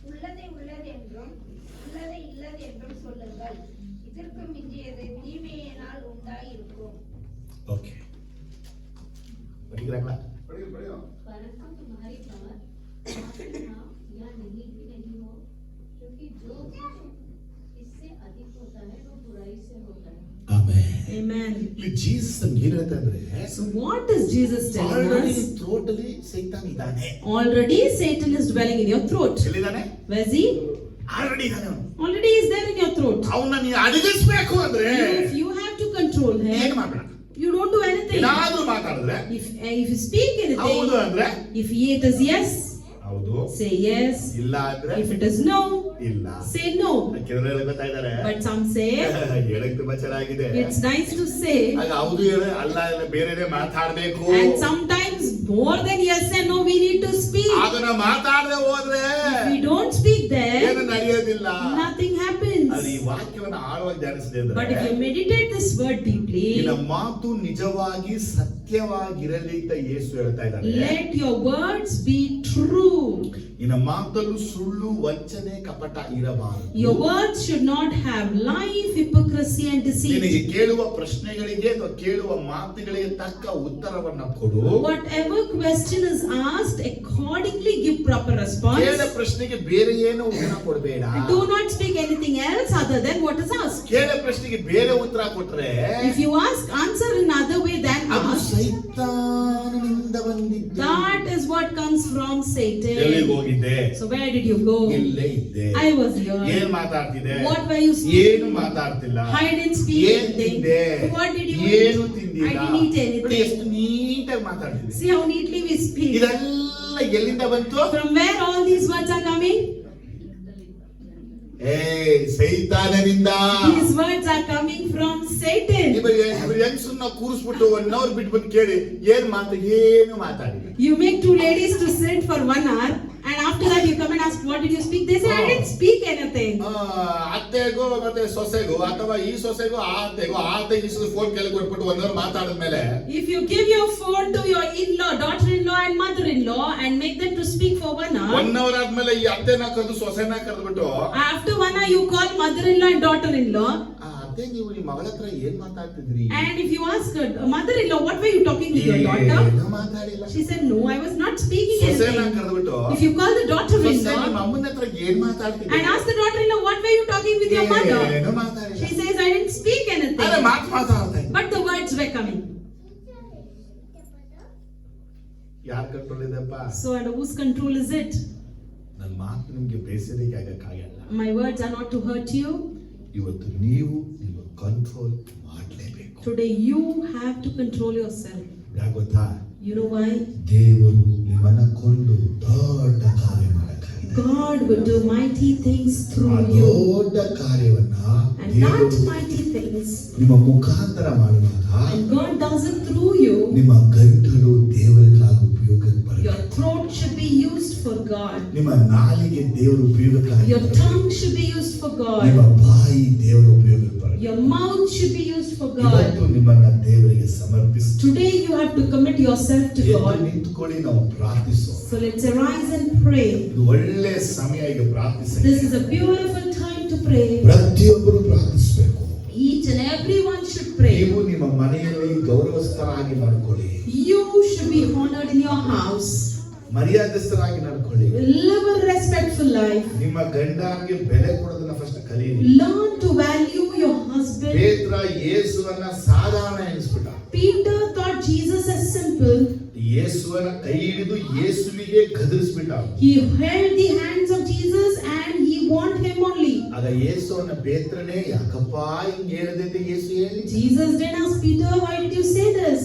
உள்ளதை உள்ளதென்றும் உள்ளதை இல்லதென்றும் சொல்லுங்கள். இதற்கு மிஞ்சியது தீமையினால் உண்டாயிருக்கும். ஓகே, படிக்கிறாங்களா? परंतु तुम्हारी प्रवर ना या नहीं भी नहीं हो, क्योंकि जो इससे अधिक होता है वो बुराई से होता है. ಆಮೆನ್. Amen. ಇಲ್ಲಿ ಜೀಸಸ್ ನಮ್ಗೆ ಏನು ಹೇಳ್ತಾ ಇದ್ರೆ, So what is Jesus telling already us? Totally ಸೈತಾನ್ ಇದ್ದಾನೆ. Already Satan is dwelling in your throat. ಎಲ್ಲಿದ್ದಾನೆ? Where is he? ಆಲ್ರೆಡಿ ಇದ್ದಾನೆ ಅವನು. Already is there in your throat. ಅವನ್ನ ನೀನು ಅಡಗಿಸ್ಬೇಕು ಅಂದ್ರೆ If you have to control ಏನು him, ಮಾಡಬೇಡ. you don't do anything. ಏನಾದ್ರೂ ಮಾತಾಡಿದ್ರೆ If you speak ಹೌದು anything, ಅಂದ್ರೆ if it is yes, ಹೌದು, say yes. ಇಲ್ಲ ಅಂದ್ರೆ If it is no, ಇಲ್ಲ. say no. ಕೆಲವರು ಗೊತ್ತಾ ಇದ್ದಾರೆ, But some say, ಹೇಳಕ್ ತುಂಬಾ ಚೆನ್ನಾಗಿದೆ. it's nice to say, ಆಗ ಹೌದು ಹೇಳ, ಅಲ್ಲ ಬೇರೆನೆ ಮಾತಾಡ್ಬೇಕು. and sometimes more than yes and no, we need to speak. ಅದನ್ನ ಮಾತಾಡದೆ ಹೋದ್ರೆ If we don't speak there, ಏನು ನಡೆಯೋದಿಲ್ಲ. nothing ಅದು happens. ಈ ವಾಕ್ಯವನ್ನು ಆಳವಾಗಿ ಧ್ಯಾನಿಸದೆ But if ಅಂದ್ರೆ you meditate this word deeply, ನಿನ್ನ ಮಾತು ನಿಜವಾಗಿ ಸತ್ಯವಾಗಿರಲಿ ಅಂತ ಯೇಸು ಹೇಳ್ತಾ ಇದ್ದಾರೆ. let your words be true. ನಿನ್ನ ಮಾತಲ್ಲೂ ಸುಳ್ಳು, ವಂಚನೆ, ಕಪಟ ಇರಬಾರದು. Your words should not have lie, hypocrisy and ನಿನಗೆ deceit. ಕೇಳುವ ಪ್ರಶ್ನೆಗಳಿಗೆ ಅಥವಾ ಕೇಳುವ ಮಾತುಗಳಿಗೆ ತಕ್ಕ ಉತ್ತರವನ್ನ ಕೊಡು. Whatever question is asked, accordingly give proper response. ಕೇಳ ಪ್ರಶ್ನೆಗೆ ಬೇರೆ ಏನು ಉತ್ತರ ಕೊಡಬೇಡ. Do not speak anything else other than what is asked. ಕೇಳ ಪ್ರಶ್ನೆಗೆ ಬೇರೆ ಉತ್ತರ ಕೊಟ್ರೆ If you answer in other way than ಅದು asked, ಸೈತಾನನಿಂದ ಬಂದಿದ್ದು. that is what comes from ಎಲ್ಲಿಗೆ Satan. ಹೋಗಿದ್ದೆ? So where did you go? ಇಲ್ಲೇ ಇದ್ದೆ. I was here. ಏನ್ ಮಾತಾಡ್ತಿದ್ದೆ? What were you ಏನು speaking? ಮಾತಾಡ್ತಿಲ್ಲ. I didn't speak ಏನ್ anything. ತಿಂದೆ? What did you ಏನು eat? ತಿಂದಿಲ್ಲ. I didn't eat ನೋಡಿ, anything. ಎಷ್ಟು ನೀಟಾಗಿ ಮಾತಾಡ್ತಿದ್ದೆ. See how neatly we speak. ಇದೆಲ್ಲ ಎಲ್ಲಿಂದ ಬಂತು? From where all these words are coming? ಸೈತಾನನಿಂದ. These words are coming from Satan. ಹೆಂಗಸನ್ನ ಕೂರಿಸ್ಬಿಟ್ಟು 1 hour ಬಿಟ್ಬಿಟ್ಟು ಕೇಳಿ ಏನು ಮಾತಾಡಿಲ್ಲ. You make two ladies to sit for 1 hour, and after that you come and ask, what did you speak? They say, I didn't speak anything. ಅತ್ತೆಗೂ ಮತ್ತೆ ಸೊಸೆಗೂ ಅಥವಾ ಈ ಸೊಸೆಗೂ ಆ ಅತ್ತೆಗೆ phone ಕೆಳಗೆ ಕೊಟ್ಬಿಟ್ಟು 1 hour ಮಾತಾಡಿದ್ಮೇಲೆ If you give your phone to your in-law, daughter-in-law and mother-in-law and make them to speak for 1 hour, 1 hour ಆದ್ಮೇಲೆ ಈ ಅತ್ತೆನ ಕರೆದು ಸೊಸೆನ ಕರೆದ್ಬಿಟ್ಟು after 1 hour you call mother-in-law and daughter-in-law, ಅತ್ತೆ ನೀವು ನಿಮ್ಮ ಮಗಳ ಹತ್ರ ಏನ್ ಮಾತಾಡ್ತಿದ್ರಿ? and if you ask her, mother-in-law, what were you talking with your daughter? ಏನೂ ಮಾತಾಡಿಲ್ಲ. She said, no, I was not speaking ಸೊಸೆನ anything. ಕರೆದ್ಬಿಟ್ಟು If you call the ಸೊಸೆ daughter-in-law ನಿಮ್ಮ ಅಮ್ಮನ ಹತ್ರ ಏನ್ ಮಾತಾಡ್ತಿದ್ರಿ? and ask the daughter-in-law, what were you talking with your mother? ಏನೂ ಮಾತಾಡಿಲ್ಲ. She says, I didn't speak ಅರೆ anything. ಮಾತಾಡ್ತಾ ಇದ್ದೆ. But the words were coming. ಯಾರ್ control ಇದೆಪ್ಪ? So under whose control is it? ನನ್ನ ಮಾತು ನಿಮ್ಗೆ ಬೇಸರಿಕೆ ಆಗಕ್ಕಾಗಲ್ಲ. My words are not to hurt you. ಇವತ್ತು ನೀವು ನಿಮ್ಮ ಕಂಟ್ರೋಲ್ ಮಾಡಲೇಬೇಕು. Today you have to control yourself. ಯಾಕೆ ಗೊತ್ತಾ? You know why? ದೇವರು ನಿಮ್ಮನ್ನ ಕೊಂಡು ದೊಡ್ಡ ಕಾರ್ಯ ಮಾಡಕ್ಕಾಗಿದೆ. God will do mighty things ಆ through you. ದೊಡ್ಡ ಕಾರ್ಯವನ್ನ And ದೇವರು that mighty things, ನಿಮ್ಮ ಮುಖಾಂತರ ಮಾಡುವಾಗ and God does it through you, ನಿಮ್ಮ ಗಂಟಲು ದೇವರಿಗಾಗಿ ಉಪಯೋಗಕ್ಕೆ ಬರುತ್ತೆ. your throat should be used for God. ನಿಮ್ಮ ನಾಲಿಗೆ ದೇವರ ಉಪಯೋಗಕ್ಕಾಗಿ Your ಬರುತ್ತೆ. tongue should be used for ನಿಮ್ಮ God. ಬಾಯಿ ದೇವರ ಉಪಯೋಗಕ್ಕೆ ಬರುತ್ತೆ. Your mouth should be used for ಇವತ್ತು God. ನಿಮ್ಮನ್ನ ದೇವರಿಗೆ ಸಮರ್ಪಿಸಿ Today you have to commit yourself to God. ನಿಂತುಕೊಳ್ಳಿ, ನಾವು ಪ್ರಾರ್ಥಿಸೋಣ. So let's arise and pray. ಇದು ಒಳ್ಳೆ ಸಮಯ ಈಗ ಪ್ರಾರ್ಥಿಸಿ. This is a beautiful time to pray. ಪ್ರತಿಯೊಬ್ಬರು ಪ್ರಾರ್ಥಿಸಬೇಕು. Each and everyone should pray. ನೀವು ನಿಮ್ಮ ಮನೆಯಲ್ಲಿ ಗೌರವಸ್ಥರಾಗಿ ನಡ್ಕೊಳ್ಳಿ. You should be honored in your house. ಮರ್ಯಾದಸ್ಥರಾಗಿ ನಡ್ಕೊಳ್ಳಿ. Live a respectful life. ನಿಮ್ಮ ಗಂಡನಿಗೆ ಬೆಲೆ ಕೊಡೋದನ್ನ ಫಸ್ಟ್ ಕಲಿಯಿರಿ. Learn to value your husband. ಪೇತ್ರ ಯೇಸುವನ್ನ ಸಾಧಾರಣ ಎನಿಸ್ಬಿಟ್ಟ. Peter thought Jesus as simple. ಯೇಸುವನ್ನ ಕೈ ಹಿಡಿದು ಯೇಸುವಿಗೆ ಗದರಿಸ್ಬಿಟ್ಟ. He held the hands of Jesus and he warned him only. ಆಗ ಯೇಸುವನ್ನ ಪೇತ್ರನೇ ಯಾಕಪ್ಪ ಹಿಂಗ್ ಹೇಳಿದೆ ಅಂತ ಯೇಸು ಹೇಳಿ. Jesus didn't ask Peter, why did you say this?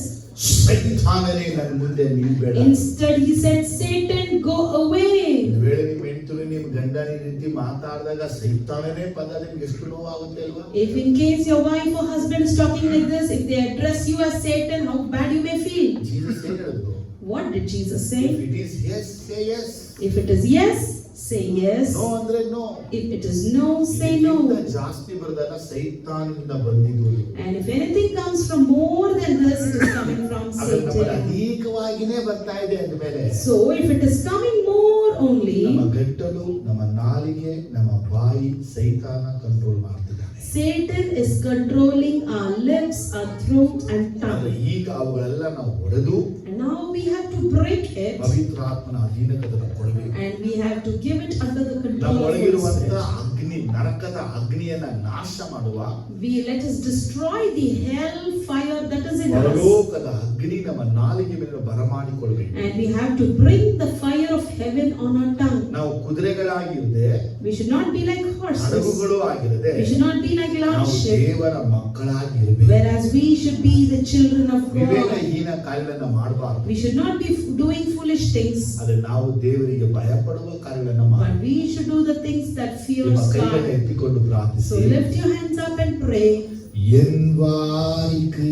ಸೈತಾನನೇ ನನ್ನ ಮುಂದೆ ನಿಲ್ಬೇಡ. Instead he said, Satan, go away. ಒಂದು ವೇಳೆ ನಿಮ್ಮ ಹೆಂಡತಿ ನಿಮ್ಮ ಗಂಡನ ರೀತಿ ಮಾತಾಡಿದಾಗ ಸೈತಾನನೇ ಪದ ನಿಮ್ಗೆ ಎಷ್ಟು ನೋವಾಗುತ್ತೆ ಅಲ್ವಾ? If in case your wife or husband is talking like this, if they address you as Satan, how bad you may feel. Jesus ಏನ್ ಹೇಳಿದ್ರು? What did Jesus say? If it is yes, say yes. If it is yes, say yes. No ಅಂದ್ರೆ no. If it is no, say no. ಇದಕ್ಕಿಂತ ಜಾಸ್ತಿ ಬರೋದಲ್ಲ ಸೈತಾನನಿಂದ ಬಂದಿದ್ದು. And if anything comes from more than this, it is coming from ಅದು ನಮಗೆ Satan. ಅಧಿಕವಾಗಿನೇ ಬರ್ತಾ ಇದೆ ಅಂದಮೇಲೆ So if it is coming more only, ನಮ್ಮ ಗಂಟಲು, ನಮ್ಮ ನಾಲಿಗೆ, ನಮ್ಮ ಬಾಯಿ ಸೈತಾನ ಕಂಟ್ರೋಲ್ ಮಾಡ್ತಿದ್ದಾನೆ. Satan is controlling our lips, our throat and ಆದ್ರೆ tongue. ಈಗ ಅವುಗಳೆಲ್ಲ ನಾವು ಹೊಡೆದು And now we have to break it ಪವಿತ್ರಾತ್ಮನ ಅಧೀನಕ್ಕೆ ಅದನ್ನು ಕೊಡಬೇಕು. and we have to give it under the control ನಮ್ಮ of Holy ಒಳಗಿರುವಂತ Spirit. ಅಗ್ನಿ, ನರಕದ ಅಗ್ನಿಯನ್ನ ನಾಶ ಮಾಡುವ Let us destroy the hell fire that is in us. ಪರಲೋಕದ ಅಗ್ನಿ ನಮ್ಮ ನಾಲಿಗೆ ಮೇಲೆ ಬರಮಾಡಿಕೊಳ್ಬೇಕು. And we have to bring the fire of heaven on our tongue. ನಾವು ಕುದುರೆಗಳಾಗಿರದೆ, We should not be like horses. ಹಡಗುಗಳು ಆಗಿರದೆ, We should not be like large ನಾವು ships. ದೇವರ ಮಕ್ಕಳಾಗಿರಬೇಕು. Whereas we should be the children of God. ವಿವೇಕಹೀನ ಕಾರ್ಯಗಳನ್ನ ಮಾಡಬಾರದು. We should not be doing foolish things. ಆದರೆ ನಾವು ದೇವರಿಗೆ ಭಯಪಡುವ ಕಾರ್ಯಗಳನ್ನ But ಮಾಡಿ we should do the things that fear ನಿಮ್ಮ ಕೈಗಳನ್ನು God. ಎತ್ತಿಕೊಂಡು ಪ್ರಾರ್ಥಿಸಿ. So lift your hands up and pray. என் வாய்க்கு